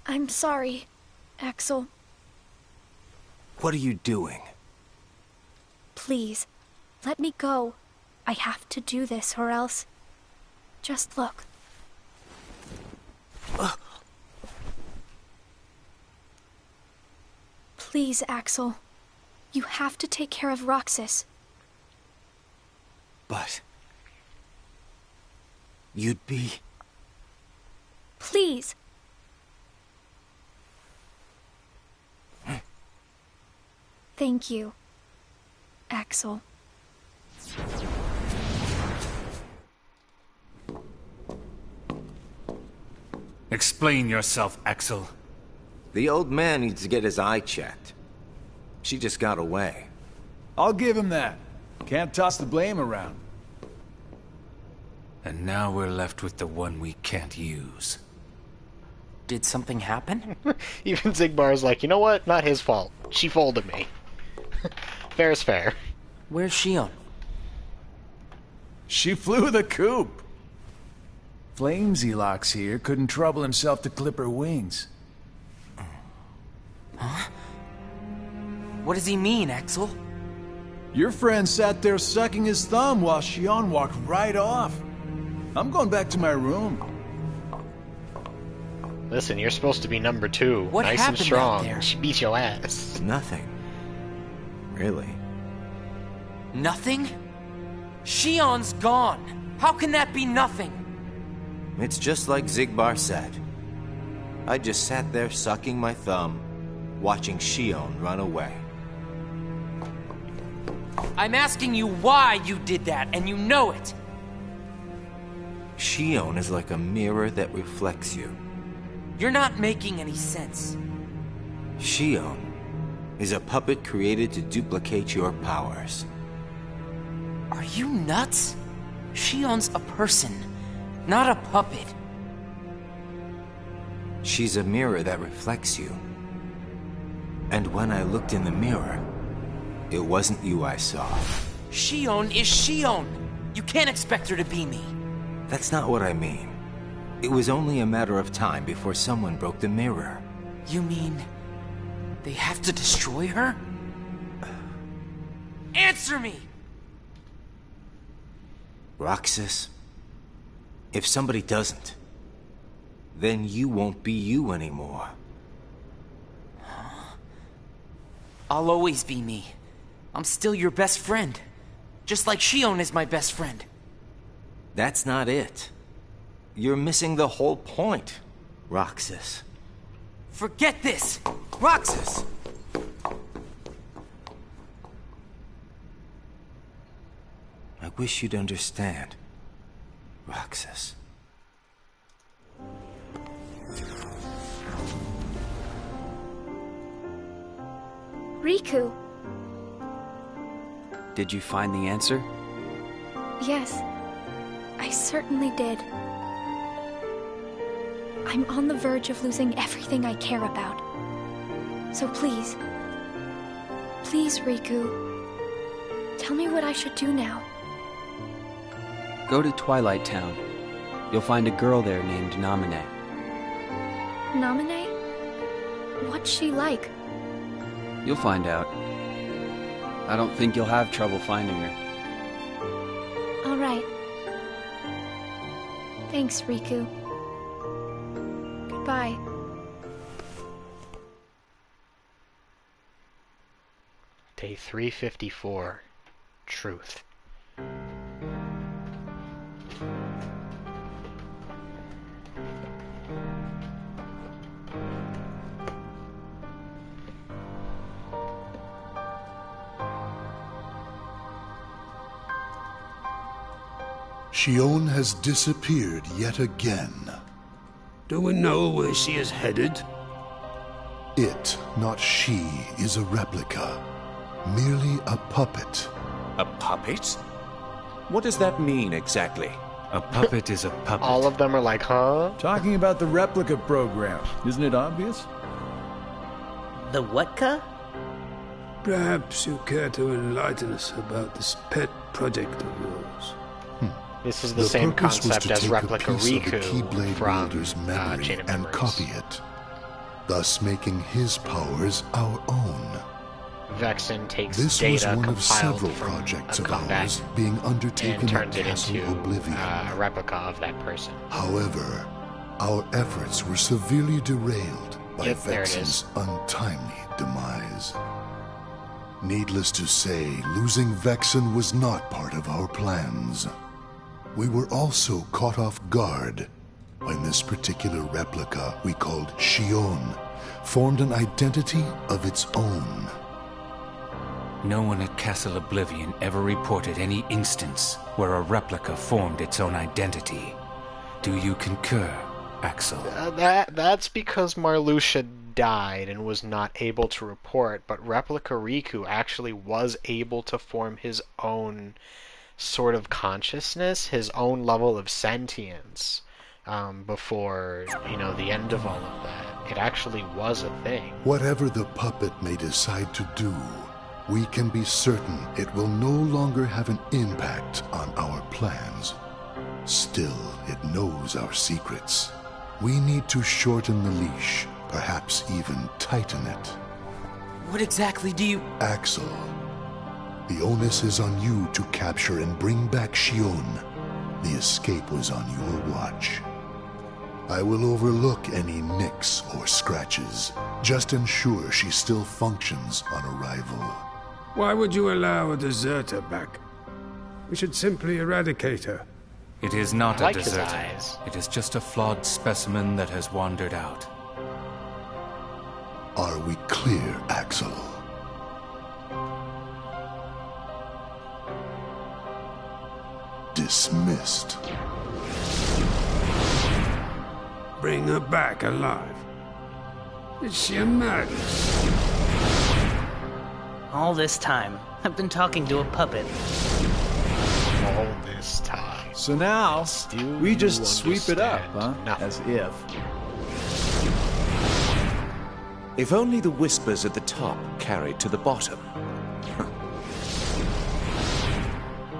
I'm sorry, Axel. What are you doing? Please, let me go. I have to do this, or else... Just look. Please, Axel. You have to take care of Roxas. But... you'd be... Please. Thank you, Axel. Explain yourself, Axel. The old man needs to get his eye checked. She just got away. I'll give him that. Can't toss the blame around. And now we're left with the one we can't use. Did something happen? Even Xigbar's like, you know what? Not his fault. She folded me. Fair is fair. Where's Shion? She flew the coop. Flamesy-Locks here couldn't trouble himself to clip her wings. Huh? What does he mean, Axel? Your friend sat there sucking his thumb while Shion walked right off. I'm going back to my room. Listen, you're supposed to be number 2. What nice happened and strong. out there? She beat your ass. Nothing. Really. Nothing? Shion's gone. How can that be nothing? It's just like Zigbar said. I just sat there sucking my thumb, watching Shion run away. I'm asking you why you did that, and you know it. Shion is like a mirror that reflects you. You're not making any sense. Shion is a puppet created to duplicate your powers. Are you nuts? Shion's a person, not a puppet. She's a mirror that reflects you. And when I looked in the mirror, it wasn't you I saw. Shion is Shion. You can't expect her to be me. That's not what I mean. It was only a matter of time before someone broke the mirror. You mean they have to destroy her? Answer me! Roxas, if somebody doesn't, then you won't be you anymore. I'll always be me. I'm still your best friend. Just like Shion is my best friend. That's not it. You're missing the whole point, Roxas. Forget this! Roxas! I wish you'd understand, Roxas. Riku. Did you find the answer? Yes, I certainly did. I'm on the verge of losing everything I care about. So please, please, Riku, tell me what I should do now. Go to Twilight Town. You'll find a girl there named Namine. Namine? What's she like? You'll find out. I don't think you'll have trouble finding her. All right. Thanks, Riku. Goodbye. Day 354. Truth. Shion has disappeared yet again. Do we know where she is headed? It, not she, is a replica. Merely a puppet. A puppet? What does that mean exactly? A puppet is a puppet. All of them are like, huh? Talking about the replica program. Isn't it obvious? The what-ca? Perhaps you care to enlighten us about this pet project of yours. This is the same purpose was concept to as take Replica a piece of the Riku Keyblade from wielder's memory Chain of and Memories. copy it, thus making his powers our own. Vexen takes This was data one of compiled several from projects a of combat ours being undertaken and at turns it Castle into Oblivion. a replica of that person. However, our efforts were severely derailed by Yep, there it Vexen's untimely demise. Needless to say, losing Vexen was not part of our plans. We were also caught off guard when this particular replica we called Shion formed an identity of its own. No one at Castle Oblivion ever reported any instance where a replica formed its own identity. Do you concur, Axel? That's because Marluxia died and was not able to report, but Replica Riku actually was able to form his own sort of consciousness, his own level of sentience, before, the end of all of that. It actually was a thing. Whatever the puppet may decide to do, we can be certain it will no longer have an impact on our plans. Still, it knows our secrets. We need to shorten the leash, perhaps even tighten it. What exactly do you... Axel, the onus is on you to capture and bring back Shion. The escape was on your watch. I will overlook any nicks or scratches. Just ensure she still functions on arrival. Why would you allow a deserter back? We should simply eradicate her. It is not I like a his deserter. eyes. It is just a flawed specimen that has wandered out. Are we clear, Axel? Dismissed. Bring her back alive. Is she a madness? All this time, I've been talking to a puppet. All this time. So now, Do we you just sweep it up, huh? understand nothing? As if. If only the whispers at the top carried to the bottom.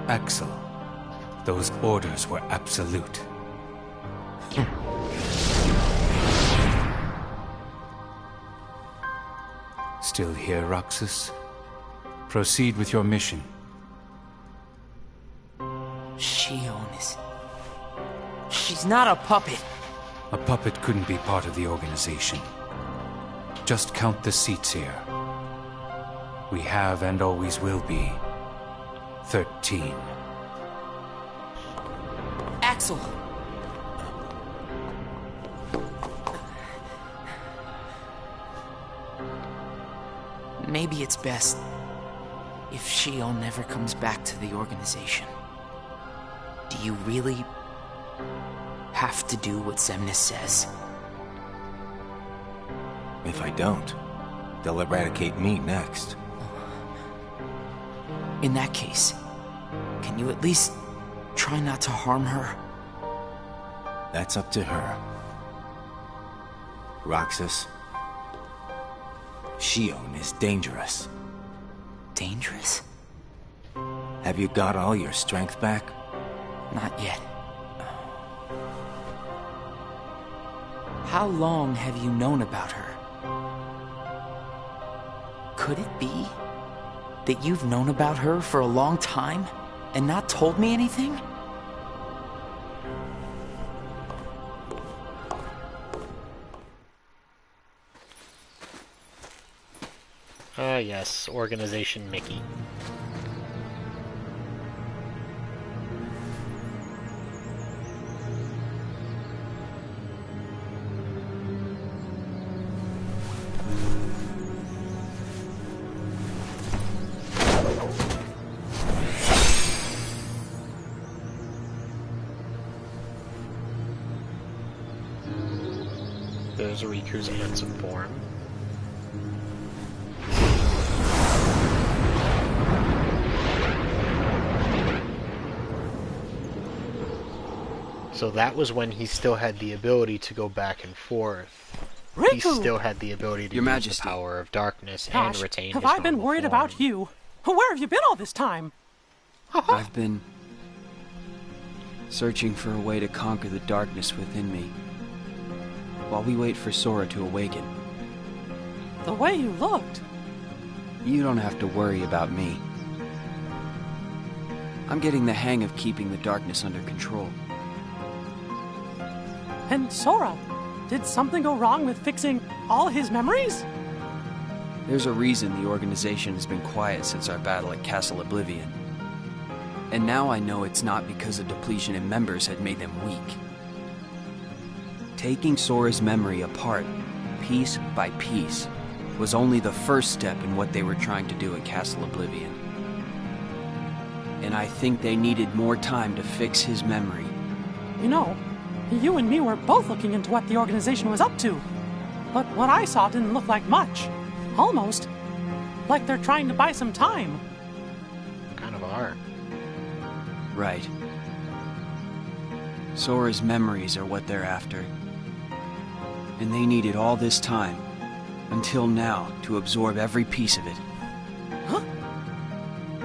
Axel, those orders were absolute. Still here, Roxas? Proceed with your mission. Shion is... She's not a puppet. A puppet couldn't be part of the organization. Just count the seats here. We have and always will be 13. Axel! Maybe it's best if Shion never comes back to the organization. Do you really have to do what Xemnas says? If I don't, they'll eradicate me next. In that case, can you at least try not to harm her? That's up to her. Roxas, Shion is dangerous. Dangerous? Have you got all your strength back? Not yet. How long have you known about her? Could it be that you've known about her for a long time and not told me anything? Yes, Organization Mickey. There's Riku's handsome form. So that was when he still had the ability to go back and forth. He Riku! still had the ability to Your use Majesty. the power of darkness Gosh, and retain have his I been normal worried form. about you? Where have you been all this time? I've been searching for a way to conquer the darkness within me, while we wait for Sora to awaken. The way you looked. You don't have to worry about me. I'm getting the hang of keeping the darkness under control. And Sora, did something go wrong with fixing all his memories? There's a reason the organization has been quiet since our battle at Castle Oblivion. And now I know it's not because a depletion in members had made them weak. Taking Sora's memory apart, piece by piece, was only the first step in what they were trying to do at Castle Oblivion. And I think they needed more time to fix his memory. You know, you and me were both looking into what the organization was up to. But what I saw didn't look like much. Almost like they're trying to buy some time. Kind of are. Right. Sora's memories are what they're after. And they needed all this time, until now, to absorb every piece of it. Huh?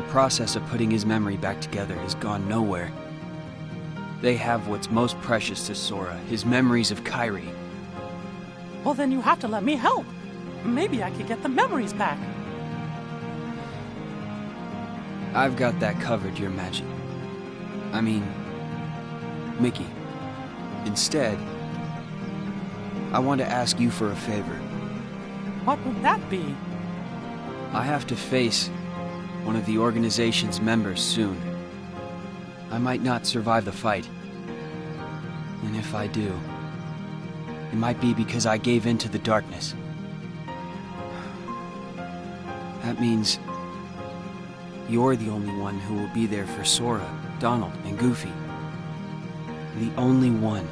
process of putting his memory back together has gone nowhere. They have what's most precious to Sora, his memories of Kairi. Well, then you have to let me help. Maybe I could get the memories back. I've got that covered, your magic. I mean, Mickey. Instead, I want to ask you for a favor. What would that be? I have to face one of the organization's members soon. I might not survive the fight. And if I do, it might be because I gave in to the darkness. That means you're the only one who will be there for Sora, Donald, and Goofy. The only one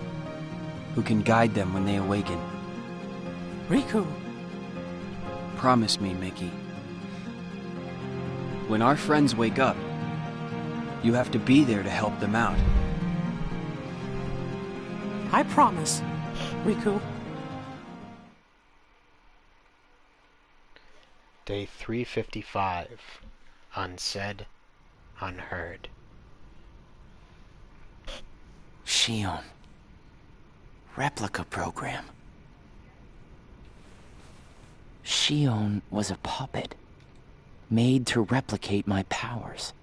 who can guide them when they awaken. Riku. Promise me, Mickey. When our friends wake up, you have to be there to help them out. I promise, Riku. Day 355. Unsaid, unheard. Shion. Replica program. Shion was a puppet, made to replicate my powers.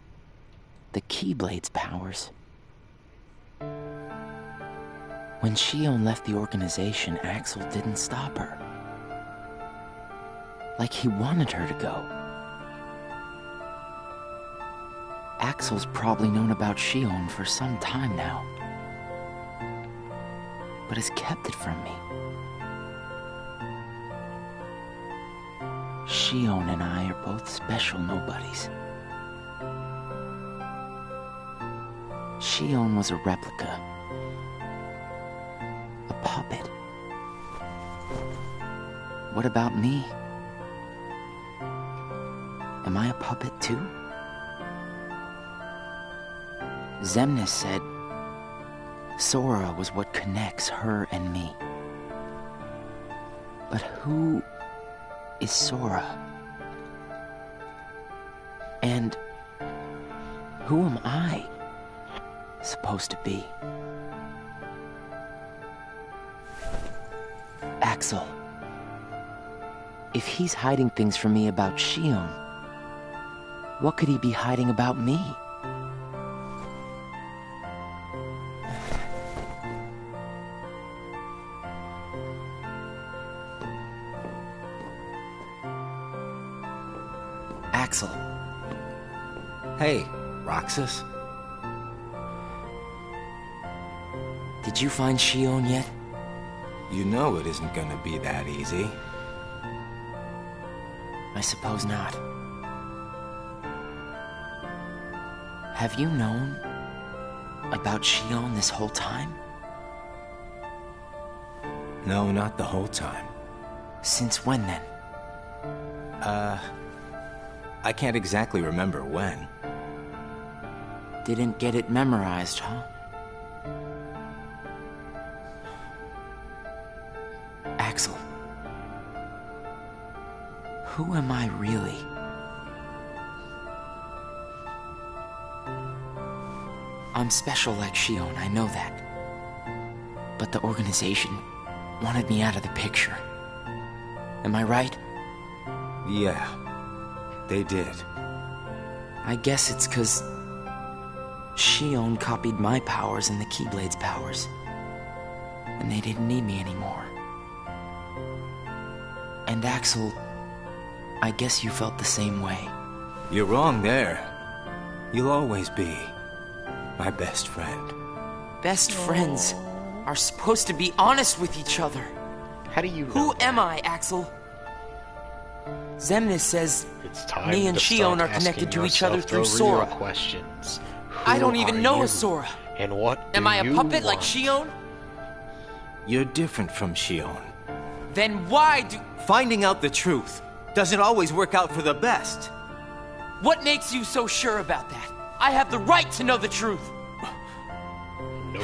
The Keyblade's powers. When Shion left the organization, Axel didn't stop her. Like he wanted her to go. Axel's probably known about Shion for some time now, but has kept it from me. Shion and I are both special nobodies. Shion was a replica. A puppet. What about me? Am I a puppet too? Xemnas said Sora was what connects her and me. But who is Sora? And who am I supposed to be? Axel. If he's hiding things from me about Shion, what could he be hiding about me? Axel. Hey, Roxas. Did you find Shion yet? You know it isn't gonna be that easy. I suppose not. Have you known about Shion this whole time? No, not the whole time. Since when then? I can't exactly remember when. Didn't get it memorized, huh? Axel. Who am I really? I'm special like Shion, I know that. But the organization wanted me out of the picture. Am I right? Yeah, they did. I guess it's 'cause Shion copied my powers and the Keyblade's powers. And they didn't need me anymore. And Axel, I guess you felt the same way. You're wrong there. You'll always be my best friend. Best friends are supposed to be honest with each other. How do you know? Who am I, Axel? Xemnas says It's time me and to Shion start are connected asking to each other yourself through the Sora. real questions. I don't Who even are know you? a Sora. And what Am do I a you puppet like want? Shion? You're different from Shion. Then why do... Finding out the truth doesn't always work out for the best. What makes you so sure about that? I have the right to know the truth.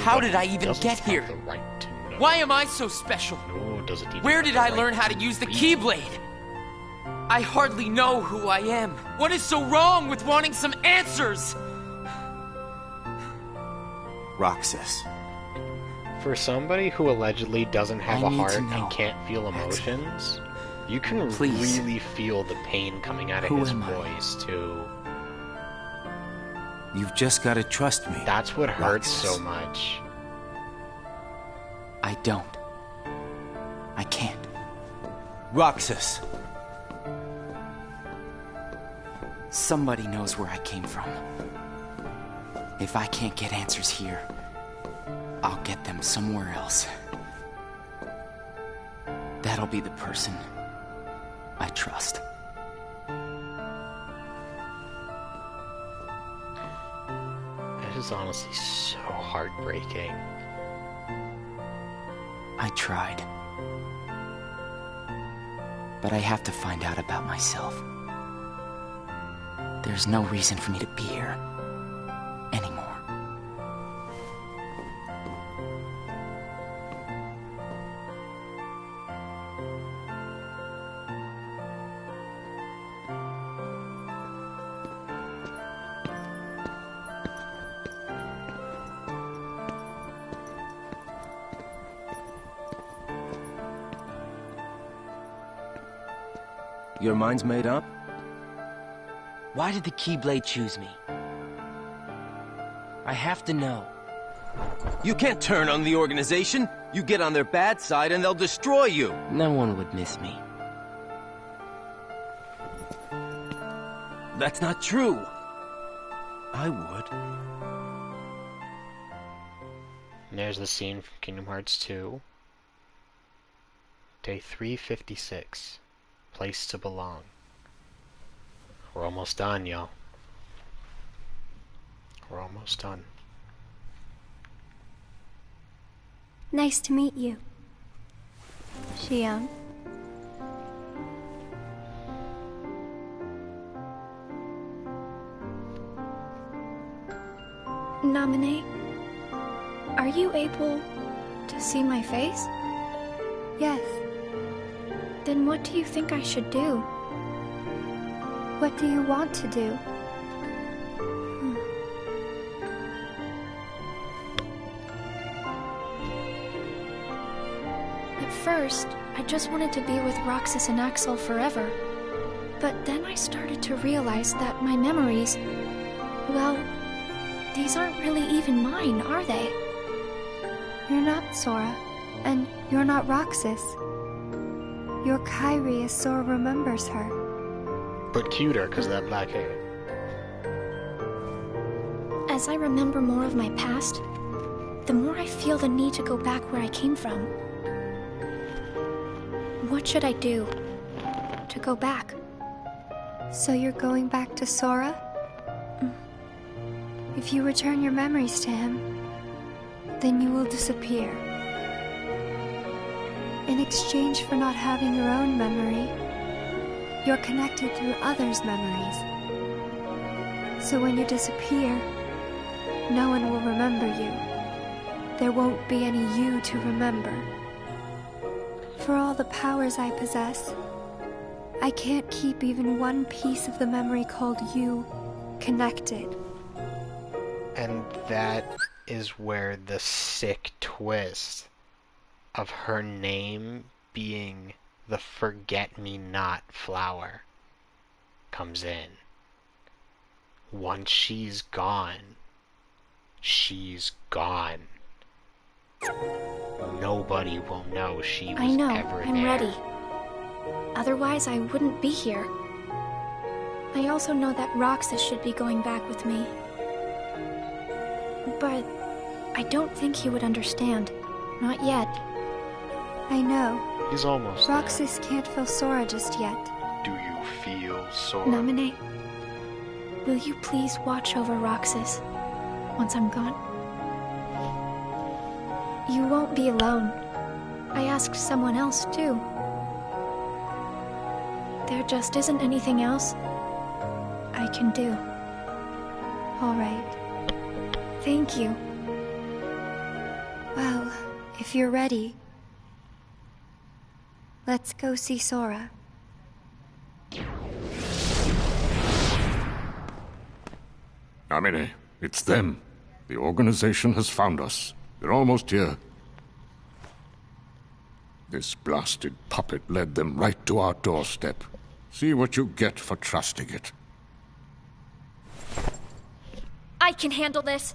How did I even get here? The right to know. Why am I so special? Nor does it even Where have did the I right learn how to to use the be. Keyblade? I hardly know who I am. What is so wrong with wanting some answers? Roxas. For somebody who allegedly doesn't have a need heart to know. and can't feel emotions, you can Please. really feel the pain coming out of Who his am I? voice, too. You've just gotta trust me. That's what hurts Roxas. so much. I don't. I can't. Roxas. Somebody knows where I came from. If I can't get answers here, I'll get them somewhere else. That'll be the person I trust. It is honestly so heartbreaking. I tried. But I have to find out about myself. There's no reason for me to be here anymore. Your mind's made up? Why did the Keyblade choose me? I have to know. You can't turn on the organization. You get on their bad side and they'll destroy you. No one would miss me. That's not true. I would. And there's the scene from Kingdom Hearts 2. Day 356. Place to belong. We're almost done, y'all. We're almost done. Nice to meet you. Xion. Naminé, are you able to see my face? Yes. Then what do you think I should do? What do you want to do? At first, I just wanted to be with Roxas and Axel forever. But then I started to realize that my memories, well, these aren't really even mine, are they? You're not Sora, and you're not Roxas. You're Kairi as Sora remembers her. But cuter because of that black hair. As I remember more of my past, the more I feel the need to go back where I came from. What should I do to go back? So you're going back to Sora? If you return your memories to him, then you will disappear. In exchange for not having your own memory, you're connected through others' memories. So when you disappear, no one will remember you. There won't be any you to remember. For all the powers I possess, I can't keep even one piece of the memory called you connected. And that is where the sick twist of her name being the Forget-Me-Not flower comes in. Once she's gone, she's gone. Nobody will know she was I know, ever I'm there. ready. Otherwise, I wouldn't be here. I also know that Roxas should be going back with me. But I don't think he would understand. Not yet. I know. He's almost there. Roxas can't feel Sora just yet. Do you feel Sora? Naminé, will you please watch over Roxas once I'm gone? You won't be alone. I asked someone else, too. There just isn't anything else I can do. All right. Thank you. Well, if you're ready, let's go see Sora. Amine, it's them. The organization has found us. They're almost here. This blasted puppet led them right to our doorstep. See what you get for trusting it. I can handle this.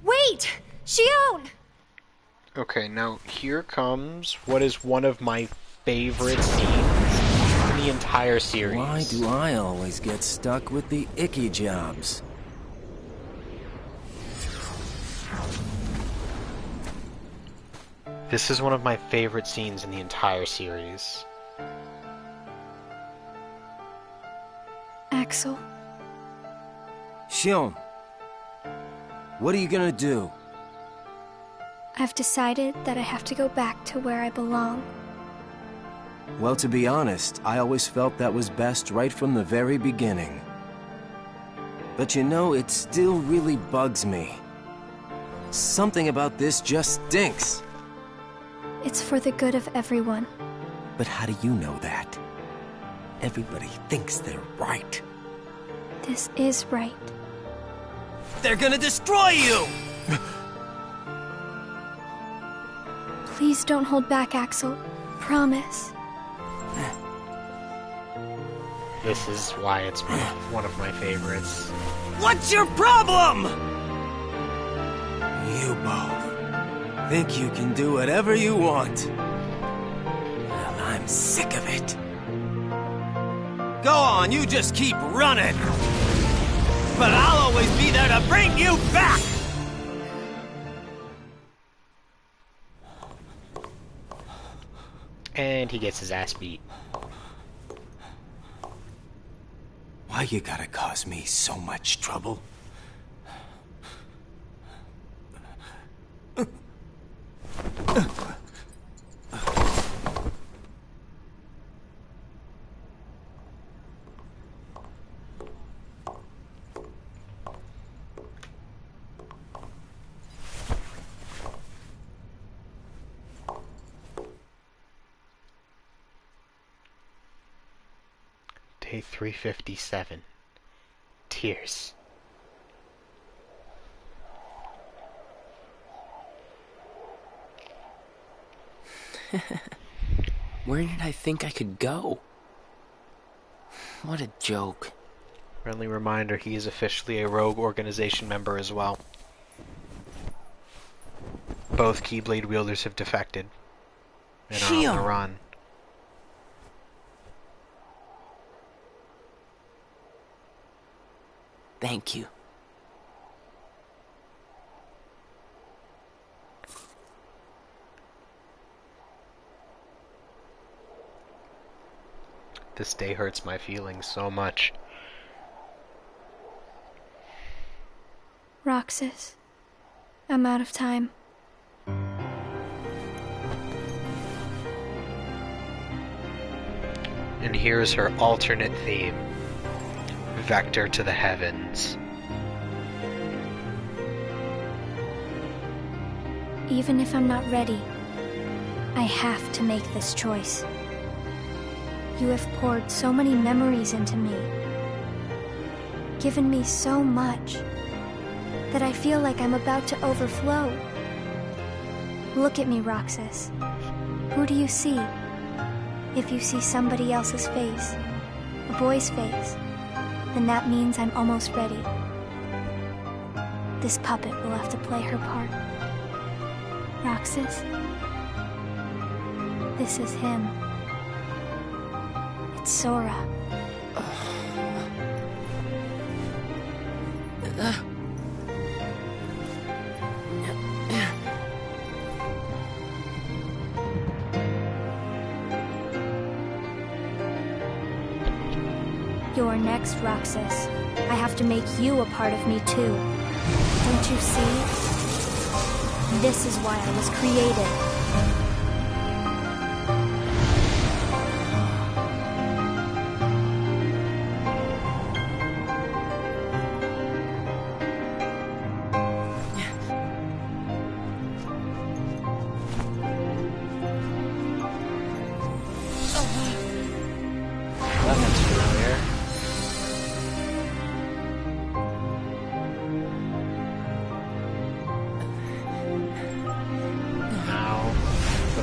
Wait! Shion! Okay, now here comes what is one of my favorite scenes in the entire series. Why do I always get stuck with the icky jobs? This is one of my favorite scenes in the entire series. Axel. Shion, what are you gonna do? I've decided that I have to go back to where I belong. Well, to be honest, I always felt that was best right from the very beginning. But you know, it still really bugs me. Something about this just stinks. It's for the good of everyone. But how do you know that? Everybody thinks they're right. This is right. They're gonna destroy you! Please don't hold back, Axel. Promise. This is why it's one of my favorites. What's your problem? You both think you can do whatever you want. Well, I'm sick of it. Go on, you just keep running. But I'll always be there to bring you back! And he gets his ass beat. Why you gotta cause me so much trouble? Day 357. Tears. Where did I think I could go? What a joke. Friendly reminder, he is officially a rogue organization member as well. Both Keyblade wielders have defected and are on the run. Thank you. This day hurts my feelings so much. Roxas, I'm out of time. And here's her alternate theme. Vector to the heavens. Even if I'm not ready, I have to make this choice. You have poured so many memories into me, given me so much, that I feel like I'm about to overflow. Look at me, Roxas. Who do you see? If you see somebody else's face, a boy's face, then that means I'm almost ready. This puppet will have to play her part. Roxas, this is him. It's Sora. You're next, Roxas. I have to make you a part of me too. Don't you see? This is why I was created.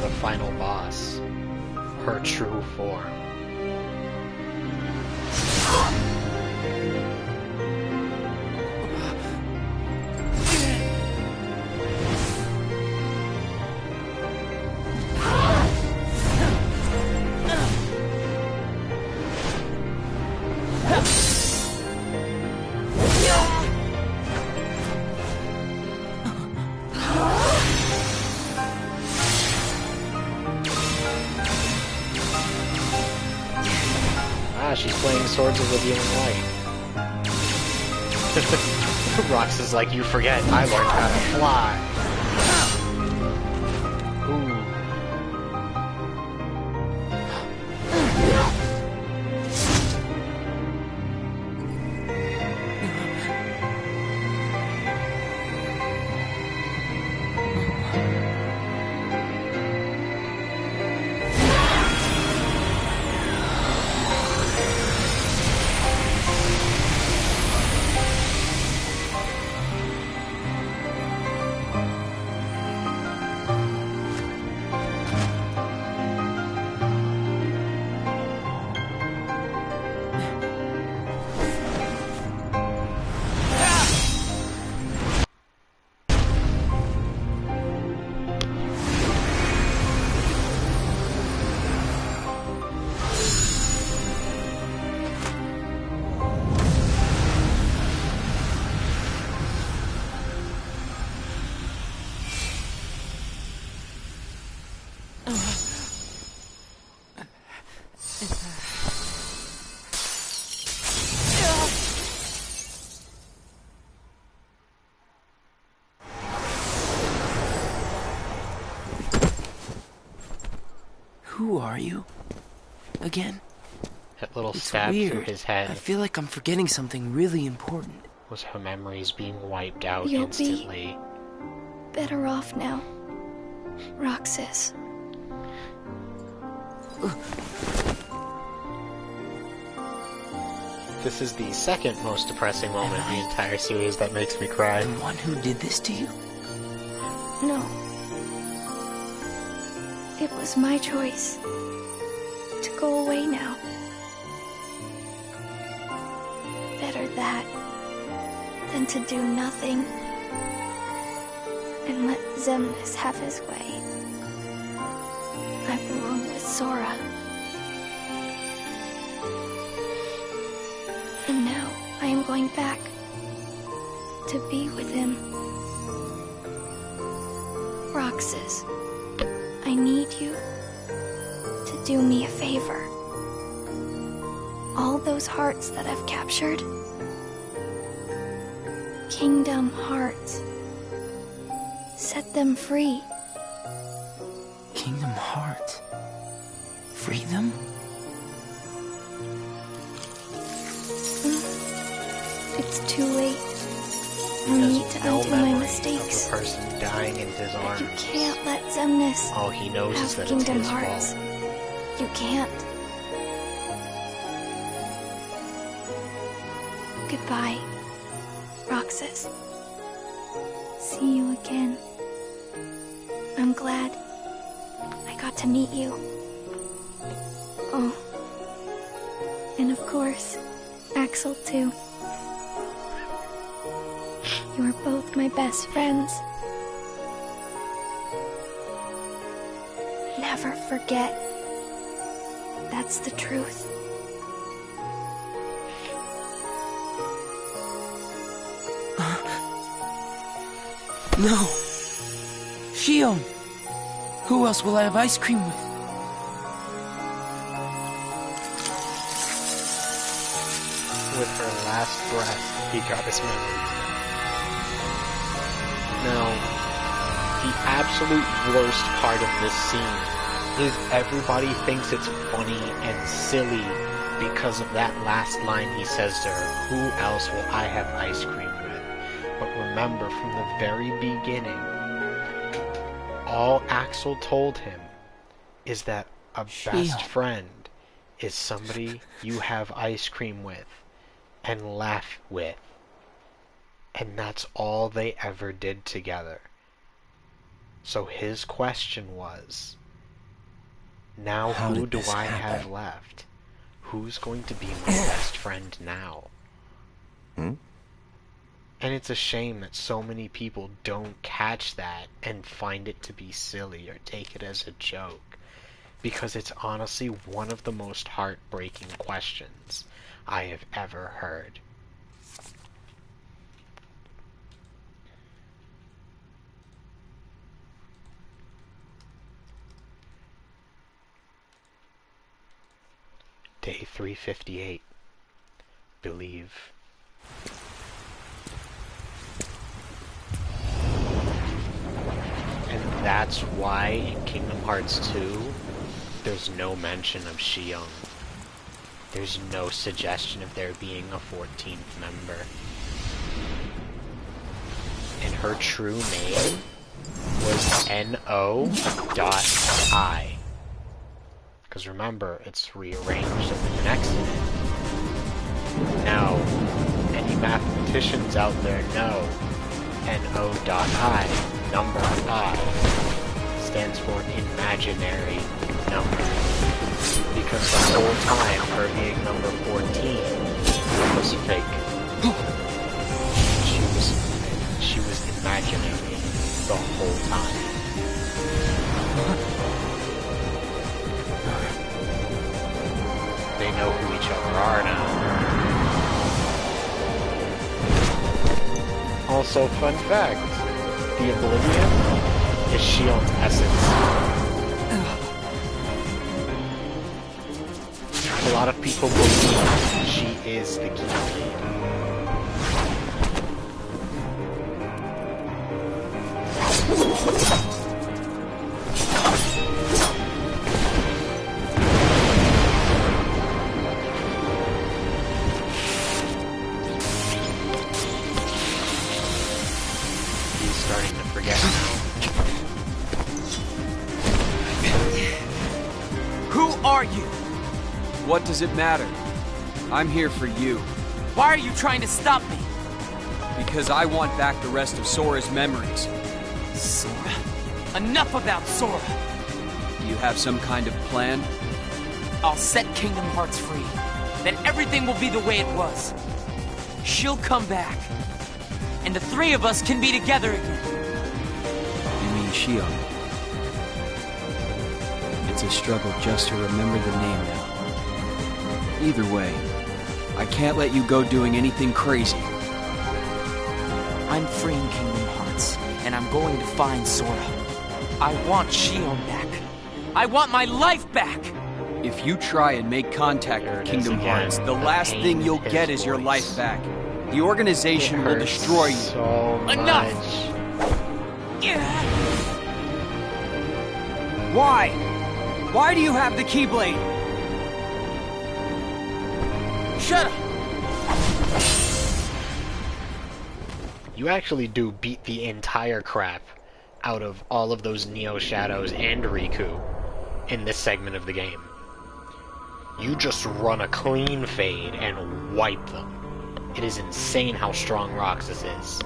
the final boss, her true form. She's playing Swords of Oblivion Light. Rox is like, you forget, I learned how to fly. Ooh. Who are you? Again? That little It's stab weird. through his head I feel like I'm forgetting something really important. was her memories being wiped out You'll instantly. be better off now, Roxas. This is the second most depressing moment in the entire series that makes me cry. The one who did this to you? No. It was my choice to go away now. Better that than to do nothing and let Xemnas have his way. I belong with Sora. And now I am going back to be with him. Roxas, I need you to do me a favor. All those hearts that I've captured, Kingdom Hearts, set them free. Kingdom Hearts? Free them? It's too late for me to No undo my memory mistakes. of a person dying in his arms. You can't let Xemnas All he knows have is that Kingdom it's his Hearts. fault. You can't. Goodbye, Roxas. See you again. I'm glad I got to meet you. Oh, and of course, Axel too. You are both my best friends. Never forget. That's the truth. No! Shion! Who else will I have ice cream with? With her last breath, he got his memories. Now, the absolute worst part of this scene is everybody thinks it's funny and silly because of that last line he says to her, "Who else will I have ice cream with?" But remember, from the very beginning, all Axel told him is that a best friend is somebody you have ice cream with and laugh with. And that's all they ever did together. So his question was, Now How who did do this I have happen? left? Who's going to be my best friend now? Hmm? And it's a shame that so many people don't catch that and find it to be silly or take it as a joke. Because it's honestly one of the most heartbreaking questions I have ever heard. Day 358. Believe. And that's why in Kingdom Hearts 2, there's no mention of Xion. There's no suggestion of there being a 14th member. And her true name was N.O.I. Because remember, it's rearranged in the next minute. Now, any mathematicians out there know N.O.I, number I, stands for imaginary number. Because the whole time, her being number 14 was fake. She was imaginary the whole time. They know who each other are now. Also, fun fact, the Oblivion is Shion's essence. A lot of people believe she is the Keyblade. What does it matter? I'm here for you. Why are you trying to stop me? Because I want back the rest of Sora's memories. Sora? Enough about Sora! Do you have some kind of plan? I'll set Kingdom Hearts free. Then everything will be the way it was. She'll come back. And the three of us can be together again. You mean Xion? It's a struggle just to remember the name now. Either way, I can't let you go doing anything crazy. I'm freeing Kingdom Hearts, and I'm going to find Sora. I want Xion back. I want my life back! If you try and make contact with Kingdom Hearts, the last thing you'll get is your life back. The organization will destroy you. So Enough! Why? Why do you have the Keyblade? Shut up! You actually do beat the entire crap out of all of those Neo Shadows and Riku in this segment of the game. You just run a clean fade and wipe them. It is insane how strong Roxas is.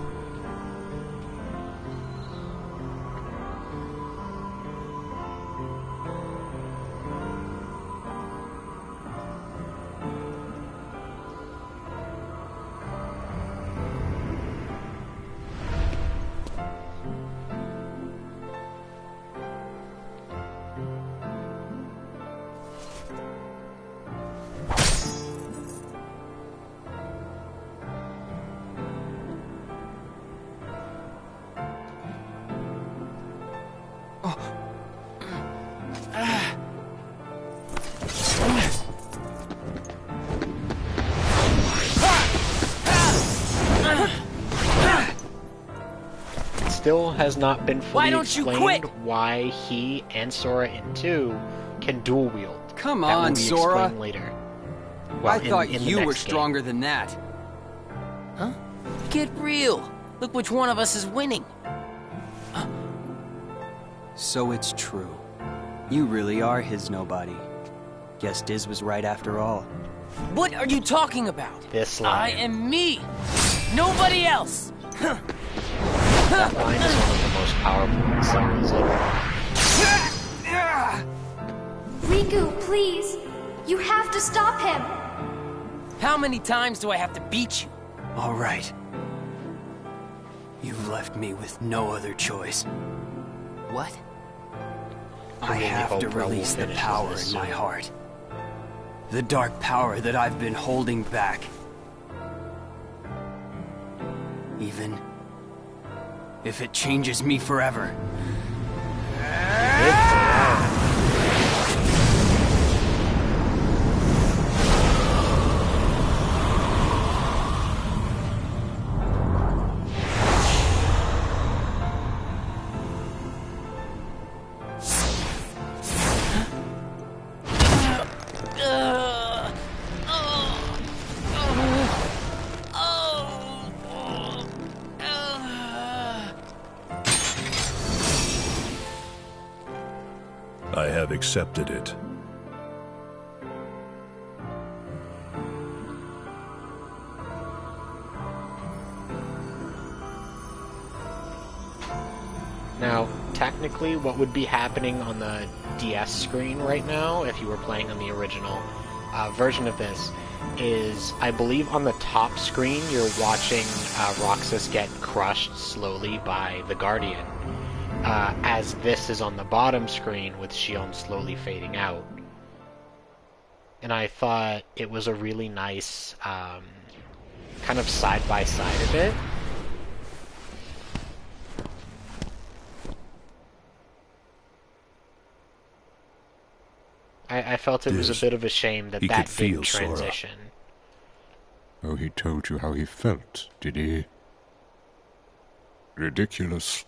Still has not been fully explained why he and Sora in 2 can dual wield. Come That on, will be Sora. explained later. Well, I thought in the you were next stronger than that. Huh? Get real. Look which one of us is winning. So it's true. You really are his nobody. Guess Diz was right after all. What are you talking about? This I line. am me. Nobody else. That line is one of the most powerful in Sora's Riku, please! You have to stop him! How many times do I have to beat you? All right. You've left me with no other choice. What? I have to release the power in my heart. The dark power that I've been holding back. Even if it changes me forever. I have accepted it. Now, technically, what would be happening on the DS screen right now, if you were playing on the original version of this, is, I believe on the top screen, you're watching Roxas get crushed slowly by the Guardian, as this is on the bottom screen with Shion slowly fading out. And I thought it was a really nice kind of side-by-side of it. I felt it was a bit of a shame that that didn't transition. Oh, he told you how he felt, did he? Ridiculous.